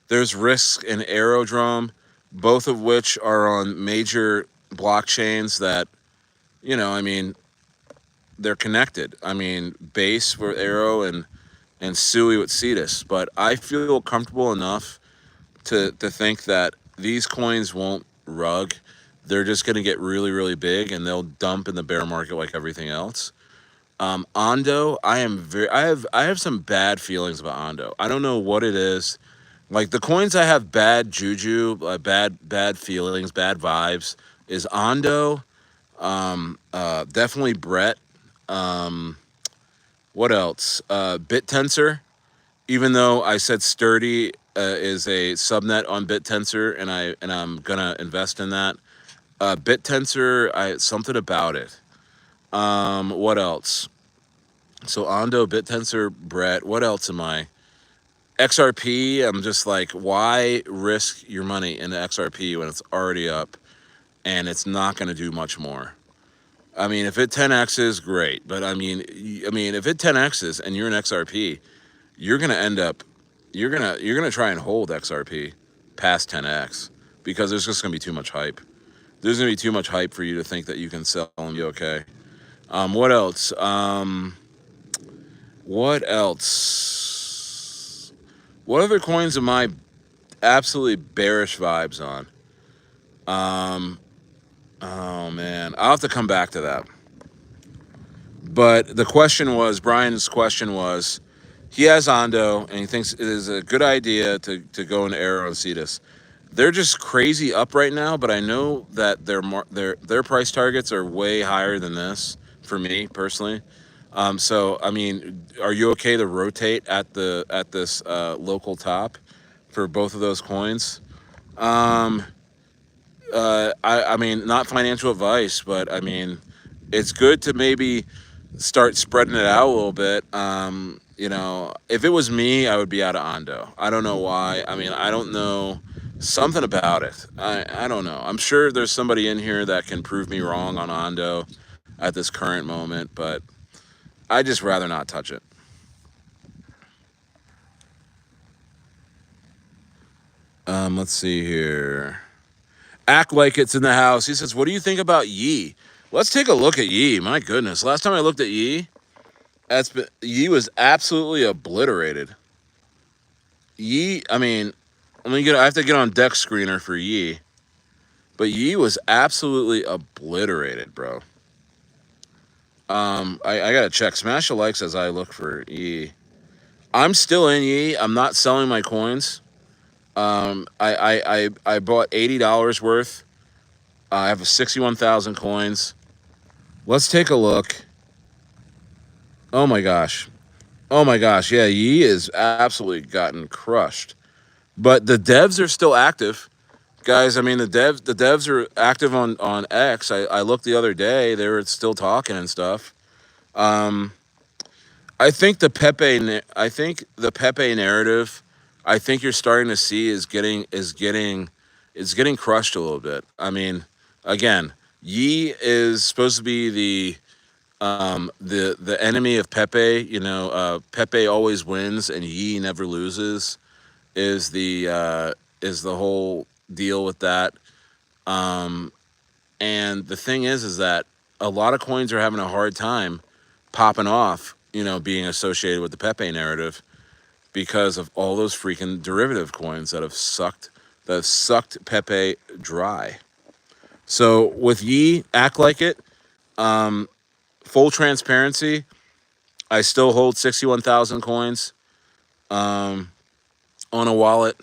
S1: There's risks in Aerodrome, both of which are on major blockchains that, I mean, they're connected. I mean, Base with Arrow and Sui with Cetus. But I feel comfortable enough to think that these coins won't rug. They're just going to get really, really big and they'll dump in the bear market like everything else. Ondo, I have some bad feelings about Ondo. I don't know what it is. Like the coins I have bad juju, bad feelings, bad vibes is Ondo, definitely Brett. Um, what else? BitTensor. Even though I said Sturdy is a subnet on BitTensor, and I'm gonna invest in that. BitTensor, I something about it. What else? So Ondo, BitTensor, Brett. What else am I? XRP. I'm just like, why risk your money in XRP when it's already up and it's not going to do much more? I mean, if it 10x's, great. But I mean, if it 10x's and you're in XRP, you're gonna end up, you're gonna try and hold XRP past 10x because there's just gonna be too much hype. There's gonna be too much hype for you to think that you can sell and be okay. What else? What else? What other coins am I absolutely bearish vibes on? Oh man, I'll have to come back to that. But the question was, Brian's question was, he has Ondo and he thinks it is a good idea to go into Arrow and Cetus. They're just crazy up right now, but I know that their price targets are way higher than this for me personally. So I mean, are you okay to rotate at this local top for both of those coins? Um, I mean, not financial advice, but I mean, it's good to maybe start spreading it out a little bit. If it was me, I would be out of Ondo. I don't know why. I mean, I don't know something about it. I don't know. I'm sure there's somebody in here that can prove me wrong on Ondo at this current moment, but I just rather not touch it. Let's see here. Act like it's in the house. He says, "What do you think about Yee?" Let's take a look at Yee. My goodness, last time I looked at Yee, Yee was absolutely obliterated. Yee, I mean, let me get. I have to get on deck screener for Yee, but Yee was absolutely obliterated, bro. I gotta check. Smash the likes as I look for Yee. I'm still in Yee. I'm not selling my coins. I bought $80 worth. I have 61,000 coins. Let's take a look. Oh my gosh. Oh my gosh. Yeah, Yee is absolutely gotten crushed. But the devs are still active. Guys, I mean the devs are active on X. I looked the other day, they were still talking and stuff. Um I think the Pepe narrative, I think you're starting to see is getting crushed a little bit. I mean, again, Yi is supposed to be the enemy of Pepe. Pepe always wins and Yi never loses. Is the whole deal with that? Um, and the thing is that a lot of coins are having a hard time popping off. Being associated with the Pepe narrative because of all those freaking derivative coins that have sucked Pepe dry. So with Yi, act like it. Um, Full transparency, I still hold 61,000 coins um, on a wallet,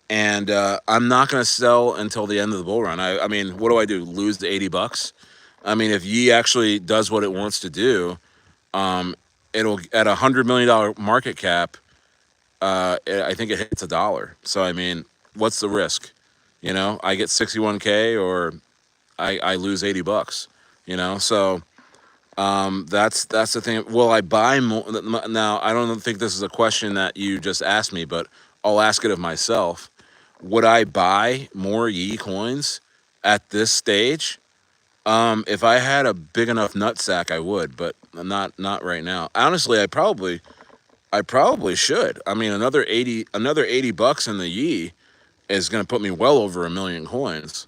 S1: and I'm not going to sell until the end of the bull run. I mean, what do I do? Lose the $80? I mean, if Yi actually does what it wants to do, um, it'll at $100 million market cap. I think it hits $1. So I mean, what's the risk? I get 61K or I lose $80. So that's the thing. Will I buy more? Now, I don't think this is a question that you just asked me, but I'll ask it of myself. Would I buy more Yi coins at this stage? If I had a big enough nutsack, I would, but not right now. Honestly, I probably should. I mean, another 80 bucks in the Yi is going to put me well over a million coins.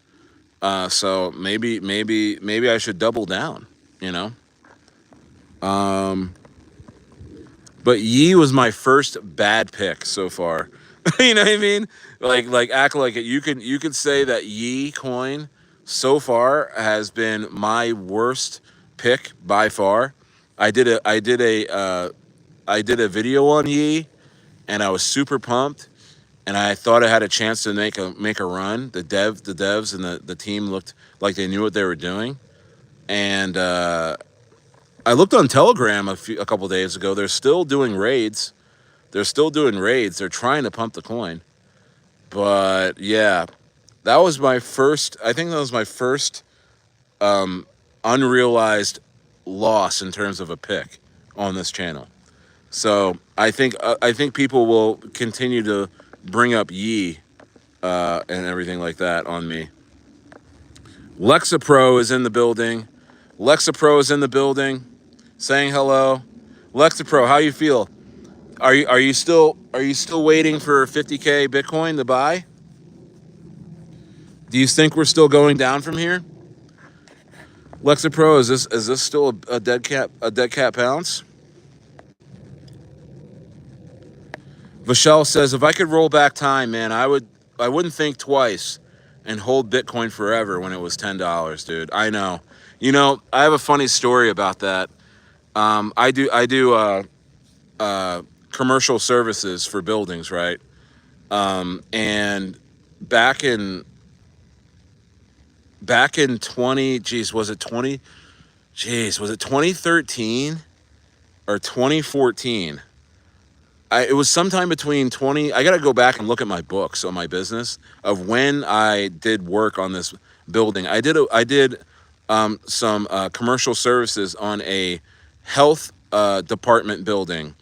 S1: So maybe I should double down. You know. Um, But Yi was my first bad pick so far. You know what I mean? Like act like it. You could say that Yi coin so far has been my worst pick by far. I did a video on Yi and I was super pumped and I thought I had a chance to make a run. The devs and the team looked like they knew what they were doing. And I looked on Telegram a couple days ago. They're still doing raids. They're trying to pump the coin. But yeah, that was my first. I think that was my first um, unrealized loss in terms of a pick on this channel. So I think people will continue to bring up Yi and everything like that on me. Lexapro is in the building. Lexapro is in the building, saying hello. Lexapro, how you feel? Are you still waiting for 50K Bitcoin to buy? Do you think we're still going down from here? Lexapro, is this still a dead cat pounce? Vishal says if I could roll back time, man, I wouldn't think twice and hold Bitcoin forever when it was $10, dude. I know. I have a funny story about that. I do commercial services for buildings, right? And back in back in 20, geez, was it 20? Geez, was it 2013 or 2014? It was sometime between 20. I got to go back and look at my books on my business of when I did work on this building. I did some commercial services on a health department building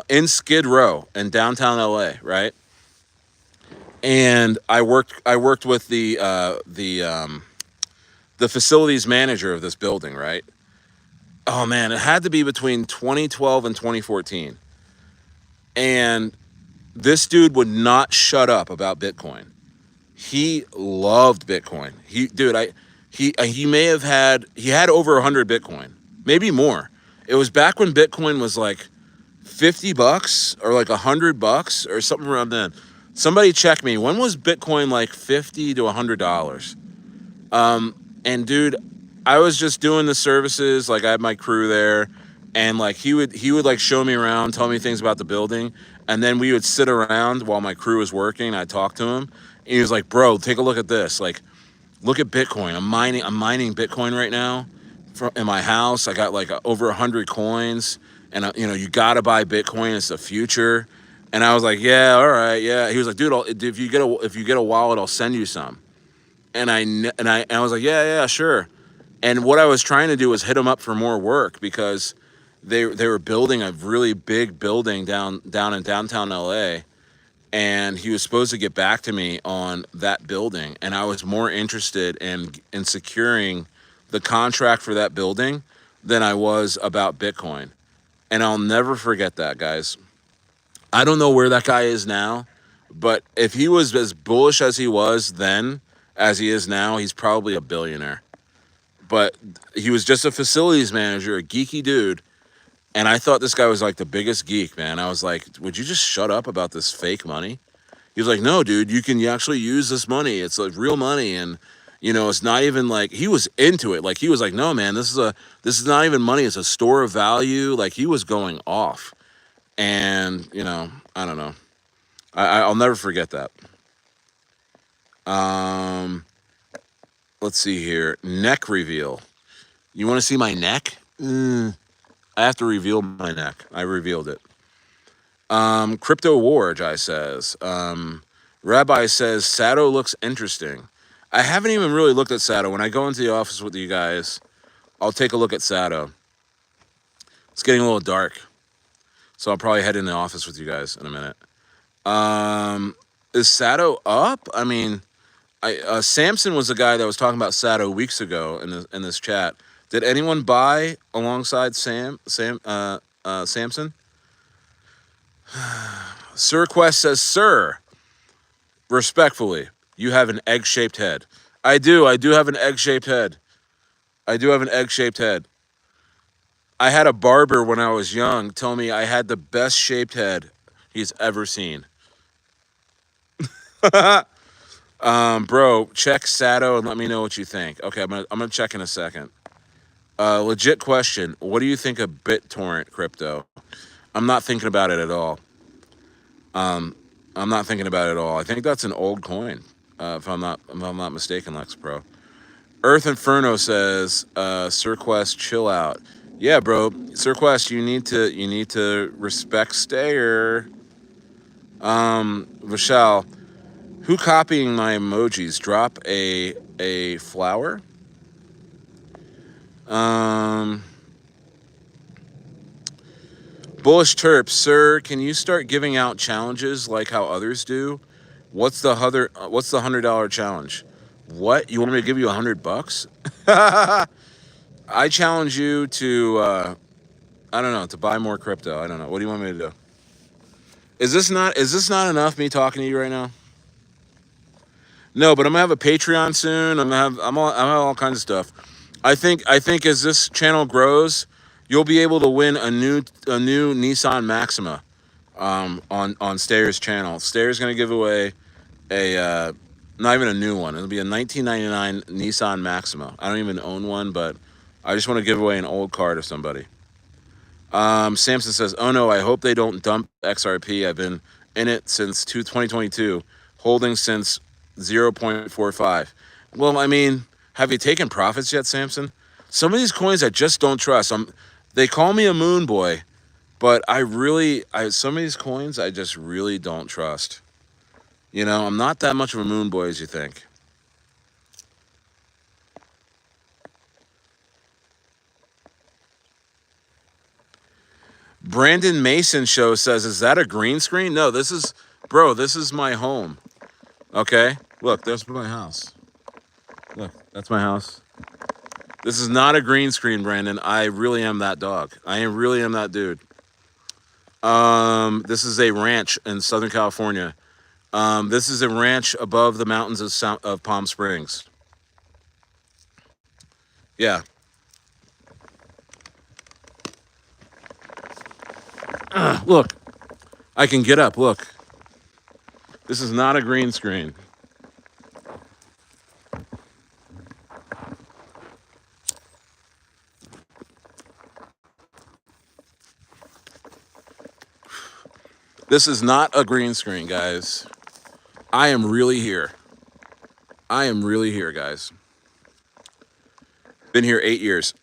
S1: in Skid Row in downtown LA, right? And I worked with the facilities manager of this building, right? Oh man, it had to be between 2012 and 2014. And this dude would not shut up about Bitcoin. He loved Bitcoin. He may have had over 100 Bitcoin, maybe more. It was back when Bitcoin was like $50 or like $100 or something around then. Somebody check me. When was Bitcoin like $50 to $100? And dude, I was just doing the services. Like I had my crew there, and like he would like show me around, tell me things about the building, and then we would sit around while my crew was working. And I'd talk to him, and he was like, "Bro, take a look at this. Like, look at Bitcoin. I'm mining Bitcoin right now, in my house. I got like over 100 coins, and you gotta buy Bitcoin. It's the future." And I was like, "Yeah, all right, yeah." He was like, "Dude, if you get a wallet, I'll send you some." And I was like, "Yeah, yeah, sure." And what I was trying to do was hit him up for more work because they were building a really big building down in downtown LA, and he was supposed to get back to me on that building, and I was more interested in securing the contract for that building than I was about Bitcoin. And I'll never forget that, guys. I don't know where that guy is now, but if he was as bullish as he was then as he is now, he's probably a billionaire. But he was just a facilities manager, a geeky dude. And I thought this guy was like the biggest geek, man. I was like, would you just shut up about this fake money? He was like, no, dude, you can actually use this money. It's like real money. And, it's not even like he was into it. Like he was like, no, man, this is not even money. It's a store of value. Like he was going off. And, I don't know. I'll never forget that. Um, let's see here. Neck reveal. You want to see my neck? I have to reveal my neck. I revealed it. Crypto War, Jai says. Rabbi says Sato looks interesting. I haven't even really looked at Sato. When I go into the office with you guys, I'll take a look at Sato. It's getting a little dark, so I'll probably head in the office with you guys in a minute. Is Sato up? I mean, Samson was the guy that was talking about Sato weeks ago in this chat. Did anyone buy alongside Samson? Sir Quest says, "Sir, respectfully, you have an egg-shaped head." I do. I do have an egg-shaped head. I do have an egg-shaped head. I had a barber when I was young tell me I had the best shaped head he's ever seen. Bro, check Sato and let me know what you think. Okay, I'm gonna check in a second. Legit question. What do you think of BitTorrent crypto? I'm not thinking about it at all. I'm not thinking about it at all. I think that's an old coin. If I'm not mistaken, Lex Pro. Earth Inferno says, Sir Quest, chill out. Yeah, bro. Sir Quest, you need to respect Stayer. Vishal, who copying my emojis? Drop a flower. Bullish Terp, sir, can you start giving out challenges like how others do? What's the $100 challenge? What? You want me to give you $100? I challenge you to I don't know, to buy more crypto. I don't know. What do you want me to do? Is this not enough me talking to you right now? No, but I'm gonna have a Patreon soon. I'm gonna have all kinds of stuff. I think as this channel grows, you'll be able to win a new Nissan Maxima on Stayer's channel. Stayer's gonna give away a not even a new one. It'll be a 1999 Nissan Maxima. I don't even own one, but I just want to give away an old car to somebody. Samson says, "Oh no, I hope they don't dump XRP. I've been in it since 2022, holding since 0.45. Well, I mean, have you taken profits yet, Samson? Some of these coins I just don't trust. They call me a moon boy, but some of these coins I just really don't trust. You know, I'm not that much of a moon boy as you think." Brandon Mason Show says, "Is that a green screen?" No, this is, bro, this is my home. Okay? Look, there's my house. Look, that's my house. This is not a green screen, Brandon. I really am that dog. Really am that dude. This is a ranch in Southern California. This is a ranch above the mountains of Palm Springs. Yeah. Look, I can get up. Look. This is not a green screen. This is not a green screen, guys. I am really here. I am really here, guys. Been here 8 years.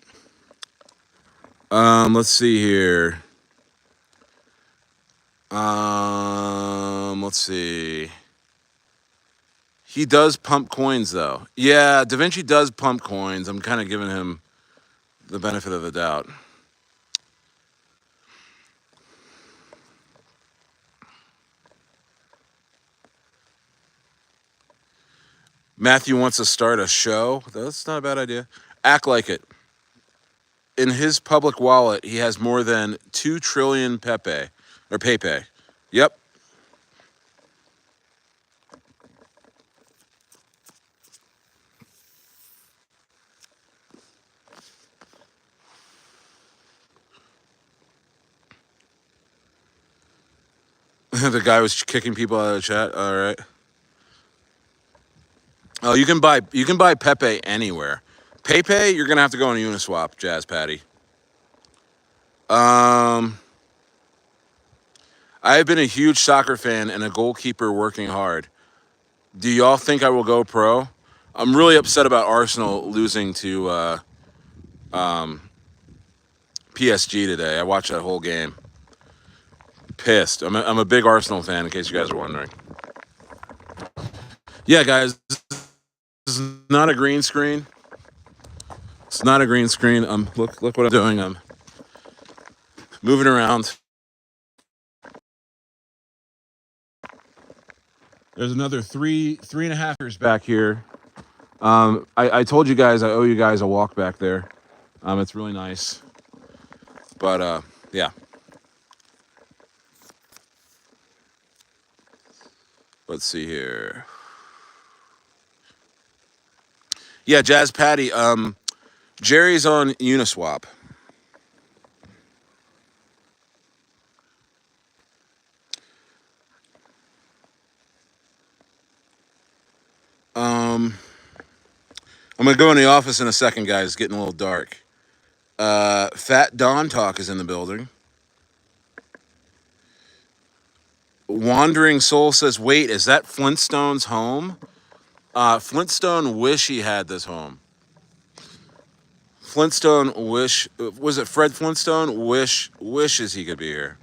S1: Let's see here. Let's see. He does pump coins, though. Yeah, Da Vinci does pump coins. I'm kind of giving him the benefit of the doubt. Matthew wants to start a show. That's not a bad idea. Act like it. In his public wallet, he has more than 2 trillion Pepe. Or Pepe. Yep. The guy was kicking people out of the chat. All right. Oh, you can buy Pepe anywhere. Pepe, you're gonna have to go on a Uniswap, Jazz Patty. I have been a huge soccer fan and a goalkeeper working hard. Do y'all think I will go pro? I'm really upset about Arsenal losing to PSG today. I watched that whole game. Pissed. I'm a big Arsenal fan, in case you guys are wondering. Yeah, guys, this is not a green screen. It's not a green screen. Look what I'm doing. I'm moving around. There's another three and a half years back here. I told you guys I owe you guys a walk back there. It's really nice. But yeah. Let's see here. Yeah, Jazz Patty. Jerry's on Uniswap. I'm gonna go in the office in a second, guys. It's getting a little dark. Fat Don Talk is in the building. Wandering Soul says, "Wait, is that Flintstone's home?" Flintstone wish he had this home. Flintstone was it Fred Flintstone wishes he could be here.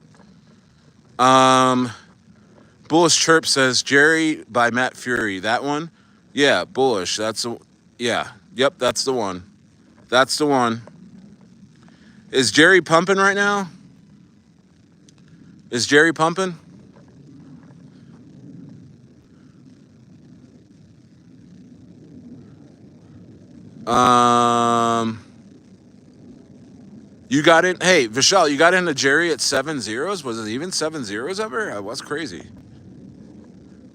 S1: Bullish Chirp says, "Jerry by Matt Fury." That one? Yeah, Bullish. Yep, that's the one. That's the one. Is Jerry pumping right now? Is Jerry pumping? You got in. Hey, Vishal, you got into Jerry at 7 zeros? Was it even 7 zeros ever? That's crazy.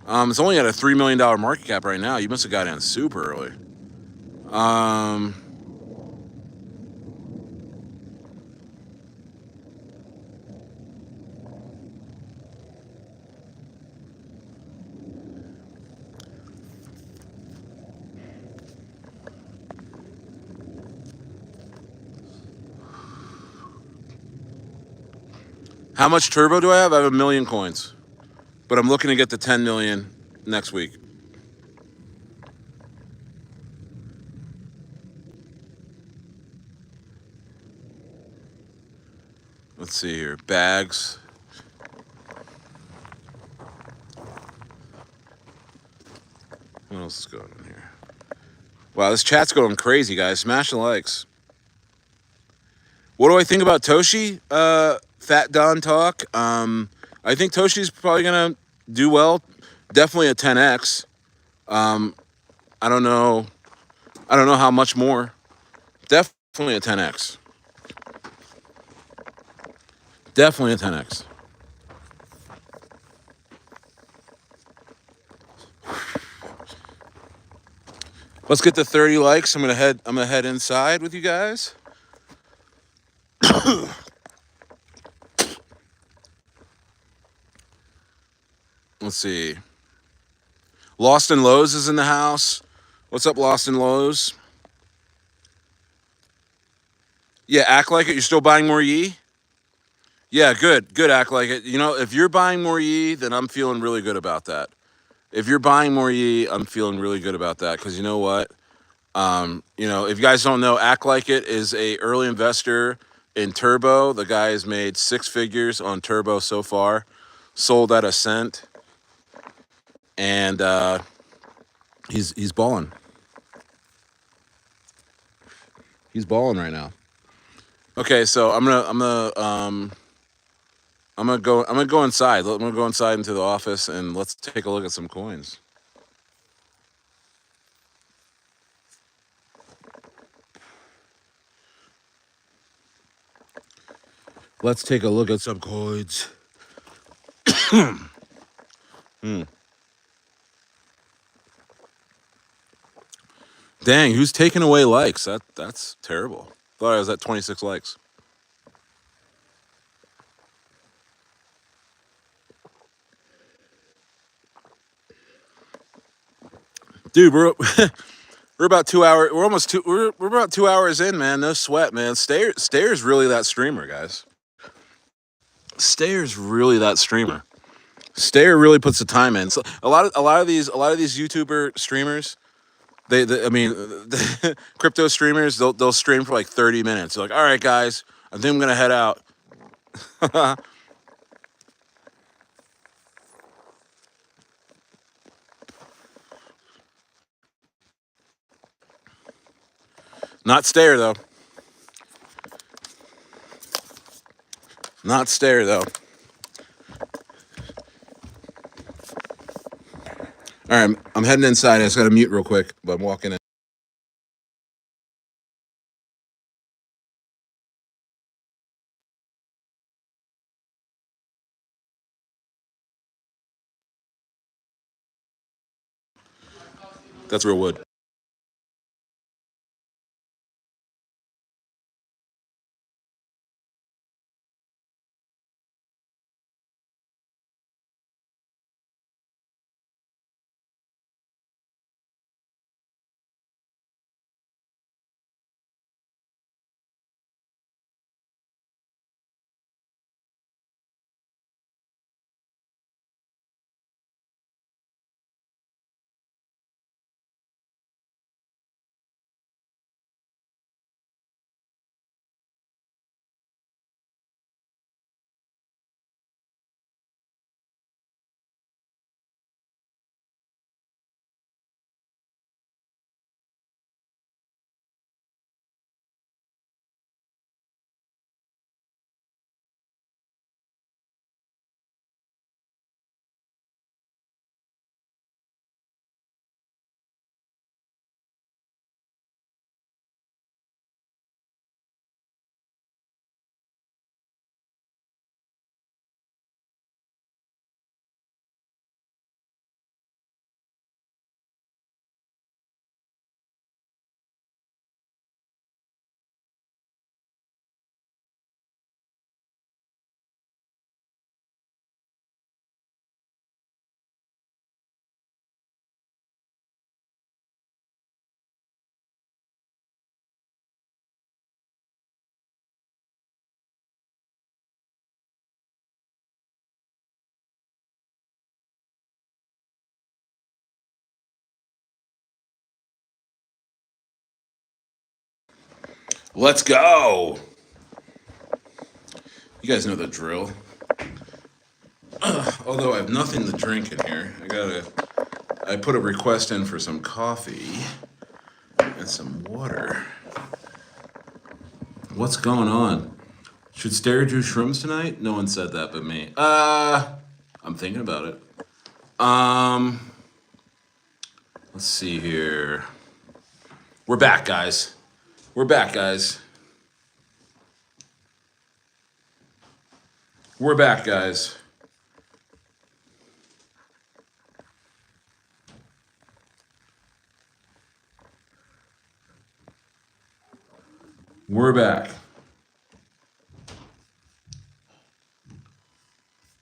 S1: It's only at a $3 million market cap right now. You must have got in super early. How much turbo do I have? I have 1,000,000 coins, but I'm looking to get to 10 million next week. Let's see here. Bags. What else is going on here? Wow, this chat's going crazy, guys. Smash the likes. What do I think about Toshi? Fat Don talk. I think Toshi's probably gonna do well. Definitely a 10x. I don't know. I don't know how much more. Definitely a 10x. Definitely a 10x. Let's get to 30 likes. I'm gonna head inside with you guys. Let's see. Lost in Lowe's is in the house. What's up, Lost in Lowe's? Yeah, act like it. You're still buying more Yee? Yeah, good. Good, act like it. You know, if you're buying more Yee, then I'm feeling really good about that. If you're buying more Yee, I'm feeling really good about that. Because you know what? If you guys don't know, Act Like It is a early investor in Turbo. The guy has made 6 figures on Turbo so far. Sold at a cent. And he's balling. He's balling right now. Okay, so I'm gonna go inside. I'm gonna go inside into the office and let's take a look at some coins. Let's take a look at some coins. Dang, who's taking away likes? That's terrible. Thought I was at 26 likes. Dude, we're about 2 hours. We're almost two. We're about 2 hours in, man. No sweat, man. Stayer's really that streamer, guys. Stayer's really that streamer. Stayer really puts the time in. So a lot of these YouTuber streamers, I mean, crypto streamers, they'll stream for like 30 minutes. They're like, all right, guys, I think I'm gonna head out. Not Stayer though. Not Stayer though. All right, I'm heading inside. I just got to mute real quick, but I'm walking in. That's real wood. Let's go. You guys know the drill. Although I have nothing to drink in here, I put a request in for some coffee and some water. What's going on? Should Stayer do shrooms tonight? No one said that but me. I'm thinking about it. Let's see here. We're back, guys. We're back, guys. We're back, guys. We're back.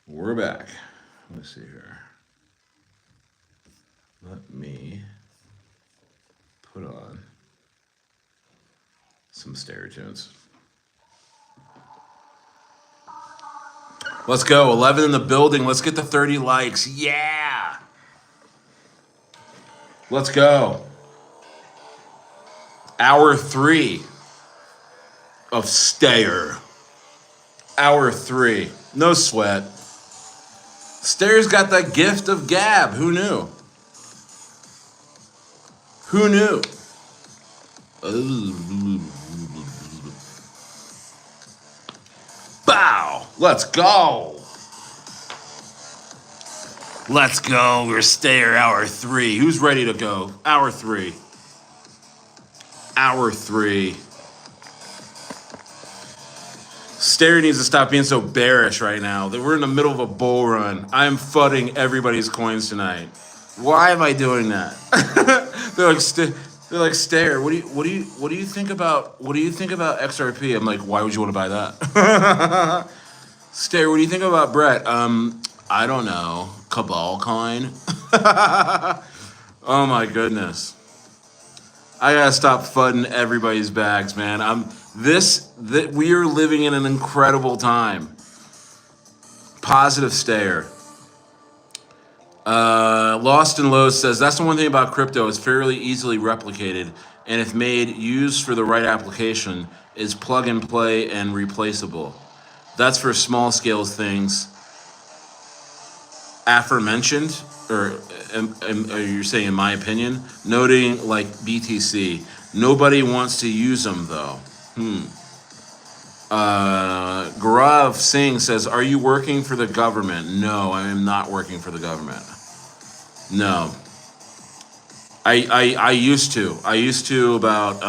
S1: We're back. Let's see here. Let me put on some Stayer tunes. Let's go. 11 in the building. Let's get to 30 likes. Yeah. Let's go. Hour 3 of Stayer. Hour 3. No sweat. Stayer's got that gift of gab. Who knew? Who knew? Bow. Let's go. Let's go. We're Stayer hour 3. Who's ready to go? Hour 3. Hour 3. Stayer needs to stop being so bearish right now. That we're in the middle of a bull run. I'm fudding everybody's coins tonight. Why am I doing that? they're like Stayer. What do you think about XRP? I'm like, why would you want to buy that? Stayer, what do you think about Brett? I don't know. Cabal coin. Oh my goodness. I gotta stop fudding everybody's bags, man. We are living in an incredible time. Positive Stayer. Lost and Lowe's says that's the one thing about crypto is fairly easily replicated, and if used for the right application, is plug and play and replaceable. That's for small scale things. Aforementioned, or you're saying in my opinion, noting like BTC. Nobody wants to use them though. Gaurav Singh says, "Are you working for the government?" No, I am not working for the government. No. I used to. I used to about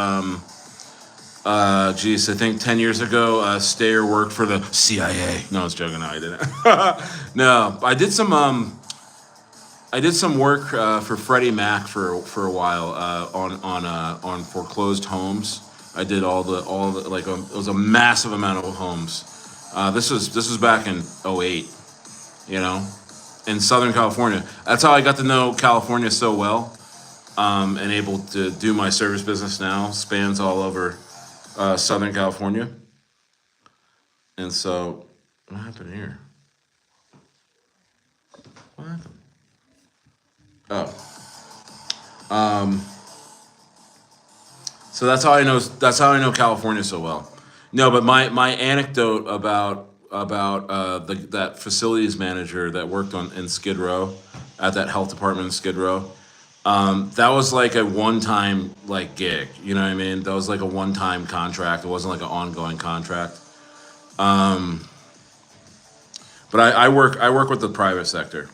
S1: I think 10 years ago, Stayer worked for the CIA. No, I was joking. No, I didn't. No, I did some work for Freddie Mac for a while on foreclosed homes. I did all the like it was a massive amount of homes. This was back in '08, you know, in Southern California. That's how I got to know California so well, and able to do my service business now. Spans all over Southern California. And so, what happened here? What happened? Oh. So that's how I know. That's how I know California so well. No, but my anecdote about that facilities manager that worked in Skid Row, at that health department in Skid Row. That was like a one-time like gig. You know what I mean? That was like a one-time contract. It wasn't like an ongoing contract. But I work with the private sector.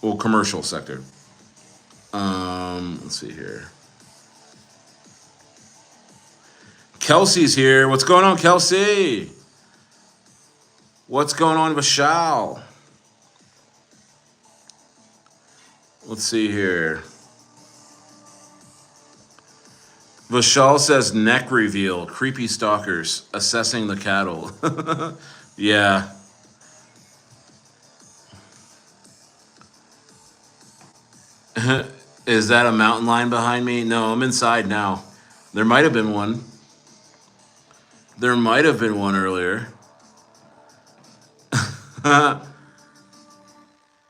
S1: Well, commercial sector. Let's see here. Kelsey's here. What's going on, Kelsey? What's going on, Vishal? Let's see here. Vishal says neck reveal. Creepy stalkers assessing the cattle. Yeah. Is that a mountain lion behind me? No, I'm inside now. There might have been one. There might have been one earlier.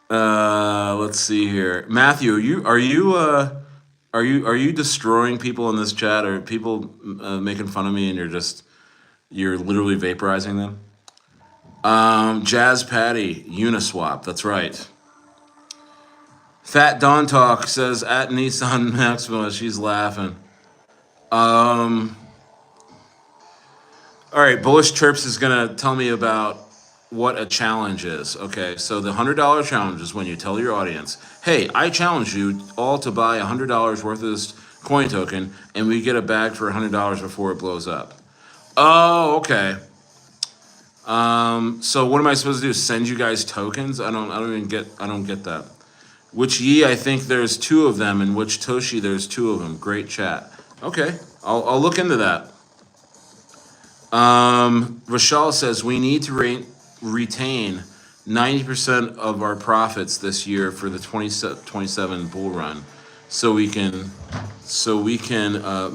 S1: Let's see here. Matthew, are you Are you destroying people in this chat? Are people making fun of me and you're literally vaporizing them? Jazz Patty, Uniswap. That's right. Fat Dawn Talk says at Nissan Maxima. She's laughing. Um, all right, Bullish Chirps is gonna tell me about what a challenge is. Okay, so the $100 challenge is when you tell your audience, "Hey, I challenge you all to buy $100 worth of this coin token, and we get a bag for $100 before it blows up." Oh, okay. So what am I supposed to do? Send you guys tokens? I don't get that. Which Yi, I think there's two of them, and which Toshi, there's two of them. Great chat. Okay, I'll look into that. Rashal says we need to retain 90% of our profits this year for the 2027 bull run, so we can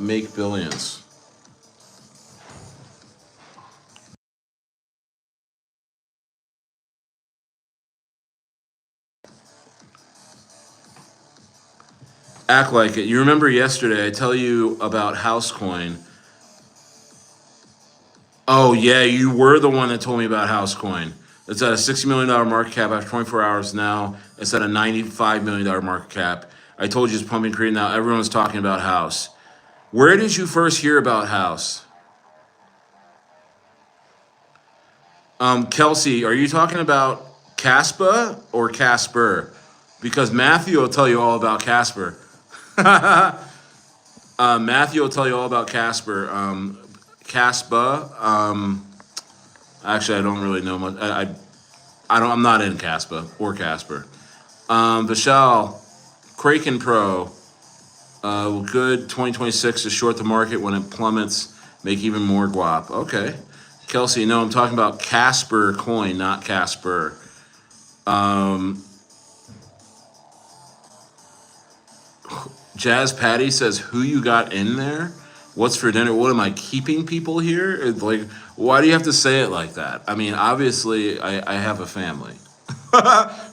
S1: make billions. Act like it. You remember yesterday I tell you about Housecoin. Oh yeah, you were the one that told me about Housecoin. It's at a $60 million market cap after 24 hours now. It's at a $95 million market cap. I told you it's pumping cream now. Everyone's talking about House. Where did you first hear about House? Kelsey, are you talking about Caspa or Casper? Because Matthew will tell you all about Casper. Matthew will tell you all about Casper. Caspa. Actually, I don't really know much. I don't. I'm not in Caspa or Casper. Vishal, Kraken Pro. Good 2026 to short the market when it plummets. Make even more guap. Okay. Kelsey, no, I'm talking about Casper coin, not Casper. Jazz Patty says, "Who you got in there? What's for dinner? What am I keeping people here? It's like, why do you have to say it like that? I mean, obviously, I have a family.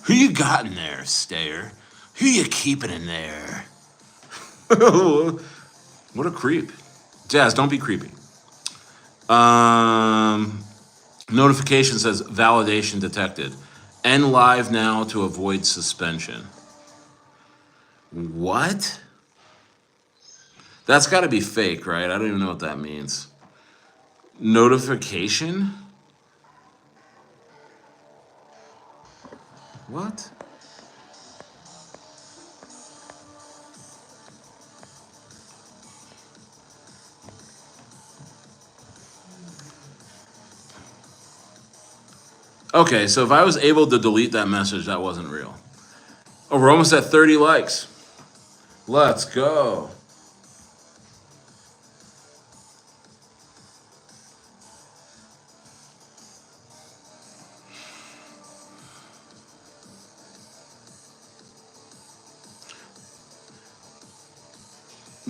S1: Who you got in there, Stayer? Who you keeping in there? What a creep. Jazz, don't be creepy. Notification says validation detected. End live now to avoid suspension. What? That's got to be fake, right? I don't even know what that means. Notification? What? Okay, so if I was able to delete that message, that wasn't real. Oh, we're almost at 30 likes. Let's go.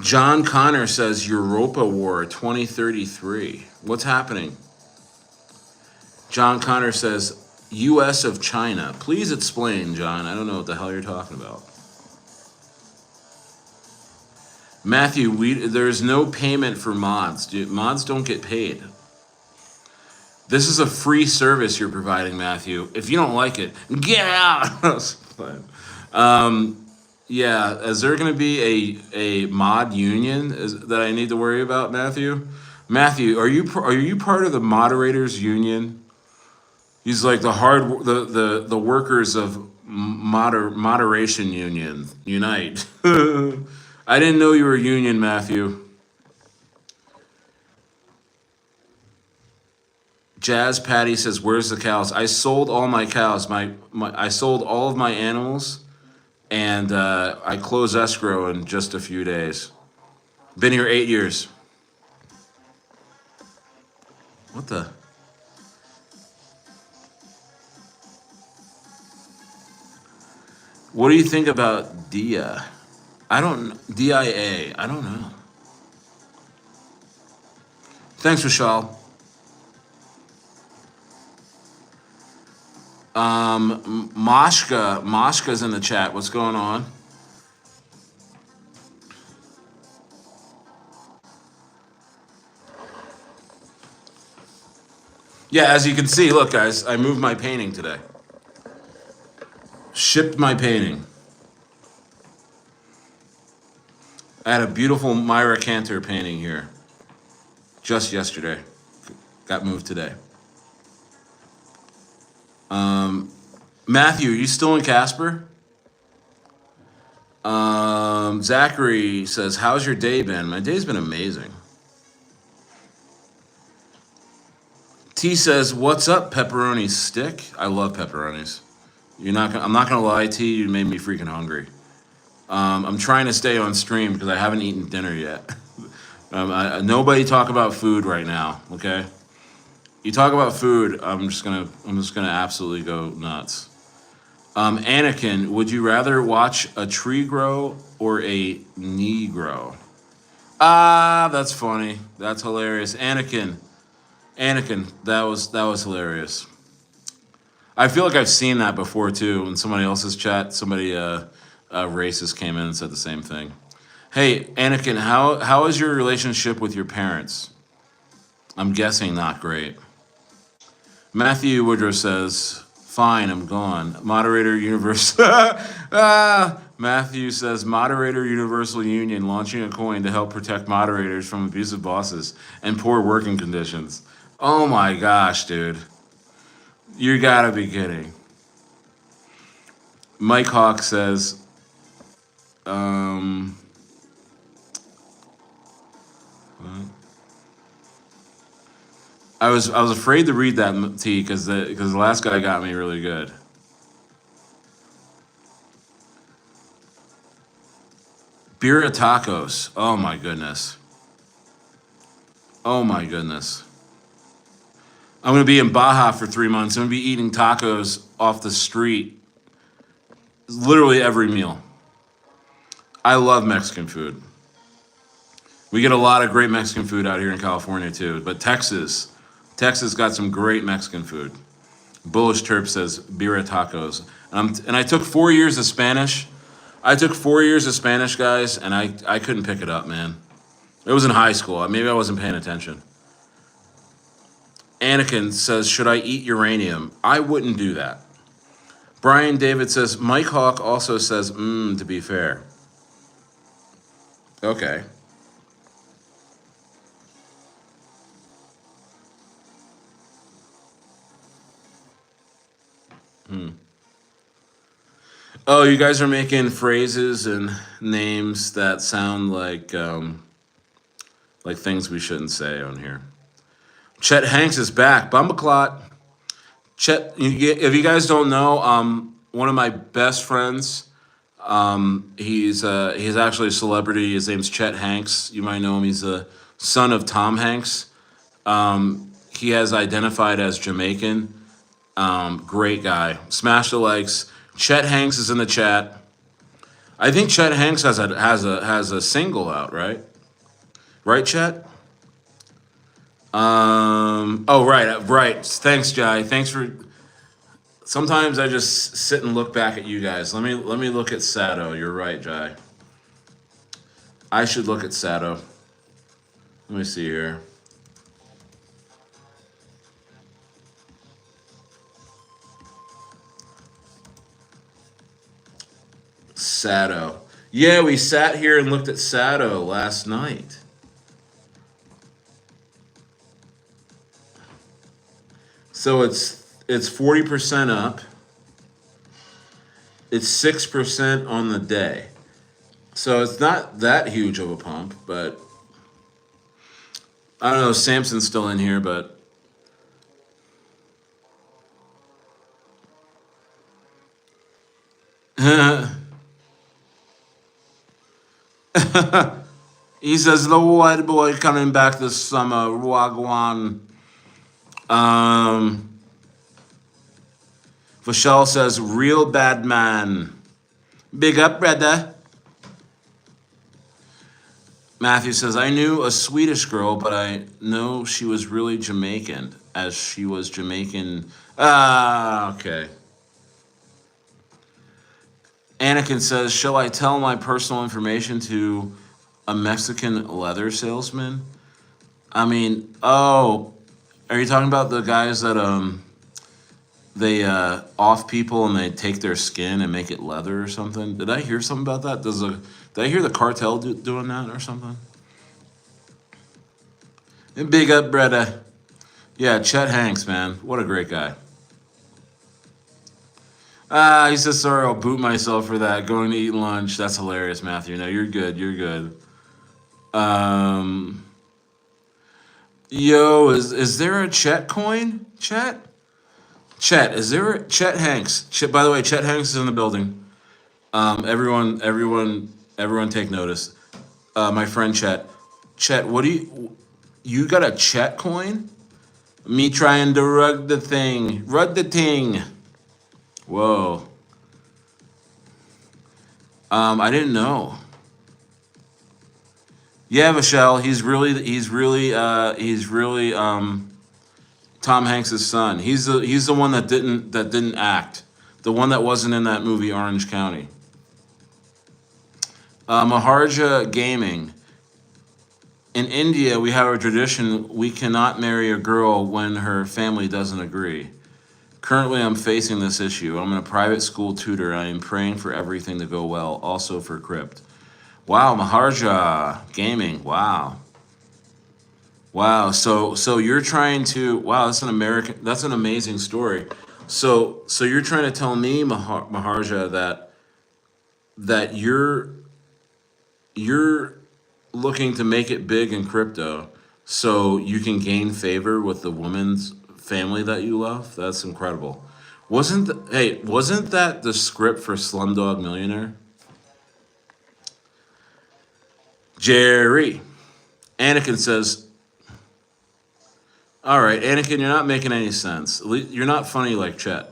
S1: John Connor says Europa War 2033. What's happening? John Connor says US of China. Please explain, John. I don't know what the hell you're talking about. Matthew, there's no payment for mods. Mods don't get paid. This is a free service you're providing, Matthew. If you don't like it, get out. Yeah, is there going to be a mod union that I need to worry about, Matthew? Matthew, are you part of the moderators union? He's like the workers of moderation union unite. I didn't know you were a union, Matthew. Jazz Patty says, "Where's the cows?" I sold all my cows. I sold all of my animals, and I close escrow in just a few days. Been here 8 years. What the? What do you think about DIA? DIA. I don't know. Thanks, Vishal. Moshka's in the chat. What's going on? Yeah, as you can see, look, guys, I moved my painting today. Shipped my painting. I had a beautiful Myra Cantor painting here just yesterday. Got moved today. Matthew, are you still in Casper? Zachary says, "How's your day been?" My day's been amazing. T says, "What's up, pepperoni stick?" I love pepperonis. You're not. I'm not gonna lie, T. You made me freaking hungry. I'm trying to stay on stream because I haven't eaten dinner yet. Nobody talk about food right now. Okay. You talk about food, I'm just gonna absolutely go nuts. Anakin, would you rather watch a tree grow or a knee grow? Ah, that's funny. That's hilarious. Anakin, that was hilarious. I feel like I've seen that before too. In somebody else's chat, somebody racist came in and said the same thing. Hey, Anakin, how is your relationship with your parents? I'm guessing not great. Matthew Woodrow says, "Fine, I'm gone." Moderator Universal. Matthew says, "Moderator Universal Union launching a coin to help protect moderators from abusive bosses and poor working conditions." Oh my gosh, dude. You gotta be kidding. Mike Hawk says, um, I was afraid to read that T because the last guy got me really good. Birria tacos. Oh my goodness. Oh my goodness. I'm gonna be in Baja for 3 months. I'm gonna be eating tacos off the street, literally every meal. I love Mexican food. We get a lot of great Mexican food out here in California too, but Texas got some great Mexican food. Bullish Terp says birria tacos, and I took 4 years of Spanish. I took 4 years of Spanish, guys, and I couldn't pick it up, man. It was in high school. Maybe I wasn't paying attention. Anakin says, "Should I eat uranium?" I wouldn't do that. Brian David says, Mike Hawk also says, to be fair. Okay. Oh, you guys are making phrases and names that sound like things we shouldn't say on here. Chet Hanks is back. Bumbleclot. Chet, if you guys don't know, one of my best friends, he's actually a celebrity. His name's Chet Hanks. You might know him. He's the son of Tom Hanks. He has identified as Jamaican. Great guy. Smash the likes. Chet Hanks is in the chat. I think Chet Hanks has a single out, right? Right, Chet? Oh, right. Thanks, Jai. Thanks for. Sometimes I just sit and look back at you guys. Let me look at Sato. You're right, Jai. I should look at Sato. Let me see here. Sato. Yeah, we sat here and looked at Sato last night. So it's 40% up. It's 6% on the day. So it's not that huge of a pump, but I don't know. Samson's still in here, but he says the white boy coming back this summer. Wagwan. Um, Vashal says real bad man. Big up, brother. Matthew says, I knew a Swedish girl, but I know she was really Jamaican, as she was Jamaican. Ah, okay. Anakin says, shall I tell my personal information to a Mexican leather salesman? I mean, oh, Are you talking about the guys that they off people and they take their skin and make it leather or something? Did I hear something about that? Did I hear the cartel doing that or something? And big up, brother. Yeah, Chet Hanks, man, what a great guy. Ah, he says sorry. I'll boot myself for that. Going to eat lunch. That's hilarious, Matthew. No, you're good. You're good. Um, yo, is there a Chet coin? Chet, is there a Chet Hanks? Chet, by the way, Chet Hanks is in the building. Everyone, take notice. My friend Chet. Chet, what do you got a Chet coin? Me trying to rug the ting. Whoa. I didn't know. Yeah, Michelle, he's really Tom Hanks' son. He's the one that didn't act. The one that wasn't in that movie Orange County. Maharja Gaming. In India, we have a tradition we cannot marry a girl when her family doesn't agree. Currently, I'm facing this issue. I'm a private school tutor. I am praying for everything to go well, also for Crypt. Wow, Maharja Gaming. Wow. Wow. So you're trying to wow, that's an amazing story. So you're trying to tell me, Maharja, that you're looking to make it big in crypto so you can gain favor with the woman's family that you love? That's incredible. Wasn't that the script for Slumdog Millionaire? Jerry. Anakin says, all right, Anakin, you're not making any sense. You're not funny like Chet.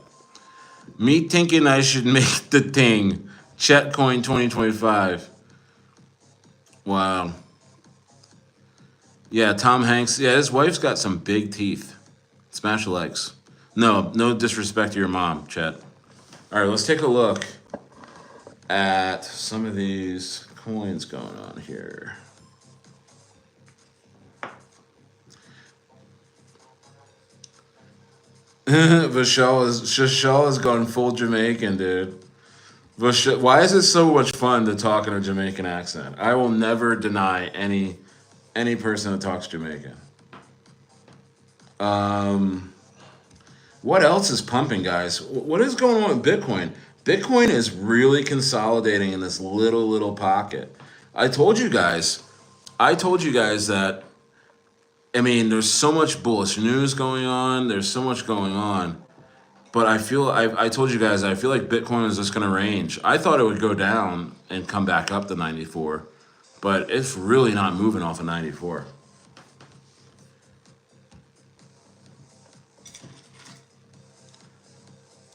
S1: Me thinking I should make the thing. Chet Coin 2025. Wow. Yeah, Tom Hanks. Yeah, his wife's got some big teeth. Smash the likes. No disrespect to your mom, Chet. All right, let's take a look at some of these coins going on here. Vishal has gone full Jamaican, dude. Why is it so much fun to talk in a Jamaican accent? I will never deny any person that talks Jamaican. What else is pumping, guys? What is going on with Bitcoin? Bitcoin is really consolidating in this little pocket. I told you guys. I told you guys that. I mean, there's so much bullish news going on. There's so much going on. But I told you guys I feel like Bitcoin is just going to range. I thought it would go down and come back up to 94, but it's really not moving off of 94.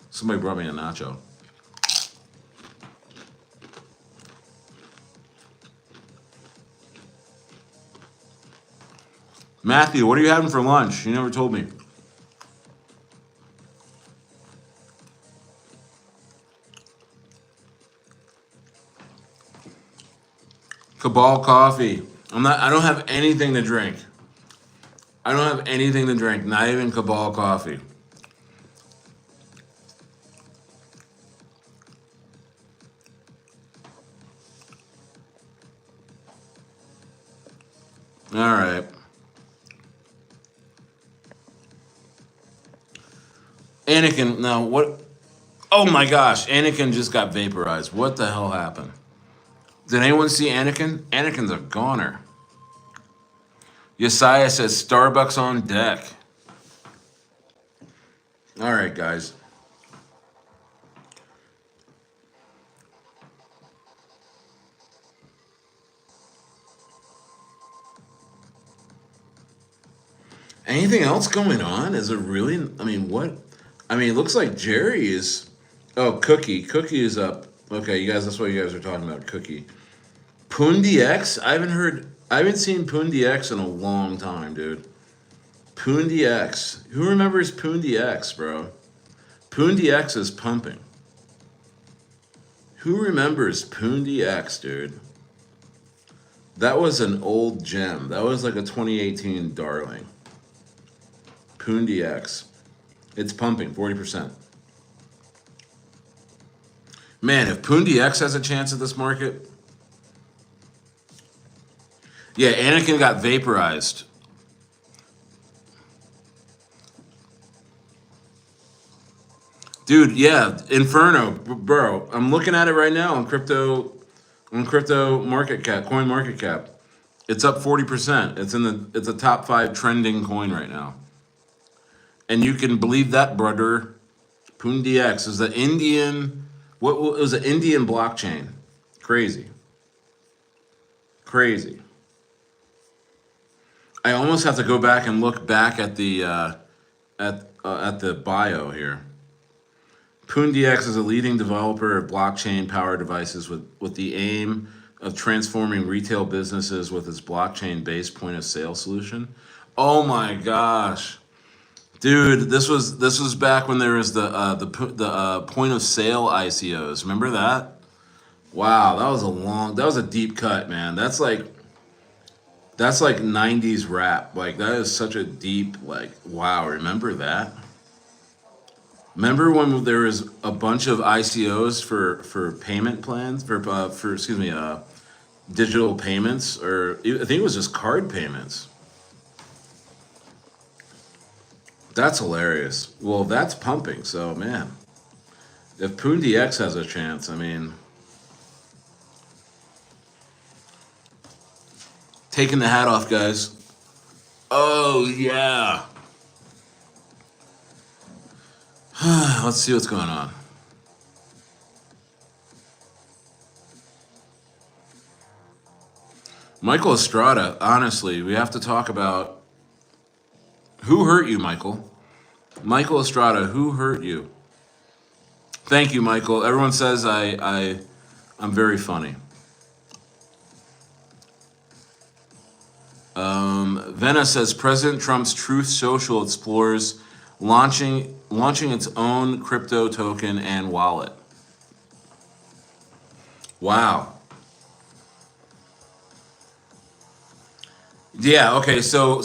S1: Somebody brought me a nacho. Matthew, what are you having for lunch? You never told me. Cabal coffee. I don't have anything to drink. I don't have anything to drink, not even Cabal coffee. All right. Anakin, now what? Oh my gosh, Anakin just got vaporized. What the hell happened? Did anyone see Anakin? Anakin's a goner. Yesiah says Starbucks on deck. All right, guys. Anything else going on? Is it really? I mean, what? I mean, it looks like Jerry is. Oh, Cookie. Cookie is up. Okay, you guys. That's what you guys are talking about. Cookie. Pundi X. I haven't heard. I haven't seen Pundi X in a long time, dude. Pundi X. Who remembers Pundi X, bro? Pundi X is pumping. Who remembers Pundi X, dude? That was an old gem. That was like a 2018 darling. PoonDX. It's pumping 40%. Man, if PoonDX has a chance at this market, yeah, Anakin got vaporized. Dude, yeah, Inferno, bro. I'm looking at it right now on crypto market cap, coin market cap. It's up 40%. It's a top 5 trending coin right now. And you can believe that, brother. PoonDX is the Indian what it was an Indian blockchain. Crazy. Crazy. I almost have to go back and look back at the bio here. PoonDX is a leading developer of blockchain-powered devices with the aim of transforming retail businesses with its blockchain-based point-of-sale solution. Oh my gosh, dude! This was back when there was the point-of-sale ICOs. Remember that? Wow, that was a deep cut, man. That's like 90s rap. Like that is such a deep like wow, remember that? Remember when there was a bunch of ICOs for payment plans for excuse me digital payments, or I think it was just card payments. That's hilarious. Well, that's pumping. So man, if PoonDX has a chance, I mean, taking the hat off, guys. Oh yeah. Let's see what's going on. Michael Estrada, honestly, we have to talk about who hurt you, Michael. Michael Estrada, who hurt you? Thank you, Michael. Everyone says I'm very funny. Venna says President Trump's Truth Social explores launching its own crypto token and wallet. Wow. Yeah. Okay. So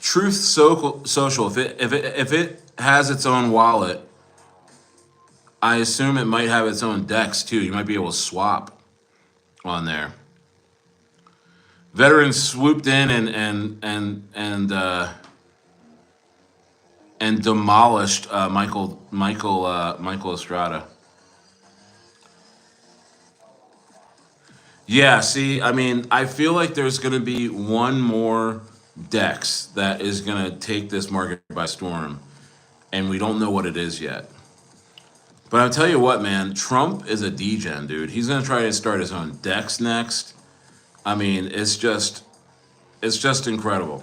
S1: Truth Social. If it has its own wallet, I assume it might have its own DEX too. You might be able to swap on there. Veterans swooped in and demolished Michael Estrada. Yeah, see, I mean, I feel like there's going to be one more DEX that is going to take this market by storm, and we don't know what it is yet. But I'll tell you what, man, Trump is a degen, dude. He's going to try to start his own DEX next. I mean, it's just incredible.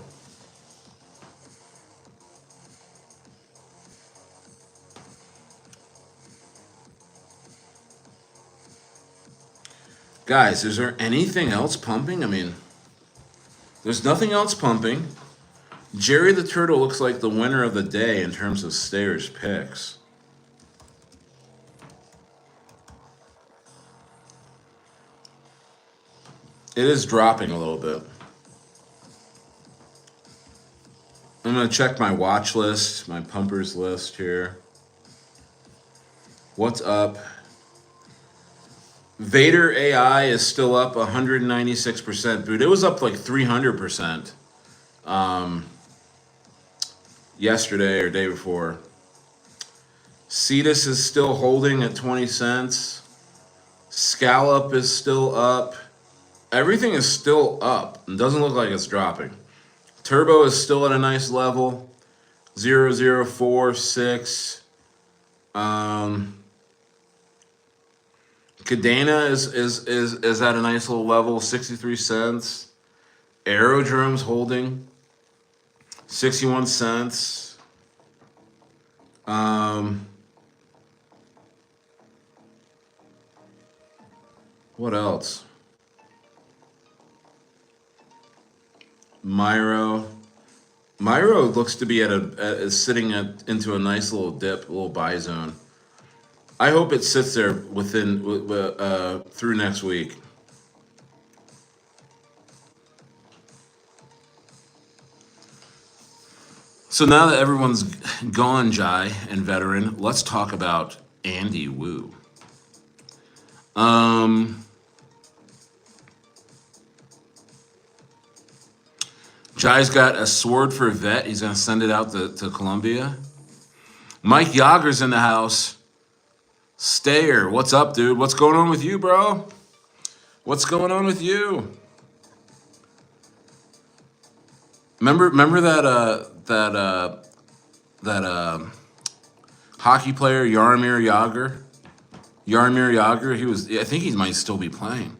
S1: Guys, is there anything else pumping? I mean, there's nothing else pumping. Jerry the Turtle looks like the winner of the day in terms of Stayer's picks. It is dropping a little bit. I'm going to check my watch list, my pumpers list here. What's up? Vader AI is still up 196%. Dude, it was up like 300% yesterday or day before. Cetus is still holding at 20 cents. Scallop is still up. Everything is still up. It doesn't look like it's dropping. Turbo is still at a nice level. 0046. Cadena is at a nice little level, 63 cents. Aerodrome's holding 61 cents. What else? Myro looks to be sitting into a nice little dip, a little buy zone. I hope it sits there through next week. So now that everyone's gone, Jai and veteran, let's talk about Andy Wu. Um, Jai's got a sword for a vet. He's gonna send it out to Colombia. Mike Yager's in the house. Stayer, what's up, dude? What's going on with you, bro? What's going on with you? Remember that hockey player Yarmir Yager? Yarmir Yager, he was. I think he might still be playing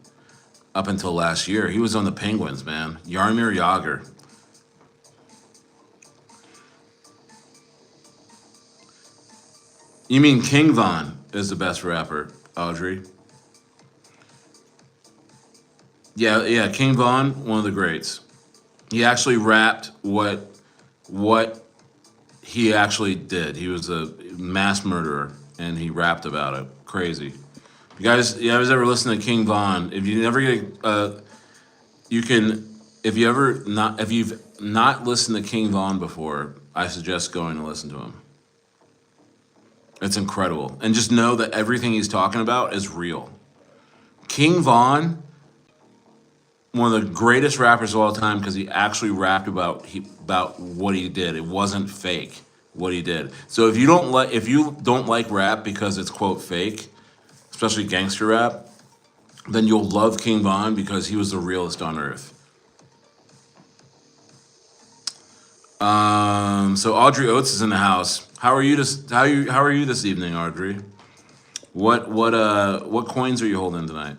S1: up until last year. He was on the Penguins, man. Yarmir Yager. You mean King Von is the best rapper, Audrey? Yeah, yeah. King Von, one of the greats. He actually rapped what he actually did. He was a mass murderer, and he rapped about it. Crazy. You guys ever listen to King Von? If you never get, you can. If you've not listened to King Von before, I suggest going to listen to him. It's incredible, and just know that everything he's talking about is real. King Von, one of the greatest rappers of all time, because he actually rapped about what he did. It wasn't fake what he did. So if you don't like rap because it's quote fake, especially gangster rap, then you'll love King Von because he was the realest on earth. So Audrey Oates is in the house. How are you this evening, Audrey? What coins are you holding tonight?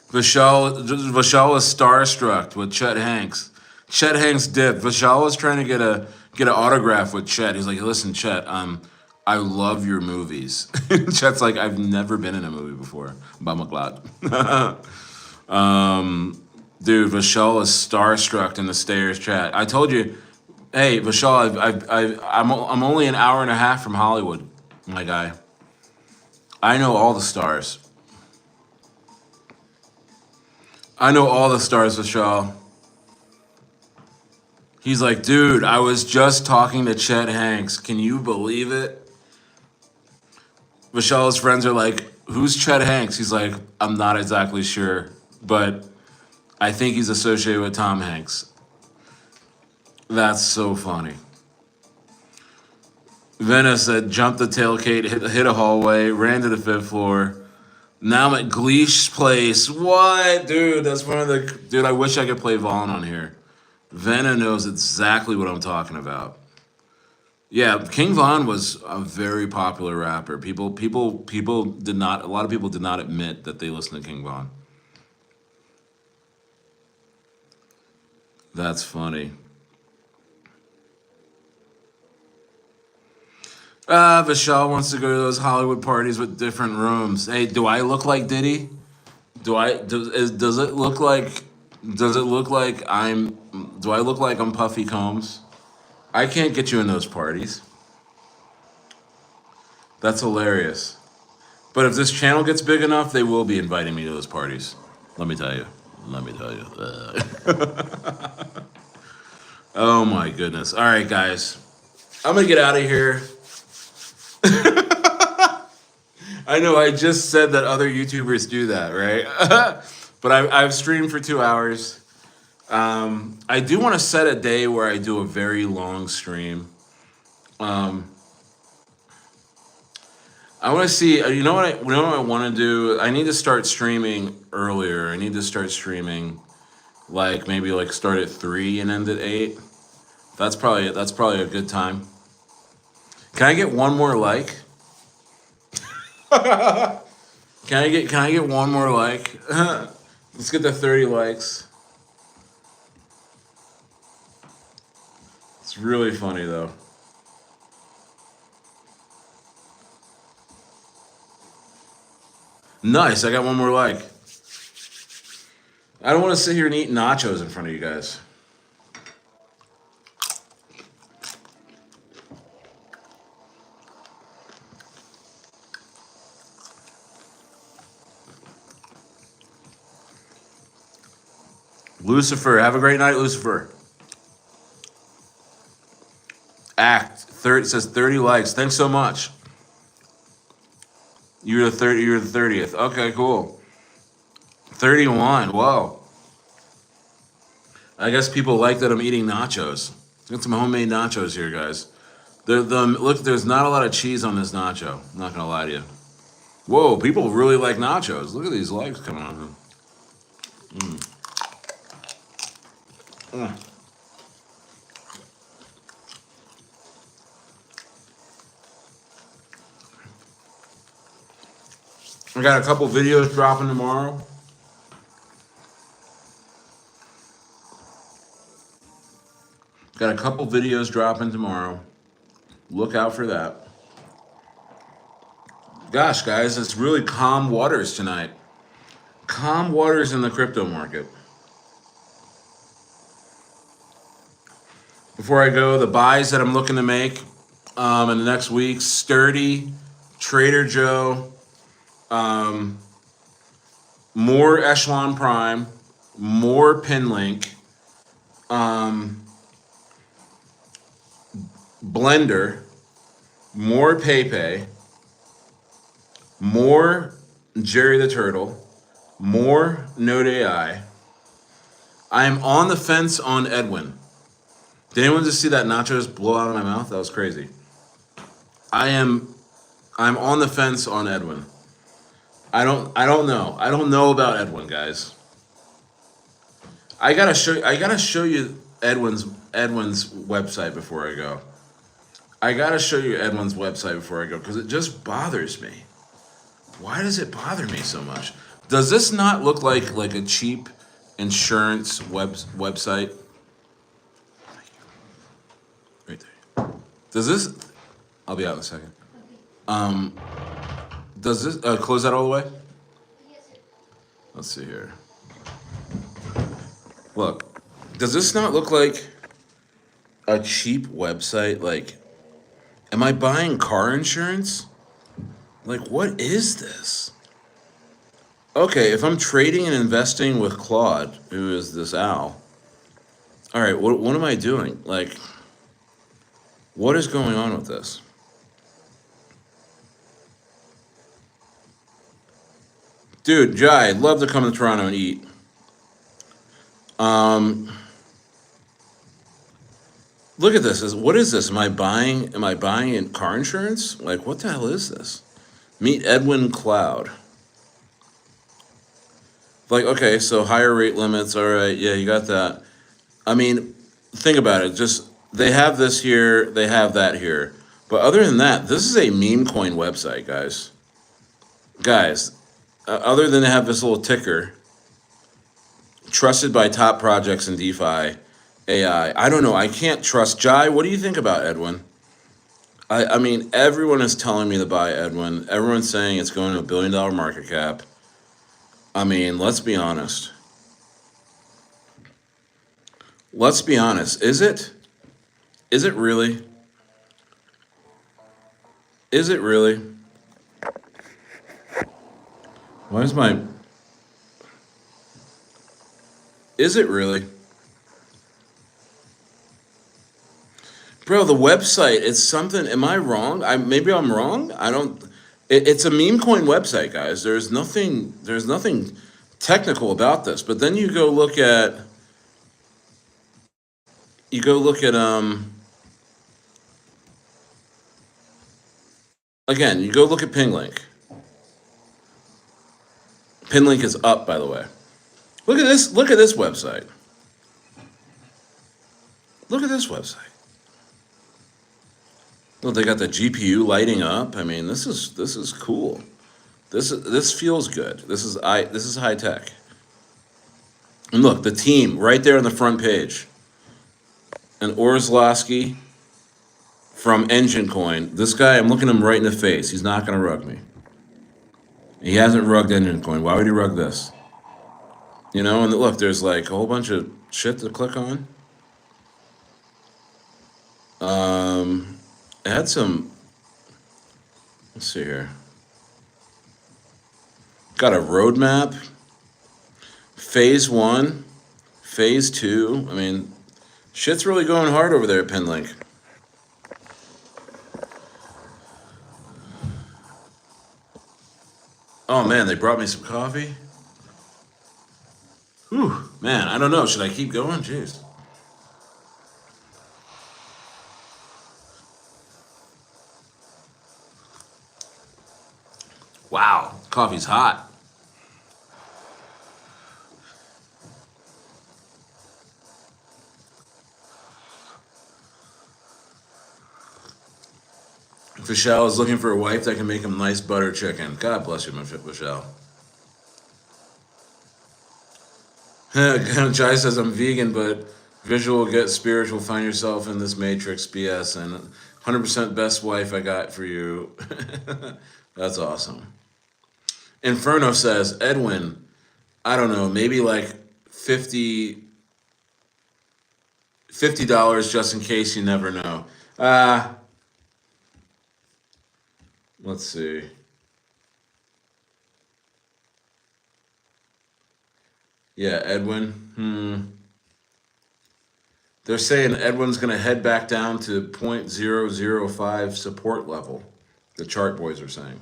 S1: Vishal is starstruck with Chet Hanks. Chet Hanks dipped. Vishal was trying to get an autograph with Chet. He's like, listen, Chet, I love your movies. Chet's like, I've never been in a movie before. Bamaglad. Dude, Vishal is starstruck in the Stayers chat. I told you, hey, Vishal, I'm only an hour and a half from Hollywood, my guy. I know all the stars. I know all the stars, Vishal. He's like, dude, I was just talking to Chet Hanks. Can you believe it? Vishal's friends are like, who's Chet Hanks? He's like, I'm not exactly sure, but I think he's associated with Tom Hanks. That's so funny. Venice said, jumped the tailgate, hit a hallway, ran to the fifth floor. Now I'm at Gleesh Place. What? Dude, that's one of the... Dude, I wish I could play Vaughn on here. Venna knows exactly what I'm talking about. Yeah, King Von was a very popular rapper. People did not... A lot of people did not admit that they listened to King Von. That's funny. Vishal wants to go to those Hollywood parties with different rooms. Hey, do I look like Diddy? Does it look like... Does it look like I'm... Do I look like I'm Puffy Combs? I can't get you in those parties. That's hilarious. But if this channel gets big enough, they will be inviting me to those parties. Let me tell you. Let me tell you. Oh my goodness. All right, guys. I'm going to get out of here. I know I just said that other YouTubers do that, right? But I've streamed for 2 hours. I do want to set a day where I do a very long stream. I want to see. You know what I want to do? I need to start streaming earlier. I need to start streaming, like maybe like start at 3 and end at 8. That's probably a good time. Can I get one more like? Can I get one more like? Let's get to 30 likes. It's really funny though. Nice, I got one more like. I don't want to sit here and eat nachos in front of you guys. Lucifer, have a great night, Lucifer. Act. It says 30 likes. Thanks so much. You're the 30. You're the 30th. Okay, cool. 31. Whoa. I guess people like that I'm eating nachos. Got some homemade nachos here, guys. Look, there's not a lot of cheese on this nacho. I'm not gonna lie to you. Whoa, people really like nachos. Look at these likes coming on. Mm. I got a couple videos dropping tomorrow. Got a couple videos dropping tomorrow. Look out for that. Gosh, guys, it's really calm waters tonight. Calm waters in the crypto market. Before I go, the buys that I'm looking to make in the next week: Sturdy, Trader Joe, more Echelon Prime, more Pinlink, Blender, more Pepe, more Jerry the Turtle, more Node AI. I am on the fence on Edwin. Did anyone just see that nachos blow out of my mouth? That was crazy. I'm on the fence on Edwin. I don't know. I don't know about Edwin, guys. I gotta show you Edwin's website before I go. I gotta show you Edwin's website before I go because it just bothers me. Why does it bother me so much? Does this not look like a cheap insurance website? Right there. Does this? I'll be out in a second. Does this close that all the way? Let's see here. Look, does this not look like a cheap website? Like, am I buying car insurance? Like, what is this? Okay, if I'm trading and investing with Claude, who is this owl, all right, what am I doing? Like, what is going on with this? Dude, Jai, I'd love to come to Toronto and eat. Look at this. What is this? Am I buying in car insurance? Like, what the hell is this? Meet Edwin Cloud. Like, okay, so higher rate limits, all right, yeah, you got that. I mean, think about it. Just they have this here, they have that here. But other than that, this is a meme coin website, guys. Guys, other than to have this little ticker, trusted by top projects in DeFi, AI. I don't know. I can't trust. Jai, what do you think about Edwin? I mean, everyone is telling me to buy Edwin. Everyone's saying it's going to $1 billion market cap. I mean, let's be honest. Let's be honest. Is it? Is it really? Is it really? Why is my... Is it really? Bro, the website, it's something. Am I wrong? Maybe I'm wrong. I don't. It's a meme coin website, guys. There's nothing. There's nothing technical about this. But then you go look at. You go look at Again, you go look at Pinlink. Pinlink is up, by the way. Look at this. Look at this website. Look at this website. Well, they got the GPU lighting up. I mean, this is cool. This feels good. This is high tech. And look, the team right there on the front page. And Orslowski from Engine Coin. This guy, I'm looking him right in the face. He's not gonna rug me. He hasn't rugged Engine Coin. Why would he rug this? You know, and look, there's like a whole bunch of shit to click on. It had some. Let's see here. Got a roadmap. Phase 1, Phase two. I mean, shit's really going hard over there at Pinlink. Oh man, they brought me some coffee. Whew, man, I don't know. Should I keep going? Jeez. Wow, coffee's hot. Michelle is looking for a wife that can make him nice butter chicken. God bless you, Michelle. Jai says I'm vegan, but visual get spiritual. Find yourself in this matrix BS and 100% best wife I got for you. That's awesome. Inferno says Edwin. I don't know, maybe like 50 dollars just in case you never know. Let's see. Yeah, Edwin. They're saying Edwin's going to head back down to 0.005 support level. The chart boys are saying.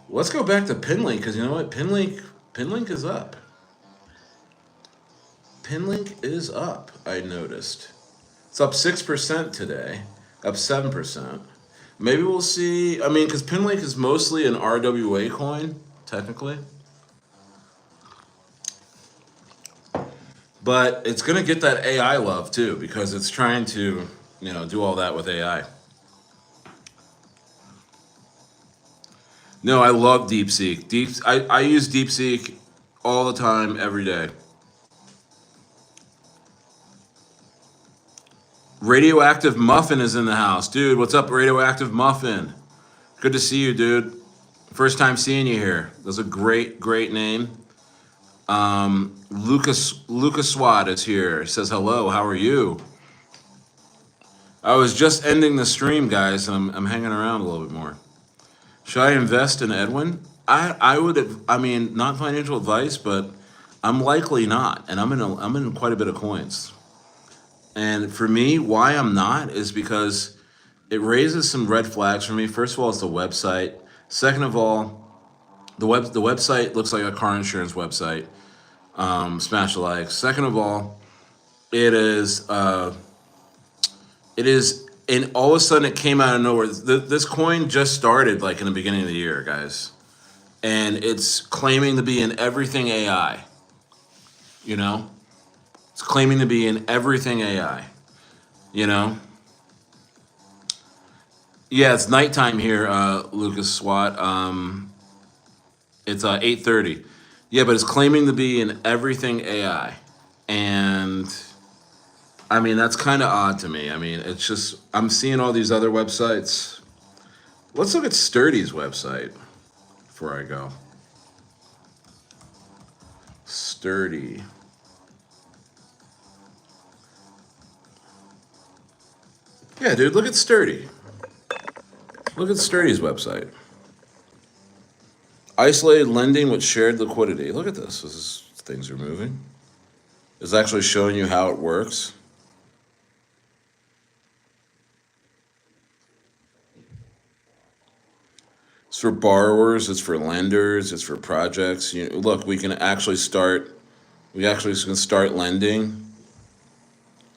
S1: Let's go back to Pinlink because you know what? Pinlink is up. Pinlink is up. I noticed. It's up 6% today. Up 7%. Maybe we'll see. I mean, because Pinlink is mostly an RWA coin, technically. But it's going to get that AI love too because it's trying to, do all that with AI. No, I love DeepSeek. I use DeepSeek all the time, every day. Radioactive Muffin is in the house. Dude, what's up, Radioactive Muffin? Good to see you, dude. First time seeing you here. That's a great, great name. Lucas Swat is here. He says hello. How are you? I was just ending the stream, guys. I'm hanging around a little bit more. Should I invest in Edwin? I would. I mean, not financial advice, but I'm likely not, and I'm in quite a bit of coins. And for me, why I'm not is because it raises some red flags for me. First of all, it's the website. Second of all, the website looks like a car insurance website. Smash the like. Second of all, it is and all of a sudden it came out of nowhere. This coin just started like in the beginning of the year, guys, and it's claiming to be in everything AI. You know, it's claiming to be in everything AI. You know, yeah, it's nighttime here, Lucas Swat. It's 8:30. Yeah, but it's claiming to be in everything AI, and I mean that's kind of odd to me. I mean, it's just I'm seeing all these other websites. Let's look at Sturdy's website before I go. Sturdy. Yeah, dude, look at Sturdy. Look at Sturdy's website. Isolated lending with shared liquidity. Look at this. Things are moving. It's actually showing you how it works. It's for borrowers. It's for lenders. It's for projects. Look, we can actually start. We actually can start lending.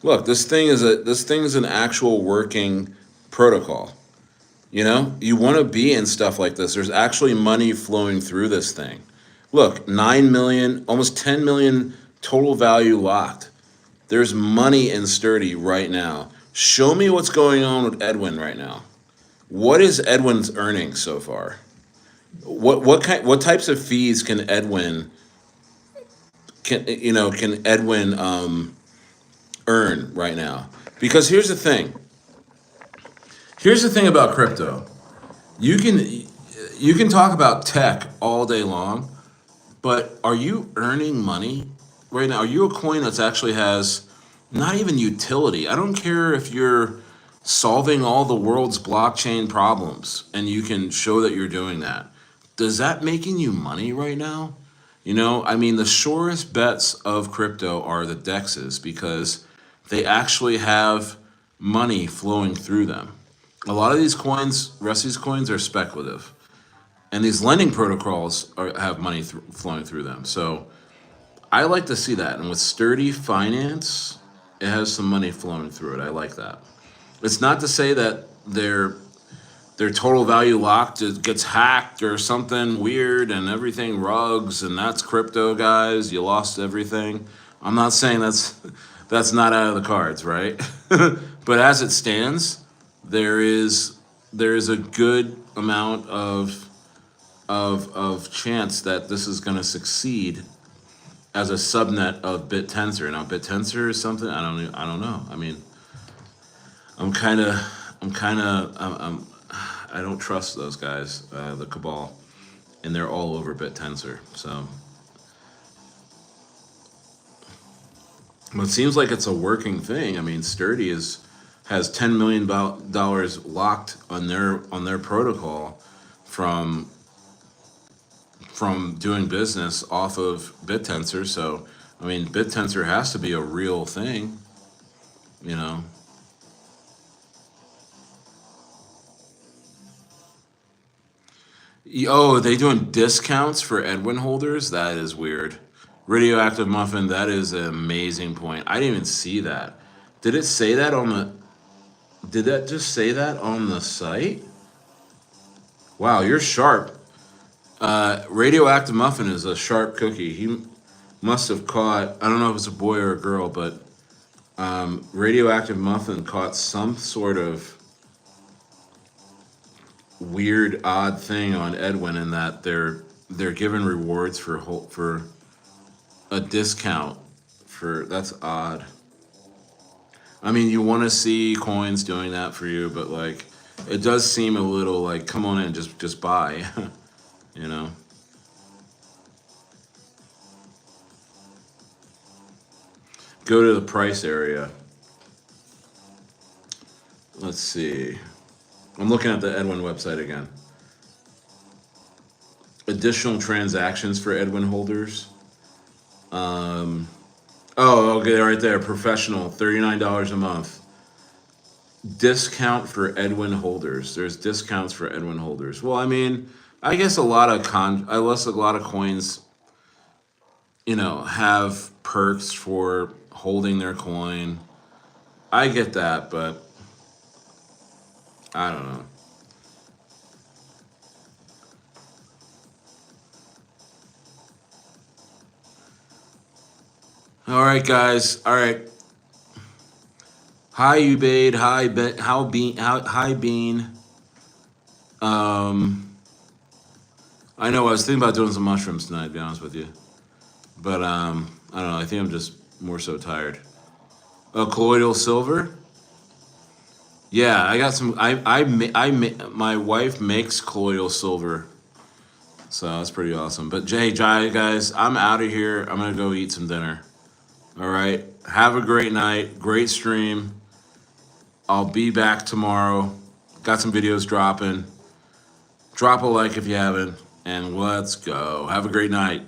S1: Look, this thing is an actual working protocol. You want to be in stuff like this. There's actually money flowing through this thing. Look, 9 million, almost 10 million total value locked. There's money in Sturdy right now. Show me what's going on with Edwin right now. What is Edwin's earning so far? What types of fees can Edwin earn right now? Because Here's the thing about crypto. You can talk about tech all day long, but are you earning money right now? Are you a coin that's actually has not even utility? I don't care if you're solving all the world's blockchain problems, and you can show that you're doing that. Does that making you money right now? You know, I mean, the surest bets of crypto are the dexes because they actually have money flowing through them. A lot of these coins, rest of these coins are speculative, and these lending protocols have money flowing through them. So I like to see that. And with sturdy finance, it has some money flowing through it. I like that. It's not to say that their total value locked gets hacked or something weird and everything rugs and that's crypto, guys. You lost everything. I'm not saying that's not out of the cards, right? But as it stands, there is a good amount of chance that this is going to succeed as a subnet of BitTensor. Now, BitTensor is something I don't know. I mean, I'm kind of I don't trust those guys, the cabal, and they're all over BitTensor. So, but it seems like it's a working thing. I mean, Sturdy has $10 million locked on their protocol from doing business off of BitTensor. So, I mean, BitTensor has to be a real thing, you know. Oh, are they doing discounts for Edwin holders? That is weird. Radioactive Muffin, that is an amazing point. I didn't even see that. Did it say that on the Did that just say that on the site? Wow, you're sharp. Radioactive Muffin is a sharp cookie. He must have caught, I don't know if it's a boy or a girl, but Radioactive Muffin caught some sort of weird, odd thing on Edwin in that they're giving rewards for a discount for that's odd. I mean, you want to see coins doing that for you, but like, it does seem a little like, come on in, just buy, you know. Go to the price area. Let's see. I'm looking at the Edwin website again. Additional transactions for Edwin holders. Oh, okay, right there. Professional, $39 a month. Discount for Edwin holders. There's discounts for Edwin holders. Well, I mean, I guess I guess a lot of coins, you know, have perks for holding their coin. I get that, but I don't know. All right, guys. All right. Hi, Ubaid. Hi, How Bean? Hi, Bean. Um, I know I was thinking about doing some mushrooms tonight. To be honest with you, but I don't know. I think I'm just more so tired. Colloidal silver. Yeah, I got some. My wife makes colloidal silver, so that's pretty awesome. But Jay, guys, I'm out of here. I'm gonna go eat some dinner. All right. Have a great night. Great stream. I'll be back tomorrow. Got some videos dropping. Drop a like if you haven't, and let's go. Have a great night.